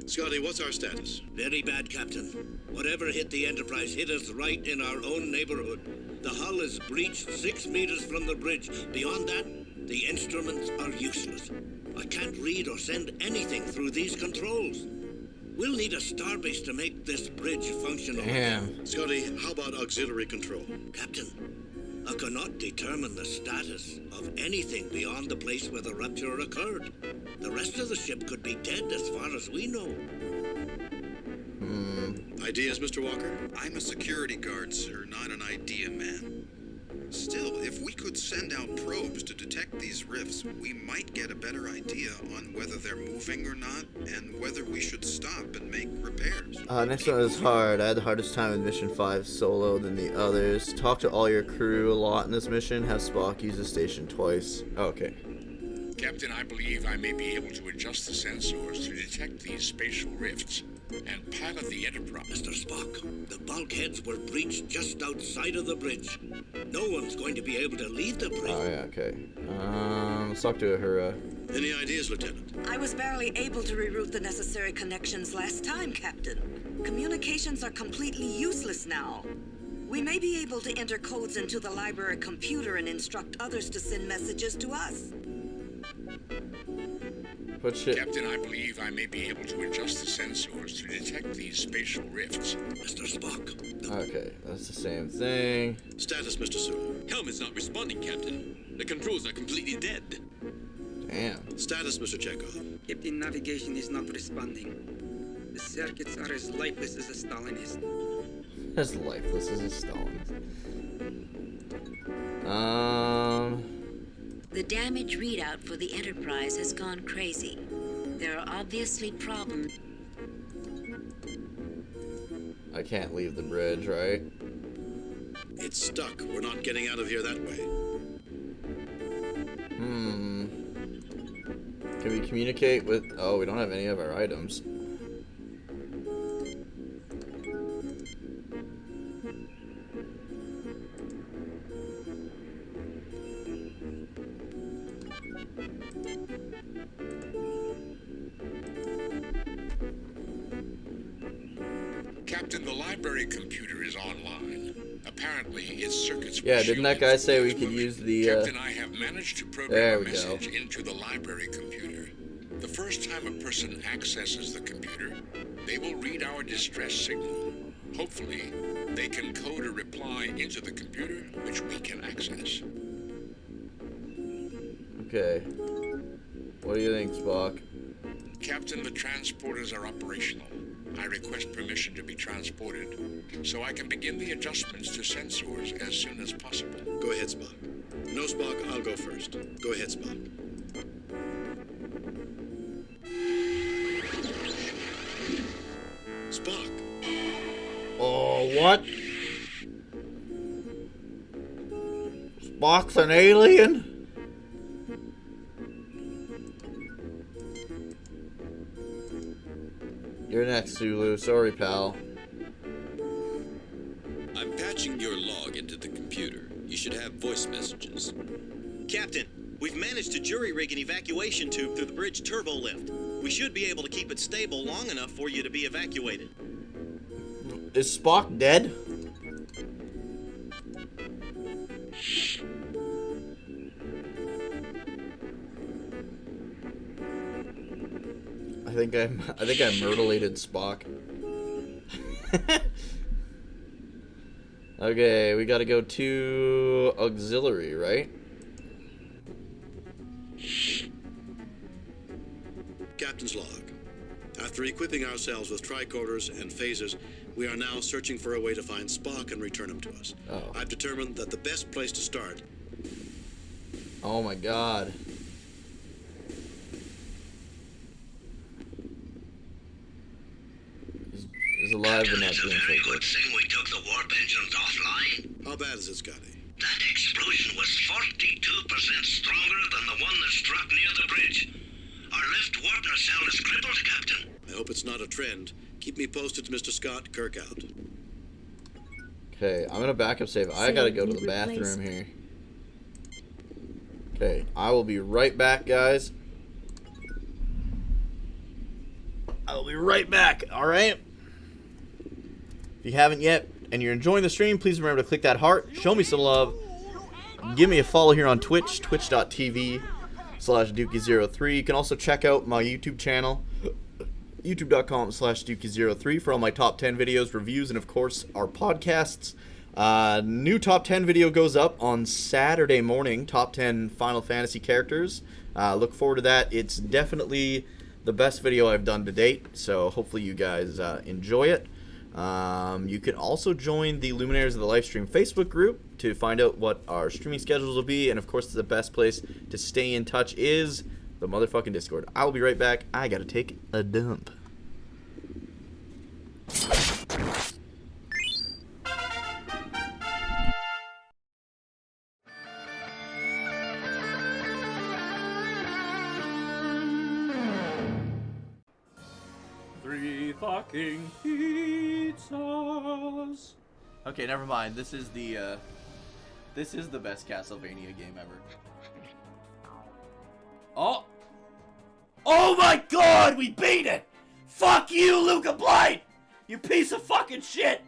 Scotty, what's our status? Very bad, Captain. Whatever hit the Enterprise hit us right in our own neighborhood. The hull is breached 6 meters from the bridge. Beyond that, the instruments are useless. I can't read or send anything through these controls. We'll need a starbase to make this bridge functional. Damn. Scotty, how about auxiliary control? Captain, I cannot determine the status of anything beyond the place where the rupture occurred. The rest of the ship could be dead as far as we know. Ideas, Mr. Walker? I'm a security guard, sir, not an idea man. Still, if we could send out probes to detect these rifts, we might get a better idea on whether they're moving or not, and whether we should stop and make repairs. Next one is hard. I had the hardest time in Mission 5 solo than the others. Talk to all your crew a lot in this mission. Have Spock use the station twice. Okay. Captain, I believe I may be able to adjust the sensors to detect these spatial rifts and pilot the Enterprise. Mr. Spock, the bulkheads were breached just outside of the bridge. No one's going to be able to leave the bridge. Oh, yeah, okay. Let's talk to her. Any ideas, Lieutenant? I was barely able to reroute the necessary connections last time, Captain. Communications are completely useless now. We may be able to enter codes into the library computer and instruct others to send messages to us. But shit. Captain, I believe I may be able to adjust the sensors to detect these spatial rifts. Mr. Spock. Okay, that's the same thing. Status, Mr. Sulu. Helmet's not responding, Captain. The controls are completely dead. Damn. Status, Mr. Chekhov. Captain, navigation is not responding. The circuits are as lifeless as a Stalinist. As lifeless as a Stalinist. The damage readout for the Enterprise has gone crazy. There are obviously problems. I can't leave the bridge, right? It's stuck. We're not getting out of here that way. Can we communicate with... Oh, we don't have any of our items. Captain, the library computer is online. Apparently, its circuits were Yeah, didn't that guy say we could use the, Captain, I have managed to program a message into the library computer. The first time a person accesses the computer, they will read our distress signal. Hopefully, they can code a reply into the computer, which we can access. Okay. What do you think, Spock? Captain, the transporters are operational. I request permission to be transported, so I can begin the adjustments to sensors as soon as possible. Go ahead, Spock. No, Spock, I'll go first. Go ahead, Spock. Spock. Oh, what? Spock's an alien? You're next, Sulu. Sorry, pal. I'm patching your log into the computer. You should have voice messages. Captain, we've managed to jury-rig an evacuation tube through the bridge turbo lift. We should be able to keep it stable long enough for you to be evacuated. Is Spock dead? I think I myrtleated Spock. Okay, we gotta go to auxiliary, right? Captain's log. After equipping ourselves with tricorders and phasers, we are now searching for a way to find Spock and return him to us. Oh. I've determined that the best place to start... Oh my god. He's alive but not doing so good. Thing we took the warp engines offline. How bad is it, Scotty? That explosion was 42% stronger than the one that struck near the bridge. Our left warp nacelle is crippled, Captain. I hope it's not a trend. Keep me posted to Mr. Scott. Kirk out. Okay, I'm gonna backup save. I gotta go to the bathroom here. Okay, I will be right back, guys. I'll be right back, alright? If you haven't yet, and you're enjoying the stream, please remember to click that heart, show me some love, give me a follow here on Twitch, twitch.tv/Dookie03. You can also check out my YouTube channel, youtube.com/Dookie03 for all my top 10 videos, reviews, and of course, our podcasts. New top 10 video goes up on Saturday morning, top 10 Final Fantasy characters. Look forward to that. It's definitely the best video I've done to date, so hopefully you guys enjoy it. You can also join the Luminaries of the Livestream Facebook group to find out what our streaming schedules will be, and of course the best place to stay in touch is the motherfucking Discord. I will be right back. I gotta take a dump. Fucking pizzas. Okay, never mind. This is the best Castlevania game ever. Oh! Oh my god, we beat it! Fuck you, Luca Blight! You piece of fucking shit!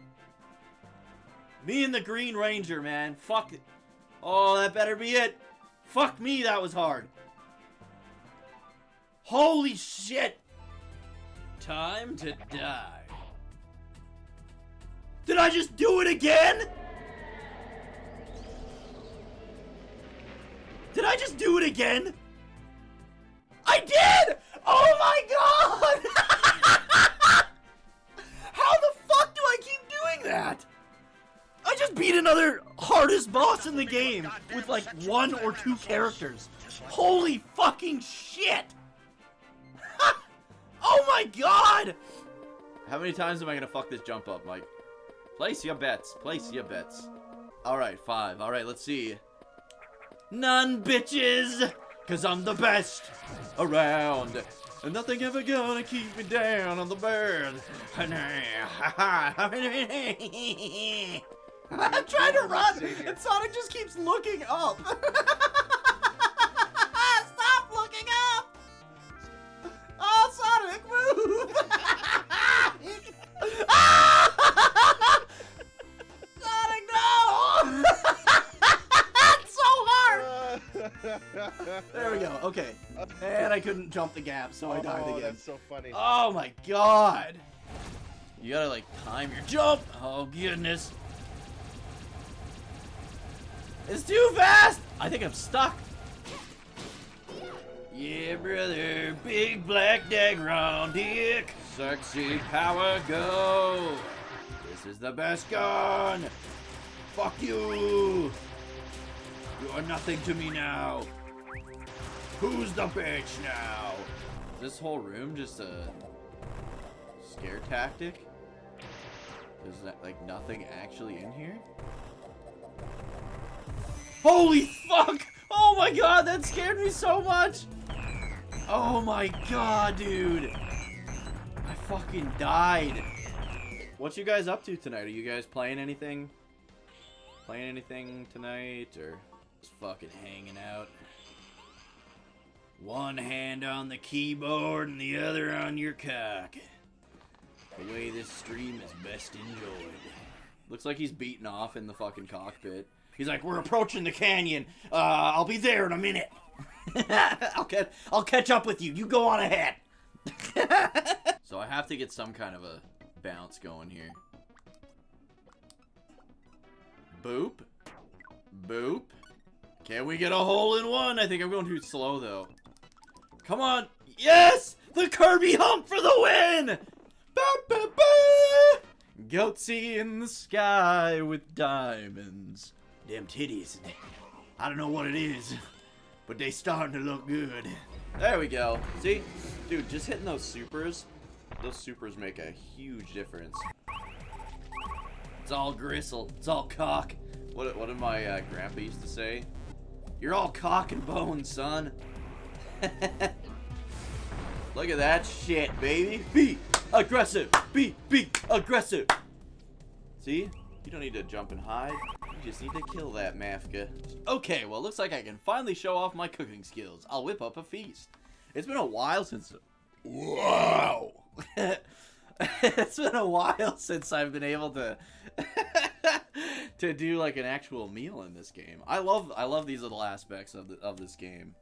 Me and the Green Ranger, man. Fuck it. Oh, that better be it. Fuck me, that was hard. Holy shit! Time to die. Did I just do it again? Did I just do it again? I did! Oh my god! How the fuck do I keep doing that? I just beat another hardest boss in the game with like 1 or 2 characters. Holy fucking shit! Oh my god! How many times am I gonna fuck this jump up, Mike? Place your bets. Place your bets. Alright, 5. Alright, let's see. None, bitches! Cause I'm the best around. And nothing ever gonna keep me down on the bed. I'm trying to run, and Sonic just keeps looking up. Stop looking up! Oh, Sonic, move! Sonic, no! It's so hard! There we go, okay. And I couldn't jump the gap, so I died again. That's so funny. Oh my god! You gotta, like, time your jump! Oh, goodness. It's too fast! I think I'm stuck. Yeah, brother. Big black Dagron dick. Sexy power go. This is the best gun. Fuck you. You are nothing to me now. Who's the bitch now? Is this whole room just a scare tactic? There's like nothing actually in here? Holy fuck! Oh my god, that scared me so much! Oh my god, dude! I fucking died. What you guys up to tonight? Are you guys playing anything? Playing anything tonight? Or just fucking hanging out? One hand on the keyboard and the other on your cock. The way this stream is best enjoyed. Looks like he's beating off in the fucking cockpit. He's like, we're approaching the canyon. I'll be there in a minute. I'll catch up with you. You go on ahead. So I have to get some kind of a bounce going here. Boop. Boop. Can we get a hole in one? I think I'm going too slow, though. Come on. Yes! The Kirby hump for the win! Ba, ba, ba! Goatsy in the sky with diamonds. Them titties. I don't know what it is, but they starting to look good. There we go. See? Dude, just hitting those supers make a huge difference. It's all gristle. It's all cock. What did my grandpa used to say? You're all cock and bone, son. Look at that shit, baby. Be aggressive. Be aggressive. See? You don't need to jump and hide. You just need to kill that Mafka. Okay, well, looks like I can finally show off my cooking skills. I'll whip up a feast. It's been a while since... Wow! It's been a while since I've been able to... to do, like, an actual meal in this game. I love these little aspects of this game.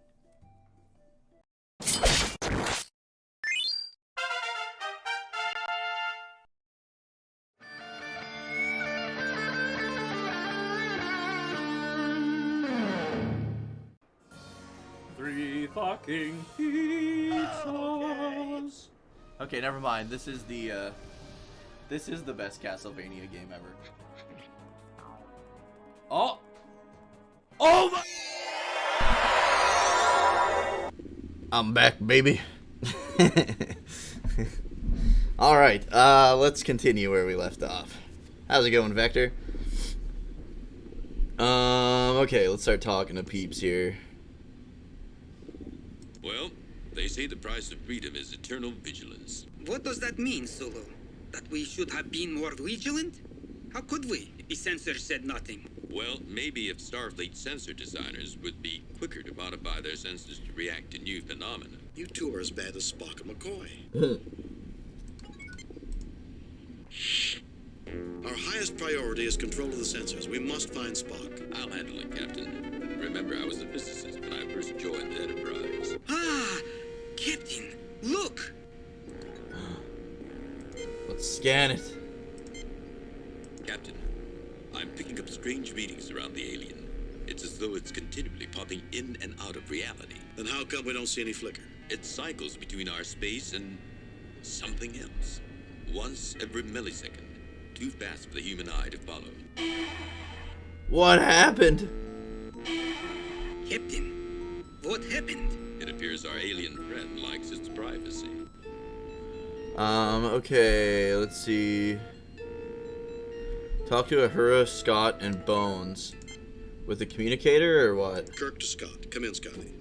Fucking pizzas. Okay, never mind. This is the best Castlevania game ever. Oh! Oh my! I'm back, baby. All right, let's continue where we left off. How's it going, Vector? Okay, let's start talking to peeps here. Well, they say the price of freedom is eternal vigilance. What does that mean, Solo? That we should have been more vigilant? How could we, if the censor said nothing? Well, maybe if Starfleet sensor designers would be quicker to modify their sensors to react to new phenomena. You two are as bad as Spock and McCoy. Our highest priority is control of the sensors. We must find Spock. I'll handle it, Captain. Remember, I was a physicist when I first joined the Enterprise. Ah! Captain, look! Let's scan it. Captain, I'm picking up strange readings around the alien. It's as though it's continually popping in and out of reality. Then how come we don't see any flicker? It cycles between our space and something else. Once every millisecond. Too fast for the human eye to follow. What happened? Captain, what happened? It appears our alien friend likes its privacy. Okay, let's see. Talk to Ahura, Scott, and Bones. With a communicator or what? Kirk to Scott. Come in, Scotty.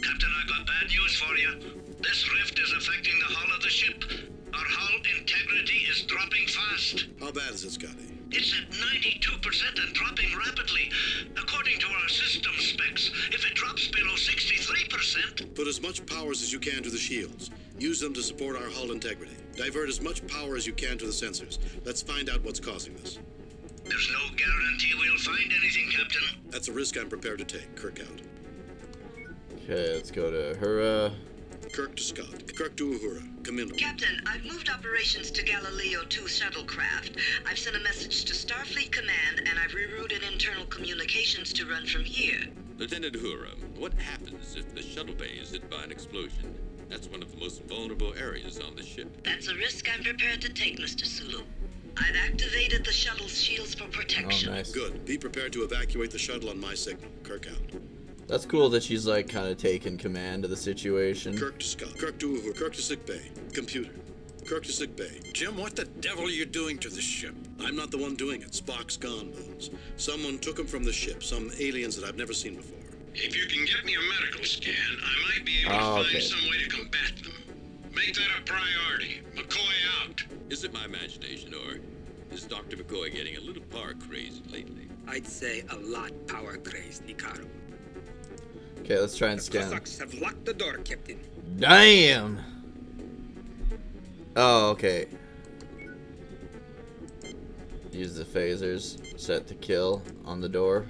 Captain, I've got bad news for you. This rift is affecting the hull of the ship. Our hull integrity is dropping fast. How bad is it, Scotty? It's at 92% and dropping rapidly. According to our system specs, if it drops below 63%... Put as much powers as you can to the shields. Use them to support our hull integrity. Divert as much power as you can to the sensors. Let's find out what's causing this. There's no guarantee we'll find anything, Captain. That's a risk I'm prepared to take. Kirk out. Okay, let's go to Ahura. Kirk to Scott. Kirk to Uhura. Come in. Captain, I've moved operations to Galileo 2 shuttlecraft. I've sent a message to Starfleet Command, and I've rerouted internal communications to run from here. Lieutenant Uhura, what happens if the shuttle bay is hit by an explosion? That's one of the most vulnerable areas on the ship. That's a risk I'm prepared to take, Mr. Sulu. I've activated the shuttle's shields for protection. Oh, nice. Good. Be prepared to evacuate the shuttle on my signal. Kirk out. That's cool that she's like kind of taking command of the situation. Kirk to Scott. Kirk to Uhura. Kirk to sick bay. Computer. Kirk to sick bay. Jim, what the devil are you doing to the ship? I'm not the one doing it. Spock's gone, Bones. Someone took him from the ship. Some aliens that I've never seen before. If you can get me a medical scan, I might be able to find some way to combat them. Make that a priority. McCoy out. Is it my imagination, or is Dr. McCoy getting a little power crazed lately? I'd say a lot power crazed, Nicaro. Okay, let's try and scan. Cossacks have locked the door, Captain. Damn! Oh, okay. Use the phasers. Set to kill on the door.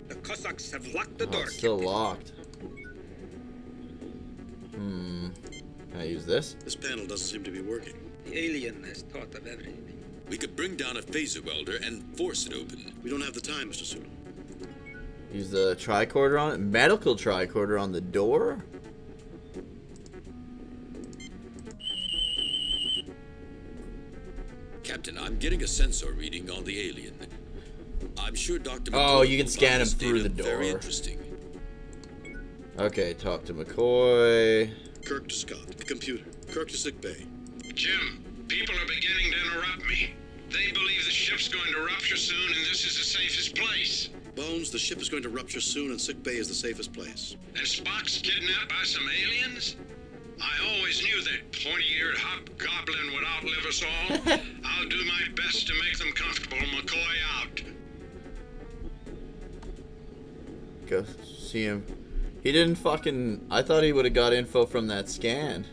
The Cossacks have locked the door, It's still Captain. locked. Can I use this? This panel doesn't seem to be working. The alien has thought of everything. We could bring down a phaser welder and force it open. We don't have the time, Mr. Sulu. Use the tricorder on it. Medical tricorder on the door? Captain, I'm getting a sensor reading on the alien. I'm sure Dr. Oh, McCoy you can will scan find him this through data the Very door. interesting. Okay, talk to McCoy. Kirk to Scott. Computer. Kirk to sick bay. Jim, people are beginning to interrupt me. They believe the ship's going to rupture soon and this is the safest place. Bones, the ship is going to rupture soon and sick bay is the safest place. And Spock's kidnapped by some aliens? I always knew that pointy-eared hobgoblin would outlive us all. I'll do my best to make them comfortable. McCoy out. Go see him. He didn't fucking... I thought he would have got info from that scan.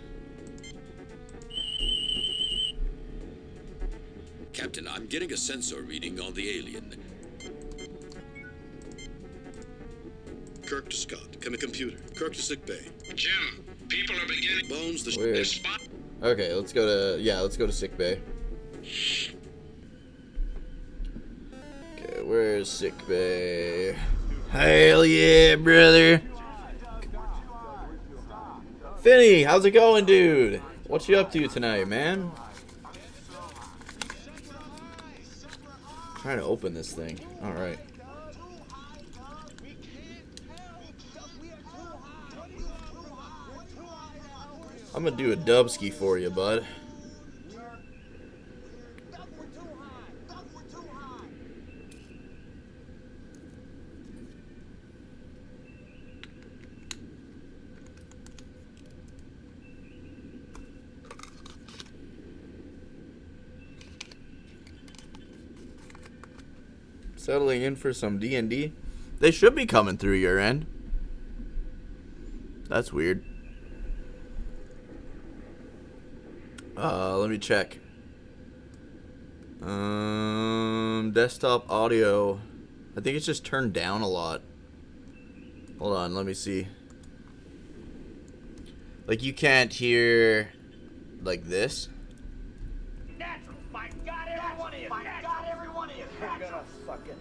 Captain, I'm getting a sensor reading on the alien. Kirk to Scott. Come in, computer. Kirk to sick bay. Jim, people are beginning... Bones, the Weird. Spot... Okay, let's go to... Yeah, let's go to sick bay. Okay, where's sick bay? Hell yeah, brother! Finny, how's it going, dude? What you up to tonight, man? Trying to open this thing. Alright. I'm gonna do a dubski for you, bud. Settling in for some D&D. They should be coming through your end. That's weird. Let me check. Desktop audio. I think it's just turned down a lot. Hold on, let me see. Like you can't hear like this. Natural. My God, every one of you. My God, every one of you. We're gonna fucking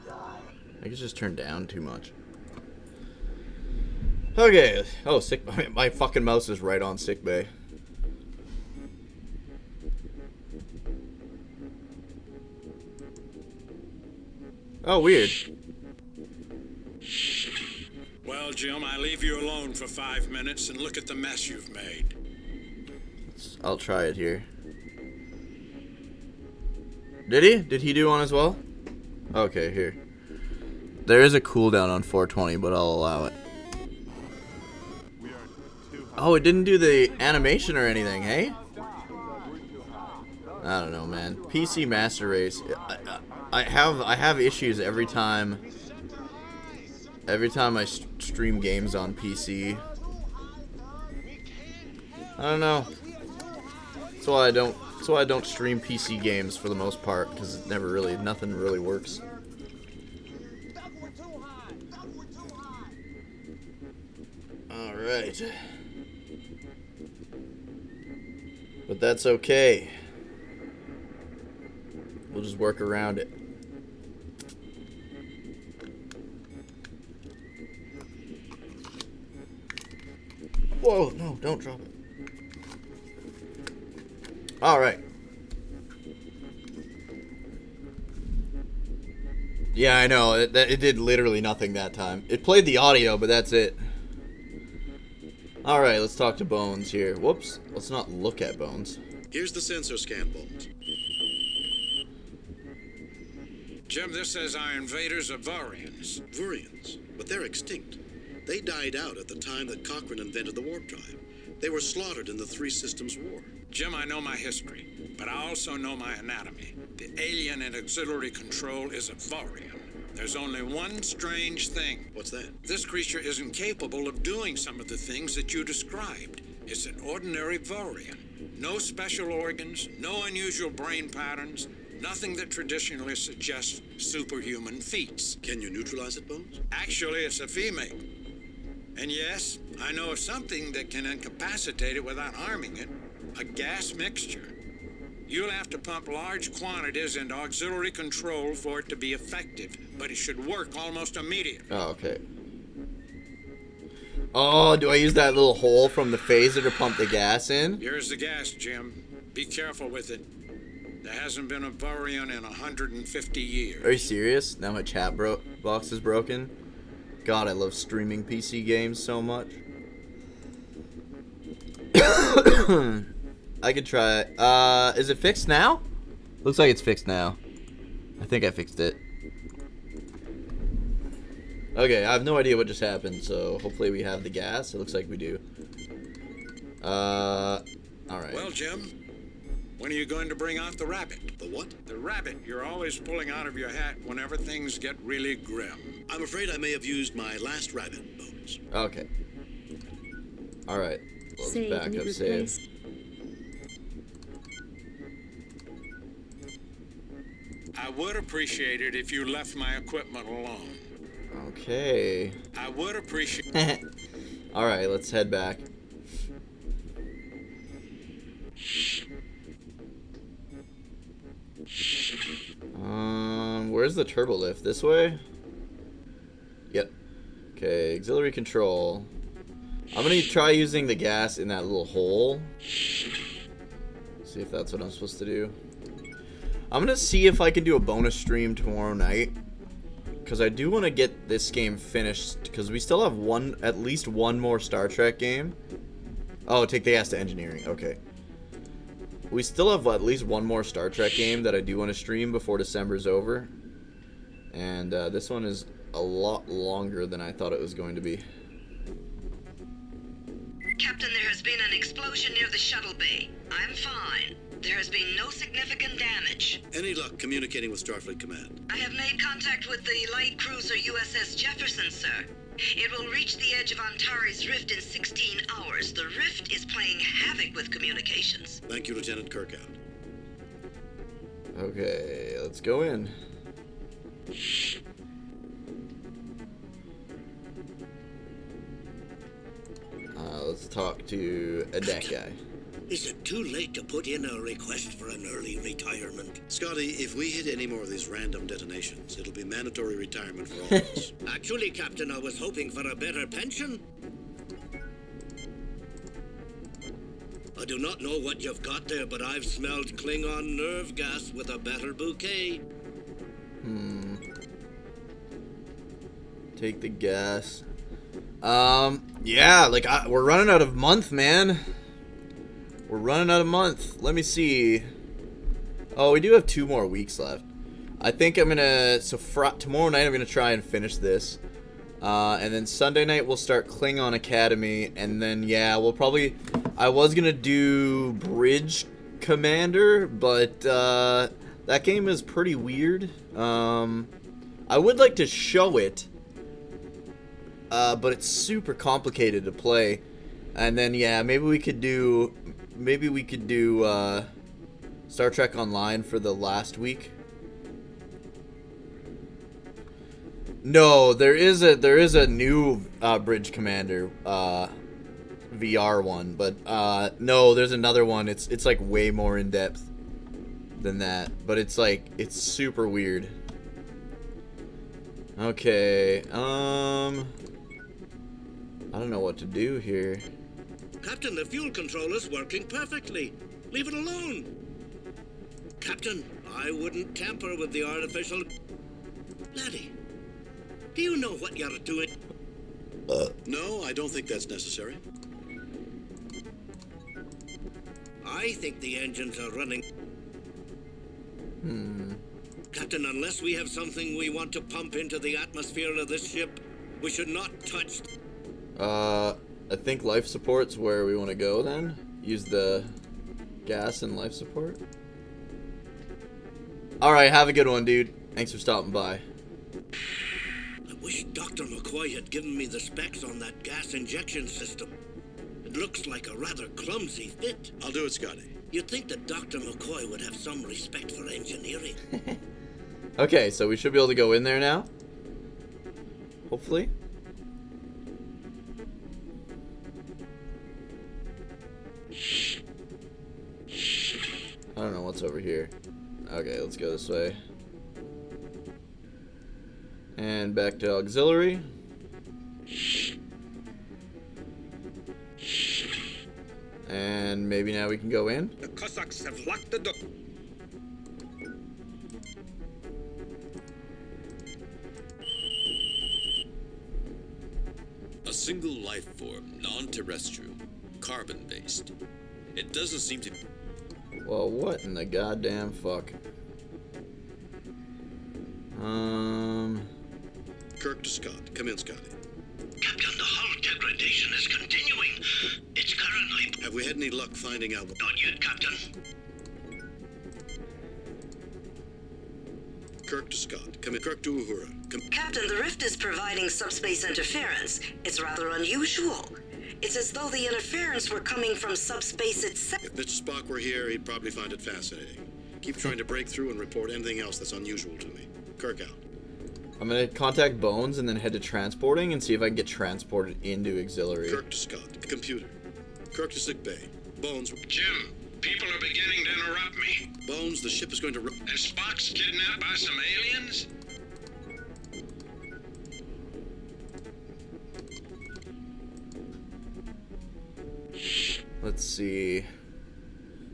die. I think it's just turned down too much. Okay. Oh, sick. My fucking mouse is right on sick bay. Oh, weird. Well, Well, Jim, I leave you alone for 5 minutes and look at the mess you've made. I'll try it here. Did he? Did he do one as well? Okay, here. There is a cooldown on 420, but I'll allow it. Oh, it didn't do the animation or anything, hey? I don't know, man. PC Master Race. I have issues every time I stream games on PC. I don't know. That's why I don't stream PC games for the most part, because nothing really works. All right. But that's okay. We'll just work around it. Whoa, no, don't drop it. Alright. Yeah, I know. It did literally nothing that time. It played the audio, but that's it. Alright, let's talk to Bones here. Whoops. Let's not look at Bones. Here's the sensor scan, Bones. Jim, this says our invaders are Vorians. Vorians? But they're extinct. They died out at the time that Cochrane invented the warp drive. They were slaughtered in the Three Systems War. Jim, I know my history, but I also know my anatomy. The alien in auxiliary control is a Vorian. There's only one strange thing. What's that? This creature isn't capable of doing some of the things that you described. It's an ordinary Vorian. No special organs, no unusual brain patterns, nothing that traditionally suggests superhuman feats. Can you neutralize it, Bones? Actually, it's a female. And yes, I know of something that can incapacitate it without harming it. A gas mixture. You'll have to pump large quantities into auxiliary control for it to be effective, but it should work almost immediately. Oh, okay. Oh, do I use that little hole from the phaser to pump the gas in? Here's the gas, Jim. Be careful with it. There hasn't been a Vorian in 150 years. Are you serious? Now my chat box is broken? God, I love streaming PC games so much. I could try it. Is it fixed now? Looks like it's fixed now. I think I fixed it. Okay, I have no idea what just happened, so hopefully we have the gas. It looks like we do. Alright. Well, Jim, when are you going to bring out the rabbit? The what? The rabbit you're always pulling out of your hat whenever things get really grim. I'm afraid I may have used my last rabbit, Bones. Okay. Alright. Let's back up save. I would appreciate it if you left my equipment alone. Okay. I would appreciate Alright, let's head back. Where's the turbo lift? This way? Yep. Okay, auxiliary control. I'm gonna try using the gas in that little hole. See if that's what I'm supposed to do. I'm gonna see if I can do a bonus stream tomorrow night, because I do want to get this game finished, because we still have at least one more Star Trek game. Oh, take the gas to engineering. Okay. We still have at least one more Star Trek game that I do want to stream before December's over. And this one is a lot longer than I thought it was going to be. Captain, there has been an explosion near the shuttle bay. I'm fine. There has been no significant damage. Any luck communicating with Starfleet Command? I have made contact with the light cruiser USS Jefferson, sir. It will reach the edge of Antares Rift in 16 hours. The rift is playing havoc with communications. Thank you, Lieutenant Kirkout. Okay, let's go in. Let's talk to that guy. Is it too late to put in a request for an early retirement? Scotty, if we hit any more of these random detonations, it'll be mandatory retirement for all of us. Actually, Captain, I was hoping for a better pension. I do not know what you've got there, but I've smelled Klingon nerve gas with a better bouquet. Take the gas. Yeah, like, we're running out of month, man. We're running out of month. Let me see. Oh, we do have 2 more weeks left. I think I'm gonna, so tomorrow night I'm gonna try and finish this. And then Sunday night we'll start Klingon Academy, and then, yeah, we'll probably, I was gonna do Bridge Commander, but, that game is pretty weird. I would like to show it, but it's super complicated to play. And then, yeah, maybe we could do Star Trek Online for the last week. No, there is a new Bridge Commander VR one, but no, there's another one. It's like way more in depth than that, but it's super weird. Okay, I don't know what to do here. Captain, the fuel controller's working perfectly. Leave it alone. Captain, I wouldn't tamper with the artificial... Laddie, do you know what you're doing? No, I don't think that's necessary. I think the engines are running. Captain, unless we have something we want to pump into the atmosphere of this ship, we should not touch... I think life support's where we want to go then. Use the gas and life support. Alright, have a good one, dude. Thanks for stopping by. I wish Dr. McCoy had given me the specs on that gas injection system. It looks like a rather clumsy fit. I'll do it, Scotty. You'd think that Dr. McCoy would have some respect for engineering. Okay, so we should be able to go in there now. Hopefully. I don't know what's over here. Okay, let's go this way. And back to auxiliary. And maybe now we can go in. The Cossacks have locked the door. A single life form, non-terrestrial, carbon-based. It doesn't seem to... Well, what in the goddamn fuck? Kirk to Scott. Come in, Scotty. Captain, the hull degradation is continuing. It's currently... Have we had any luck finding out... Not yet, Captain. Kirk to Scott. Come in. Kirk to Uhura. Come... Captain, the rift is providing subspace interference. It's rather unusual. It's as though the interference were coming from subspace itself. If Mr. Spock were here, he'd probably find it fascinating. Keep trying to break through and report anything else that's unusual to me. Kirk out. I'm gonna contact Bones and then head to transporting and see if I can get transported into auxiliary. Kirk to Scott. Computer. Kirk to sick bay. Bones. Jim, people are beginning to interrupt me. Bones, the ship is going to... And Spock's kidnapped by some aliens? Let's see.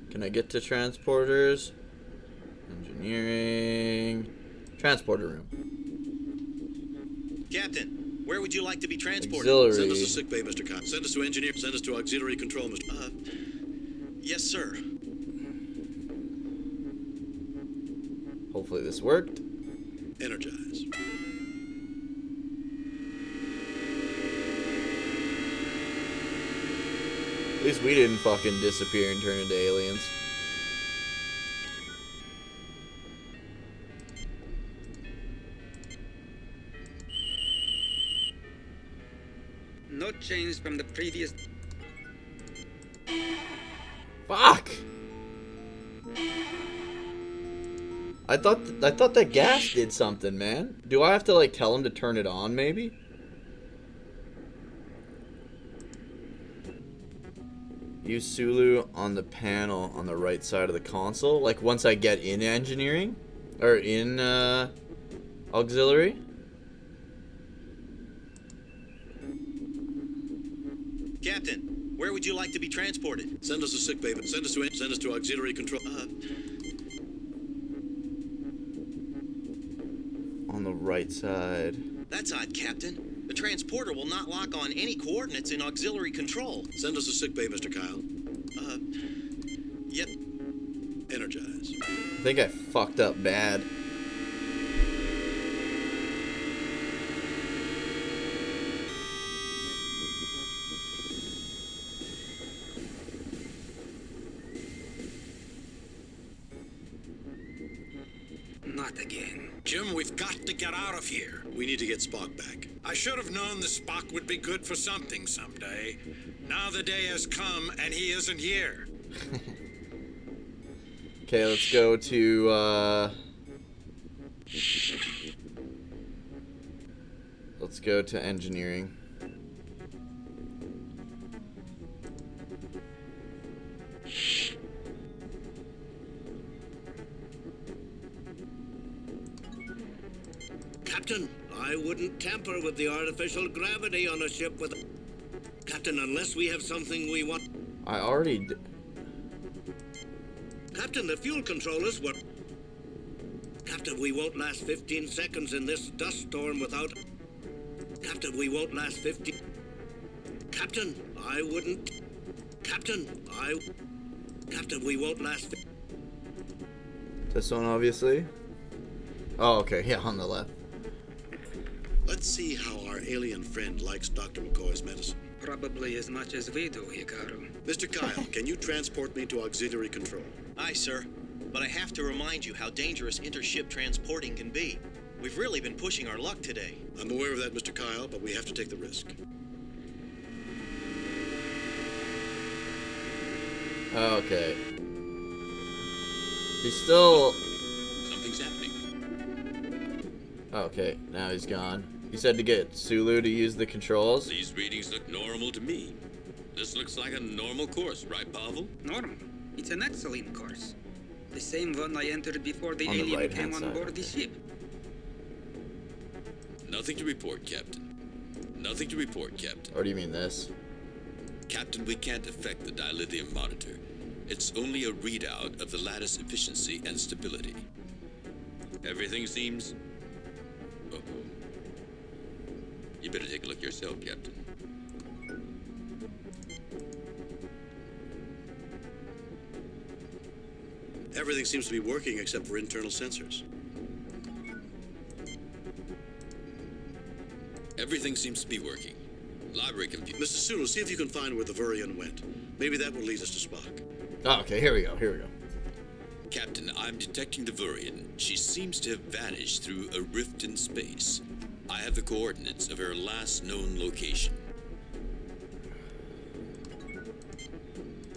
Can I get to transporters? Engineering. Transporter room. Captain, where would you like to be transported? Auxiliary. Send us to sick bay, Mr. Khan. Send us to engineer. Send us to auxiliary control, Mr. Yes, sir. Hopefully this worked. Energize. At least we didn't fucking disappear and turn into aliens. No change from the previous... Fuck! I thought that gas did something, man. Do I have to like tell him to turn it on, maybe? Use Sulu on the panel on the right side of the console. Like once I get in engineering or in auxiliary. Captain, where would you like to be transported? Send us to sick bay. Send us to auxiliary control. On the right side. That's odd, Captain. The transporter will not lock on any coordinates in auxiliary control. Send us a sickbay, Mr. Kyle. Yep. Energize. I think I fucked up bad. Not again. Jim, we've got to get out of here. We need to get Spock back. I should have known the Spock would be good for something someday. Now the day has come, and he isn't here. Okay, let's go to, let's go to engineering. Captain, I wouldn't tamper with the artificial gravity on a ship with... Captain, unless we have something we want... I already Captain, the fuel controllers were... Captain, we won't last 15 seconds in this dust storm without... Captain, we won't last 15... Captain, I wouldn't... Captain, we won't last... This one, obviously. Oh, okay. Yeah, on the left. Let's see how our alien friend likes Dr. McCoy's medicine. Probably as much as we do, Hikaru. Mr. Kyle, can you transport me to auxiliary control? Aye, sir. But I have to remind you how dangerous intership transporting can be. We've really been pushing our luck today. I'm aware of that, Mr. Kyle, but we have to take the risk. Okay. He's still... Something's happening. Okay, now he's gone. You said to get Sulu to use the controls? These readings look normal to me. This looks like a normal course, right, Pavel? Normal. It's an excellent course. The same one I entered before the On the alien right-hand came on side, board the ship. Nothing to report, Captain. Nothing to report, Captain. Or do you mean this? Captain, we can't affect the dilithium monitor. It's only a readout of the lattice efficiency and stability. Everything seems... Uh-oh. You better take a look yourself, Captain. Everything seems to be working except for internal sensors. Everything seems to be working. Library computer. Mr. Sulu, see if you can find where the Vurian went. Maybe that will lead us to Spock. Oh, okay, here we go, here we go. Captain, I'm detecting the Vurian. She seems to have vanished through a rift in space. I have the coordinates of her last known location.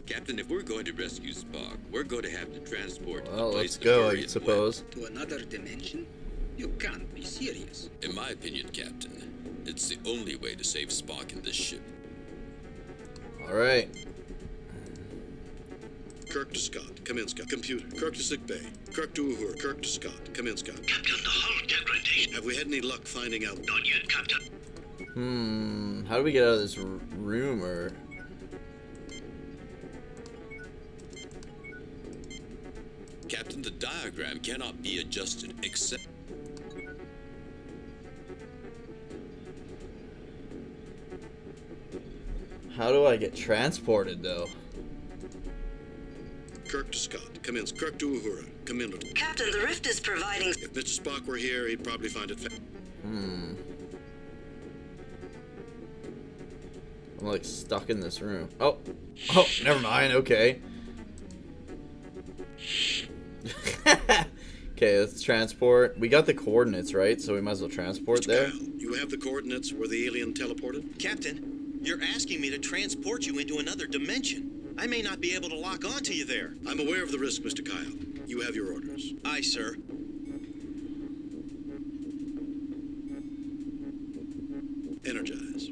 Captain, if we're going to rescue Spock, we're going to have to transport to the Well, place let's go, the I Vurian suppose. To another dimension? You can't be serious. went. In my opinion, Captain, it's the only way to save Spock in this ship. Alright. Kirk to Scott. Come in, Scott. Computer. Kirk to sick bay. Kirk to Uhura. Kirk to Scott. Come in, Scott. Captain, the hull degradation. Have we had any luck finding out? Not yet, Captain. How do we get out of this room, or... Captain, the diagram cannot be adjusted except... How do I get transported, though? Kirk to Scott. Come in. Kirk to Uhura. Come in. Captain, the rift is providing... If Mr. Spock were here, he'd probably find it I'm like stuck in this room. Oh, never mind. Okay. Okay, let's transport. We got the coordinates, right? So we might as well transport Mr. there. Kyle, you have the coordinates where the alien teleported? Captain, you're asking me to transport you into another dimension. I may not be able to lock onto you there. I'm aware of the risk, Mr. Kyle. You have your orders. Aye, sir. Energize.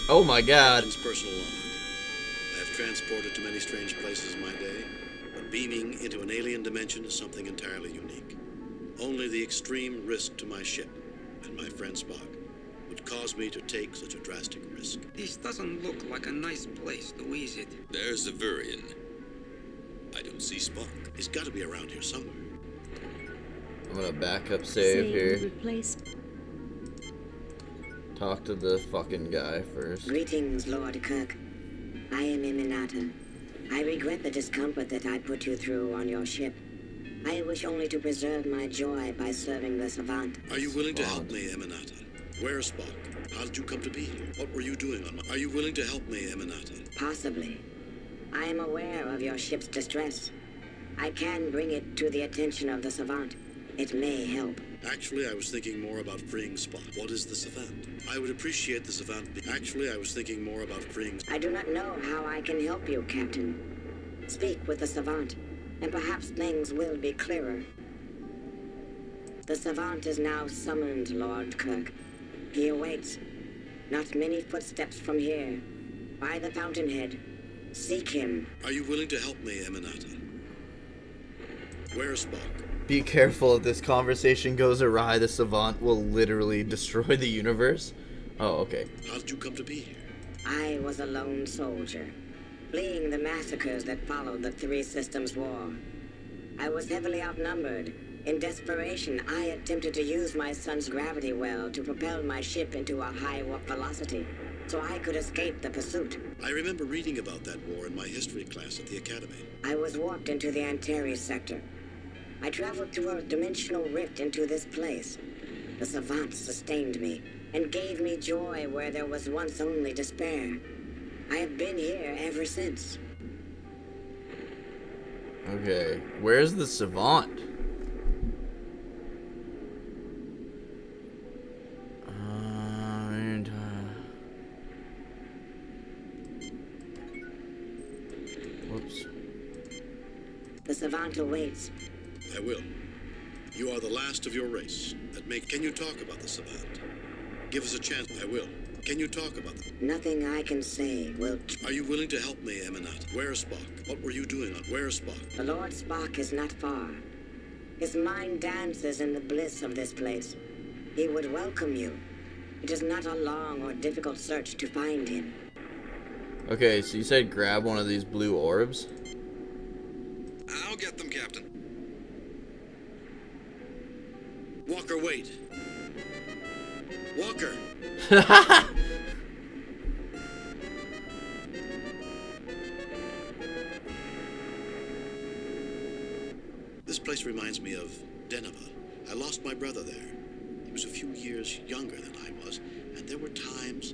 Oh my God. Captain's personal log. I have transported to many strange places in my day, but beaming into an alien dimension is something entirely unique. Only the extreme risk to my ship and my friend Spock would cause me to take such a drastic risk. This doesn't look like a nice place to visit. There's the Vurian. I don't don't see Spock. He's got to be around here somewhere. I'm gonna backup save here. Replace. Talk to the fucking guy first. Greetings, Lord Kirk. I am Eminata. I regret the discomfort that I put you through on your ship. I wish only to preserve my joy by serving the Savant. Are you willing to help me, Eminata? Where is Spock? How did you come to be here? What were you doing on my... Are you willing to help me, Eminata? Possibly. I am aware of your ship's distress. I can bring it to the attention of the Savant. It may help. Actually, I was thinking more about freeing Spock. What is the Savant? I would appreciate the Savant... Actually, I was thinking more about freeing... I do not know how I can help you, Captain. Speak with the Savant, and perhaps things will be clearer. The Savant is now summoned, Lord Kirk. He awaits. Not many footsteps from here. By the fountainhead. Seek him. Are you willing to help me, Eminata? Where is Spock? Be careful if this conversation goes awry. The Savant will literally destroy the universe. Oh, okay. How did you come to be here? I was a lone soldier, fleeing the massacres that followed the Three Systems War. I was heavily outnumbered. In desperation, I attempted to use my son's gravity well to propel my ship into a high warp velocity, so I could escape the pursuit. I remember reading about that war in my history class at the academy. I was warped into the Antares sector. I traveled through a dimensional rift into this place. The Savant sustained me and gave me joy where there was once only despair. I have been here ever since. Okay, where's the Savant? Whoops. The Savant awaits. I will. You are the last of your race. Can you talk about the Savant? Give us a chance. I will. Can you talk about them? Nothing I can say will... Are you willing to help me, Eminata? Where is Spock? What were you doing on... Where is Spock? The Lord Spock is not far. His mind dances in the bliss of this place. He would welcome you. It is not a long or difficult search to find him. Okay, so you said grab one of these blue orbs? I'll get them, Captain. Walker, wait. Walker! This place reminds me of Deneva. I lost my brother there. He was a few years younger than I was, and there were times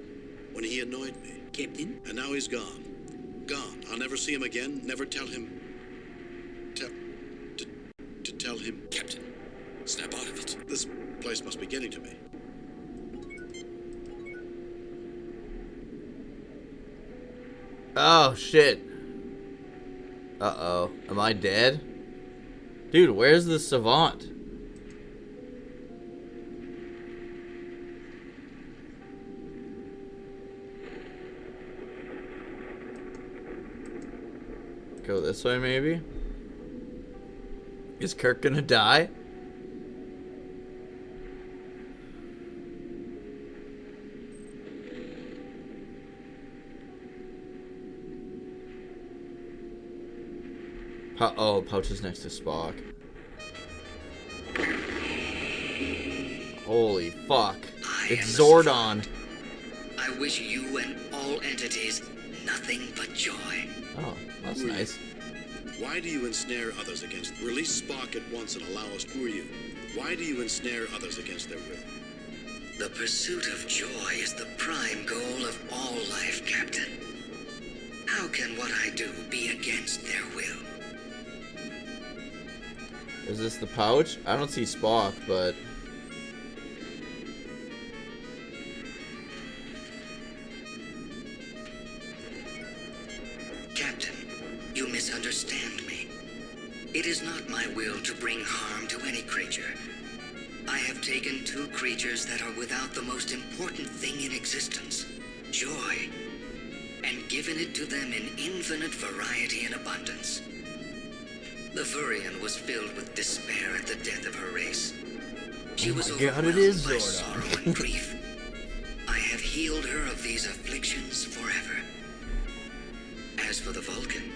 when he annoyed me. Captain? And now he's gone. Gone. I'll never see him again, never tell him... To tell him... Captain, snap out of it. This place must be getting to me. Oh, shit. Uh-oh. Am I dead? Dude, where's the Savant? Go this way, maybe? Is Kirk gonna die? Oh, Pouch is next to Spock. Holy fuck. It's Zordon. I wish you and all entities nothing but joy. Oh, that's nice. Why do you ensnare others against... Release Spock at once and allow us... Who are you? Why do you ensnare others against their will? The pursuit of joy is the prime goal of all life, Captain. How can what I do be against their will? Is this the Pouch? I don't see Spock, but... Captain, you misunderstand me. It is not my will to bring harm to any creature. I have taken two creatures that are without the most important thing in existence, joy, and given it to them in infinite variety and abundance. The Vurian was filled with despair at the death of her race. She was overwhelmed by sorrow and grief. I have healed her of these afflictions forever. As for the Vulcan,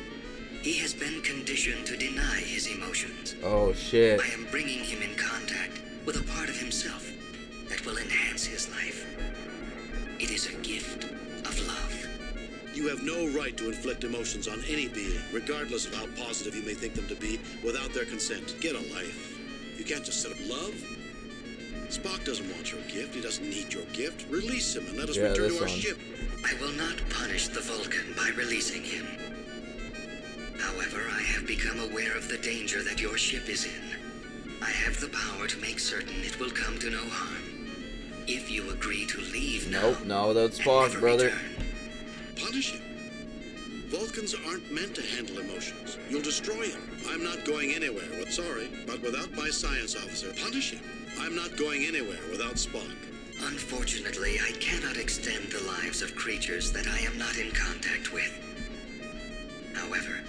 He has been conditioned to deny his emotions. Oh shit. I am bringing him in contact with a part of himself that will enhance his life. It is a gift of love. You have no right to inflict emotions on any being, regardless of how positive you may think them to be, without their consent. Get a life. You can't just set up love. Spock doesn't want your gift. He doesn't need your gift. Release him and let us return to our ship. I will not punish the Vulcan by releasing him. However, I have become aware of the danger that your ship is in. I have the power to make certain it will come to no harm. If you agree to leave now... Nope, not without Spock, brother. Punish him. Vulcans aren't meant to handle emotions. You'll destroy him. I'm not going anywhere. Sorry, but without my science officer. Punish him. I'm not going anywhere without Spock. Unfortunately, I cannot extend the lives of creatures that I am not in contact with. However,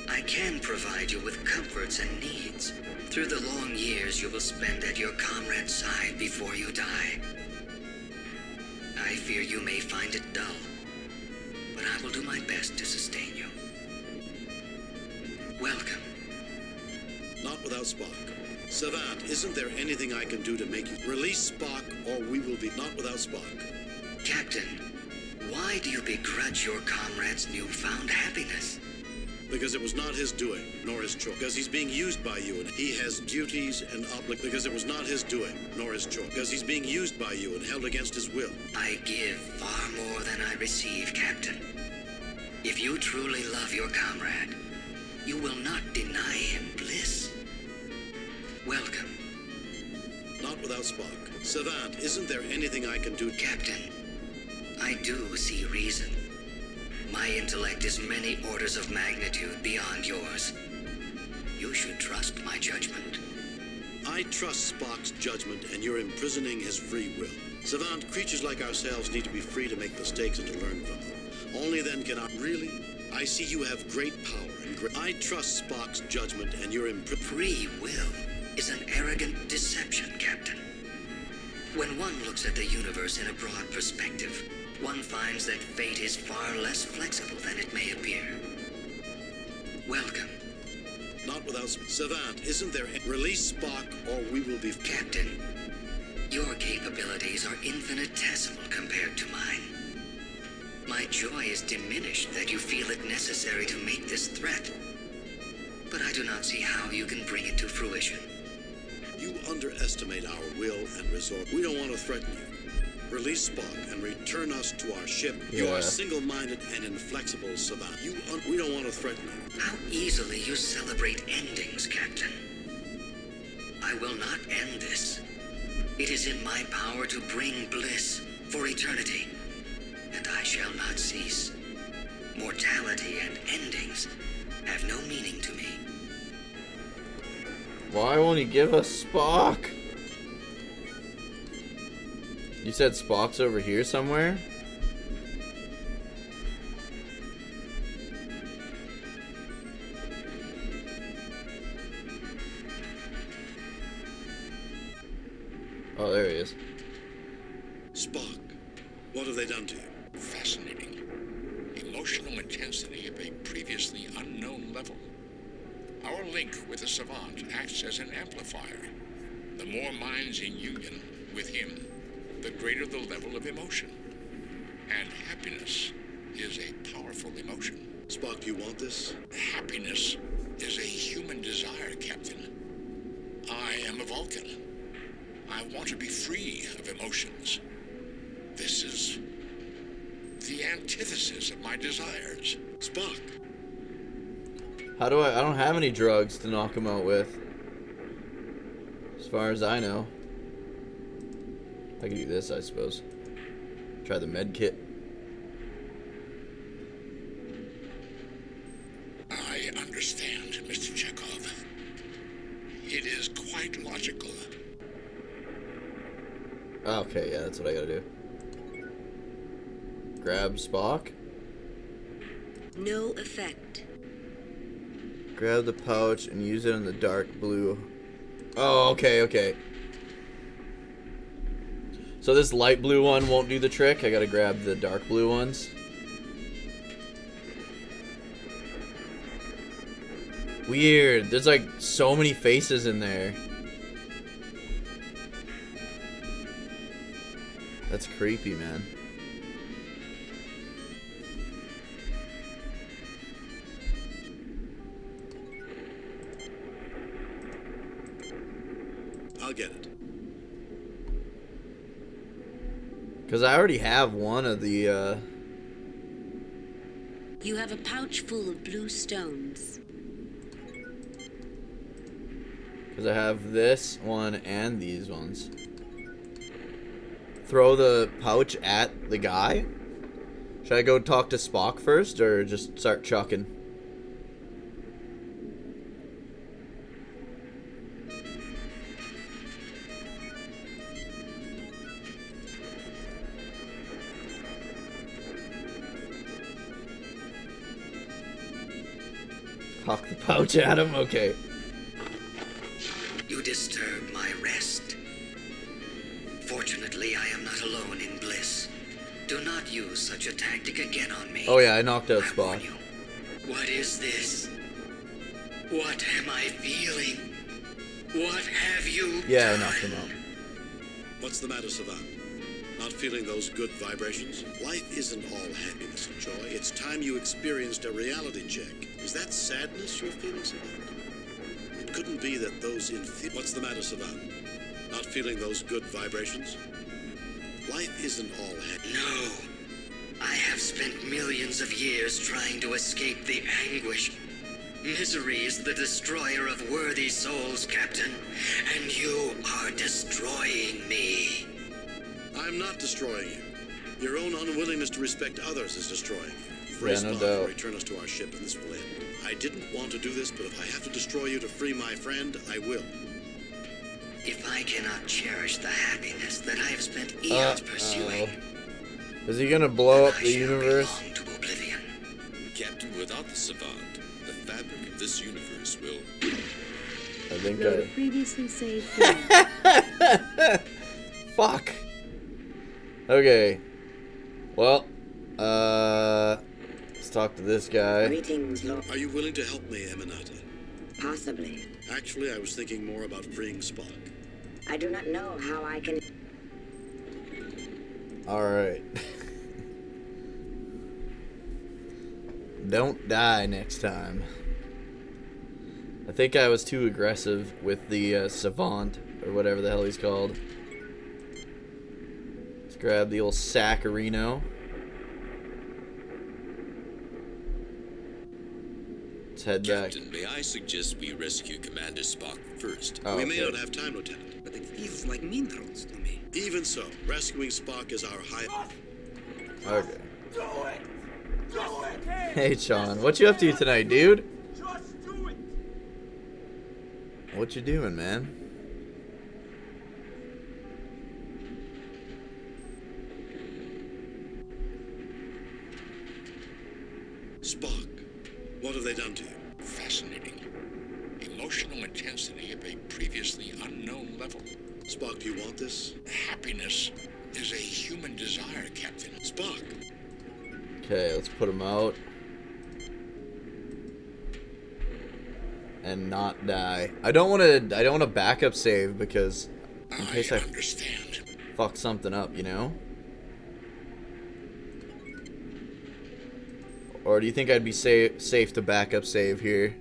I can provide you with comforts and needs through the long years you will spend at your comrade's side before you die. I fear you may find it dull, but I will do my best to sustain you. Welcome. Not without Spock. Savant, isn't there anything I can do to make you release Spock, or we will be not without Spock? Captain, why do you begrudge your comrade's newfound happiness? Because it was not his doing, nor his choice. Because he's being used by you, and he has duties and obligations. Because it was not his doing, nor his choice. Because he's being used by you and held against his will. I give far more than I receive, Captain. If you truly love your comrade, you will not deny him bliss. Welcome. Not without Spock. Savant, isn't there anything I can do? Captain, I do see reason. My intellect is many orders of magnitude beyond yours. You should trust my judgment. I trust Spock's judgment, and you're imprisoning his free will. Savant, creatures like ourselves need to be free to make mistakes and to learn from them. Only then can I... Really? I see you have great power and great... I trust Spock's judgment, and you're Free will is an arrogant deception, Captain. When one looks at the universe in a broad perspective, one finds that fate is far less flexible than it may appear. Welcome. Not without... Savant, isn't there... Release Spock, or we will be... Captain, your capabilities are infinitesimal compared to mine. My joy is diminished that you feel it necessary to make this threat. But I do not see how you can bring it to fruition. You underestimate our will and resolve. We don't want to threaten you. Release Spock and return us to our ship. You are single-minded and inflexible, Savant. We don't want to threaten you. How easily you celebrate endings, Captain. I will not end this. It is in my power to bring bliss for eternity, and I shall not cease. Mortality and endings have no meaning to me. Why won't he give us Spock? You said Spock's over here somewhere? Oh, there he is. Spock, what have they done to you? Fascinating. Emotional intensity of a previously unknown level. Our link with the Savant acts as an amplifier. The more minds in union with him, the greater the level of emotion. And happiness is a powerful emotion. Spock, do you want this? Happiness is a human desire, Captain. I am a Vulcan. I want to be free of emotions. This is the antithesis of my desires. Spock. How do I don't have any drugs to knock him out with. As far as I know. I can do this, I suppose. Try the med kit. I understand, Mr. Chekhov. It is quite logical. Okay, yeah, that's what I gotta do. Grab Spock. No effect. Grab the pouch and use it on the dark blue. Oh, okay. So this light blue one won't do the trick. I gotta grab the dark blue ones. Weird. There's like so many faces in there. That's creepy, man. I'll get it. Because I already have one of the, You have a pouch full of blue stones. Because I have this one and these ones. Throw the pouch at the guy? Should I go talk to Spock first, or just start chucking? Huck the pouch at him? Okay. You disturb my rest. Fortunately, I am not alone in bliss. Do not use such a tactic again on me. Oh yeah, I knocked out Spock. What is this? What am I feeling? What have you Yeah, I done? knocked him out. What's the matter, Savant? Not feeling those good vibrations? Life isn't all happiness and joy. It's time you experienced a reality check. Is that sadness you're feeling, Savant? It couldn't be that those What's the matter, Savant? Not feeling those good vibrations? Life isn't all happy. No. I have spent millions of years trying to escape the anguish. Misery is the destroyer of worthy souls, Captain. And you are destroying me. I'm not destroying you. Your own unwillingness to respect others is destroying you. Free Yeah, no Spock doubt. will return us to our ship and this will end. I didn't want to do this, but if I have to destroy you to free my friend, I will. If I cannot cherish the happiness that I have spent eons pursuing, Is he gonna blow up the universe? Captain, without the Savant, the fabric of this universe will... I think Load a previously saved Fuck. Okay. Well, let's talk to this guy. Greetings, Lord. Are you willing to help me, Eminata? Possibly. Actually, I was thinking more about freeing Spock. I do not know how I can... Alright. Don't die next time. I think I was too aggressive with the Savant, or whatever the hell he's called. Let's grab the old Saccharino. Let's head back. Captain, may I suggest we rescue Commander Spock first? Oh, We may okay. not have time, Lieutenant. But it feels like minerals to me. Even so, rescuing Spock is our high... Okay. Do it! Do it! Hey, Sean, what you up to tonight, dude? Just do it! What you doing, man? Spock, what have they done to you? Fascinating. Emotional intensity of a previously unknown level. Spock, do you want this? Happiness is a human desire, Captain. Spock! Okay, let's put him out. And not die. I don't want to backup save because in case I understand. Fuck something up, you know? Or do you think I'd be safe to backup save here?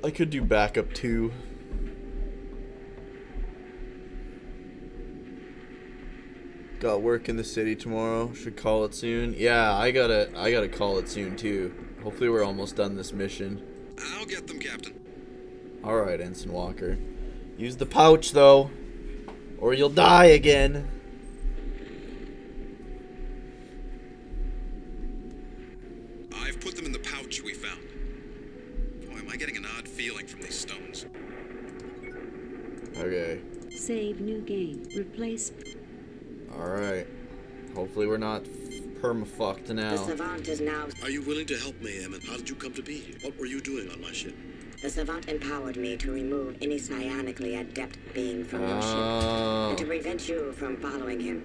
I could do backup too. Got work in the city tomorrow. Should call it soon. Yeah, I gotta call it soon too. Hopefully we're almost done this mission. I'll get them, Captain. Alright, Ensign Walker. Use the pouch though, or you'll die again. I've put them in the pouch we found. Boy, am I getting an odd feeling from these stones. Okay. Save new game. Replace. Alright. Hopefully we're not perma-fucked now. Are you willing to help me, Emmett? How did you come to be here? What were you doing on my ship? The Savant empowered me to remove any psionically adept being from your ship, and to prevent you from following him.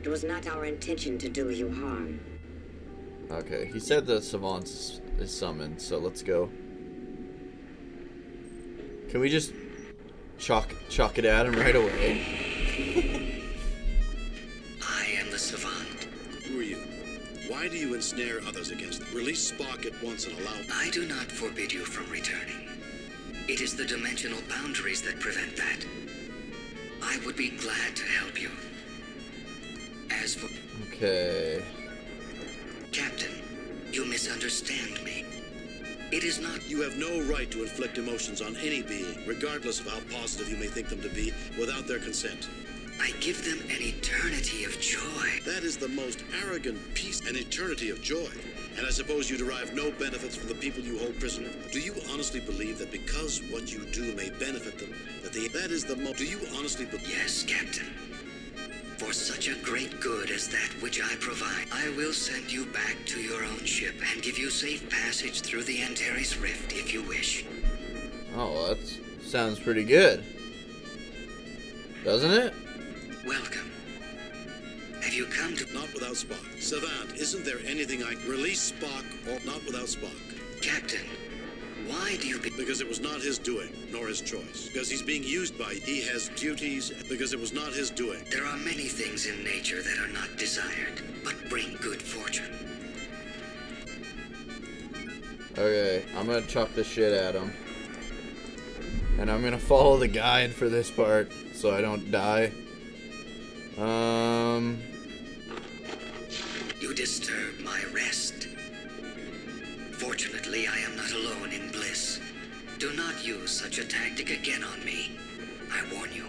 It was not our intention to do you harm. Okay, he said the Savant is summoned, so let's go. Can we just chuck it at him right away? I am the Savant. Who are you? Why do you ensnare others against them? Release Spock at once and allow... I do not forbid you from returning. It is the dimensional boundaries that prevent that. I would be glad to help you. As for... Okay. Captain, you misunderstand me. It is not... You have no right to inflict emotions on any being, regardless of how positive you may think them to be, without their consent. I give them an eternity of joy. That is the most arrogant piece, an eternity of joy. And I suppose you derive no benefits from the people you hold prisoner. Do you honestly believe that because what you do may benefit them, that is the most... Do you honestly believe... Yes, Captain. For such a great good as that which I provide, I will send you back to your own ship and give you safe passage through the Antares Rift if you wish. Oh, that sounds pretty good. Doesn't it? Welcome. Have you come to... Not without Spock. Savant, isn't there anything I... Release Spock or not without Spock. Captain, why do you... Because it was not his doing, nor his choice. Because he's being used by... He has duties, because it was not his doing. There are many things in nature that are not desired, but bring good fortune. Okay, I'm gonna chuck the shit at him. And I'm gonna follow the guide for this part, so I don't die. You disturb my rest. Fortunately, I am not alone in bliss. Do not use such a tactic again on me. I warn you.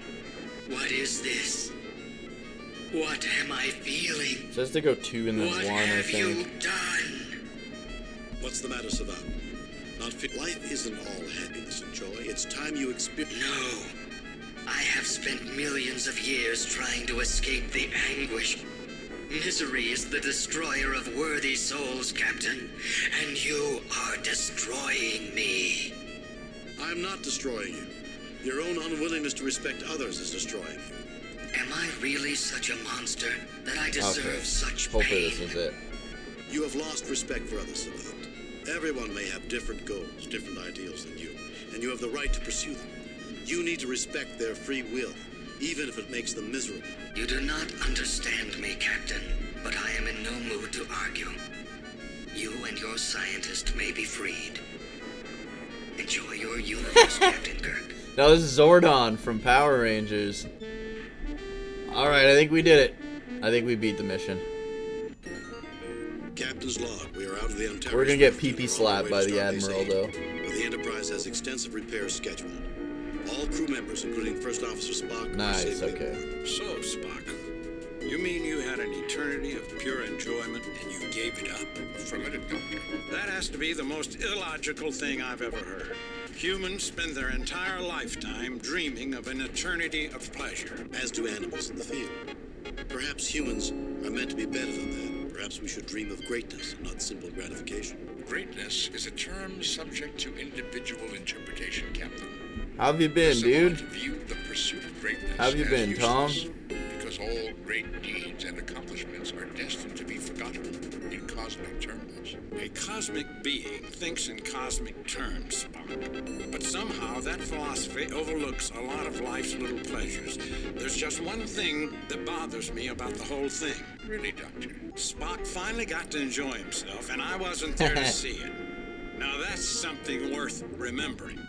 What is this? What am I feeling? It says to go 2 and then 1, I have think. you done? What's the matter, Savant? Life isn't all happiness and joy. It's time you experience... No. I have spent millions of years trying to escape the anguish. Misery is the destroyer of worthy souls, Captain, and you are destroying me. I'm not destroying you. Your own unwillingness to respect others is destroying you. Am I really such a monster that I deserve such pain? Hopefully this is it. You have lost respect for others, Savant. Everyone may have different goals, different ideals than you, and you have the right to pursue them. You need to respect their free will, even if it makes them miserable. You do not understand me, Captain, but I am in no mood to argue. You and your scientist may be freed. Enjoy your universe, Captain Kirk. No, this is Zordon from Power Rangers. Alright, I think we did it. I think we beat the mission. Captain's log, we are out of the Antares. We're gonna get pee-pee slapped by the Admiral, though. Where the Enterprise has extensive repairs scheduled. All crew members, including First Officer Spock, nice, are safely okay. aboard. So, Spock, you mean you had an eternity of pure enjoyment and you gave it up? Affirmative, Doctor. That has to be the most illogical thing I've ever heard. Humans spend their entire lifetime dreaming of an eternity of pleasure. As do animals in the field. Perhaps humans are meant to be better than that. Perhaps we should dream of greatness, not simple gratification. Greatness is a term subject to individual interpretation, Captain. How have you been, dude? View the pursuit of greatness How have you been, Tom? Because all great deeds and accomplishments are destined to be forgotten in cosmic terms. A cosmic being thinks in cosmic terms, Spock. But somehow that philosophy overlooks a lot of life's little pleasures. There's just one thing that bothers me about the whole thing. Really, Doctor? Spock finally got to enjoy himself, and I wasn't there to see it. Now that's something worth remembering.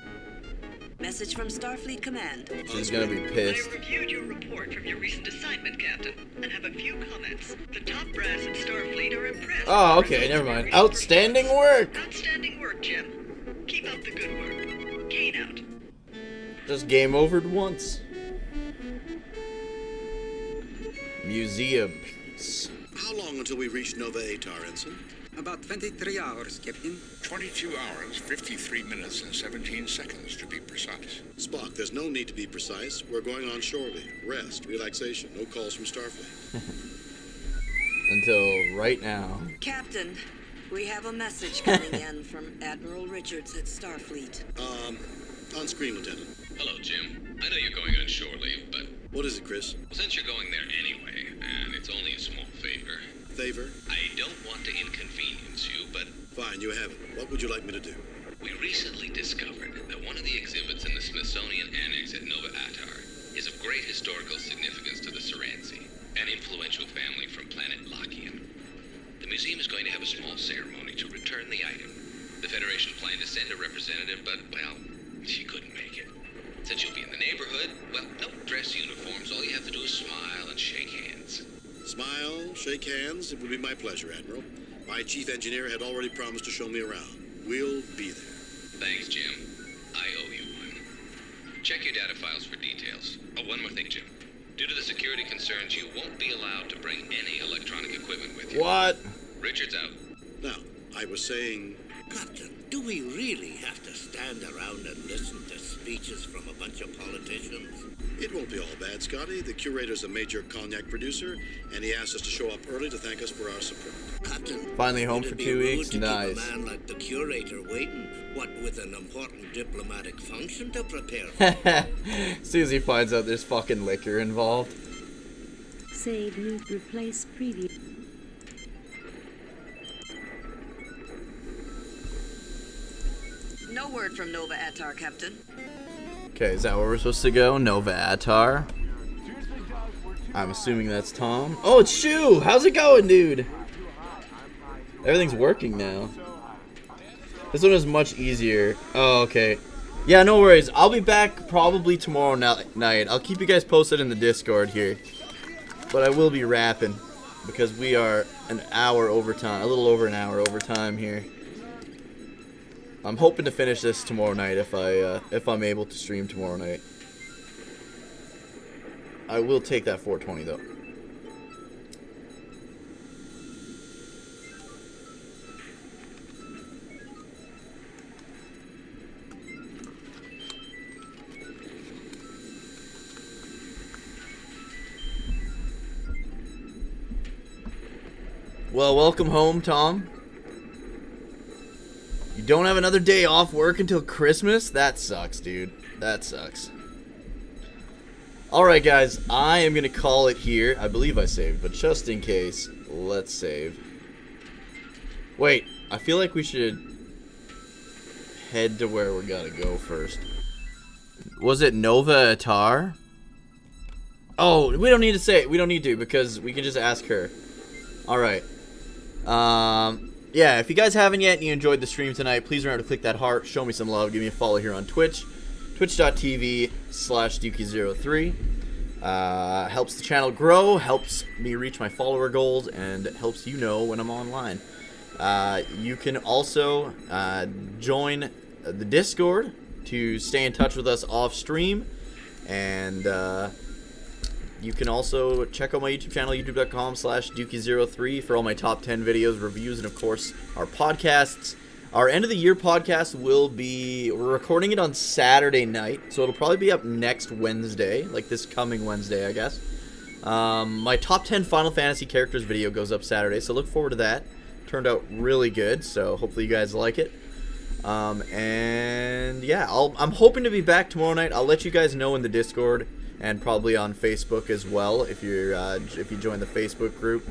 Message from Starfleet Command. She's gonna be pissed. I reviewed your report from your recent assignment, Captain, and have a few comments. The top brass at Starfleet are impressed. Oh, okay, never mind. Outstanding work! Outstanding work, Jim. Keep up the good work. Kane out. Just game overed once. Museum piece. How long until we reach Nova Atar, Ensign? About 23 hours, Captain. 22 hours, 53 minutes, and 17 seconds, to be precise. Spock, there's no need to be precise. We're going on shore leave. Rest, relaxation, no calls from Starfleet. Until right now. Captain, We have a message coming in from Admiral Richards at Starfleet. On screen, Lieutenant. Hello, Jim. I know you're going on shore leave, but... What is it, Chris? Well, since you're going there anyway, and it's only a small favor... Favor? I don't want to inconvenience you, but... Fine, you have it. What would you like me to do? We recently discovered that one of the exhibits in the Smithsonian Annex at Nova Atar is of great historical significance to the Seranci, an influential family from planet Lakian. The museum is going to have a small ceremony to return the item. The Federation planned to send a representative, but, well, she couldn't make it. Since you'll be in the neighborhood, well, no dress uniforms. All you have to do is smile and shake hands. Smile, shake hands. It would be my pleasure, Admiral. My chief engineer had already promised to show me around. We'll be there. Thanks, Jim. I owe you one. Check your data files for details. Oh, one more thing, Jim. Due to the security concerns, you won't be allowed to bring any electronic equipment with you. What? Richard's out. Now, I was saying... Captain, do we really have to stand around and listen to speeches from a bunch of politicians? It won't be all bad, Scotty. The curator's a major cognac producer, and he asked us to show up early to thank us for our support. Captain, finally home for 2 weeks. To nice. Keep a man like the curator waiting, what with an important diplomatic function to prepare for. As soon as he finds out there's fucking liquor involved. Save, move, replace, preview. No word from Nova Atar, Captain. Okay, is that where we're supposed to go? Nova Atar. I'm assuming that's Tom. Oh, it's Shu! How's it going, dude? Everything's working now. This one is much easier. Oh, okay. Yeah, no worries. I'll be back probably tomorrow night. I'll keep you guys posted in the Discord here. But I will be rapping because we are an hour overtime, a little over an hour overtime here. I'm hoping to finish this tomorrow night if I'm able to stream tomorrow night. I will take that 420 though. Well, welcome home, Tom. You don't have another day off work until Christmas? That sucks, dude. That sucks. Alright, guys. I am going to call it here. I believe I saved, but just in case, let's save. Wait, I feel like we should head to where we gotta go first. Was it Nova Atar? Oh, we don't need to say it. We don't need to because we can just ask her. Alright. Yeah, if you guys haven't yet and you enjoyed the stream tonight, please remember to click that heart, show me some love, give me a follow here on Twitch, twitch.tv/Dukey03. Helps the channel grow, helps me reach my follower goals, and helps you know when I'm online. You can also join the Discord to stay in touch with us off stream, and you can also check out my YouTube channel, youtube.com/Dukey03 for all my top 10 videos, reviews, and of course, our podcasts. Our end of the year podcast will be, we're recording it on Saturday night, so it'll probably be up next Wednesday, like this coming Wednesday, I guess. My top 10 Final Fantasy characters video goes up Saturday, so look forward to that. Turned out really good, so hopefully you guys like it. And yeah, I'm hoping to be back tomorrow night. I'll let you guys know in the Discord and probably on Facebook as well if you join the Facebook group.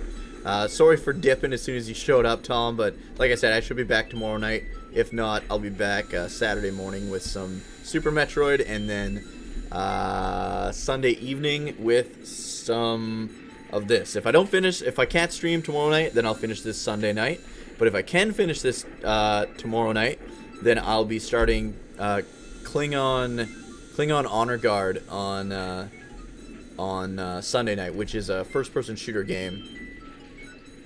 Sorry for dipping as soon as you showed up, Tom, but like I said, I should be back tomorrow night. If not, I'll be back Saturday morning with some Super Metroid, and then Sunday evening with some of this. If I can't stream tomorrow night, then I'll finish this Sunday night. But if I can finish this tomorrow night, then I'll be starting Klingon Honor Guard on Sunday night, which is a first-person shooter game.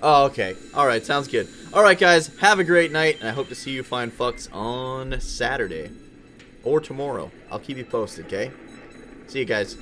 Oh, okay. Alright, sounds good. Alright, guys, have a great night, and I hope to see you fine fucks on Saturday. Or tomorrow. I'll keep you posted, okay? See you guys.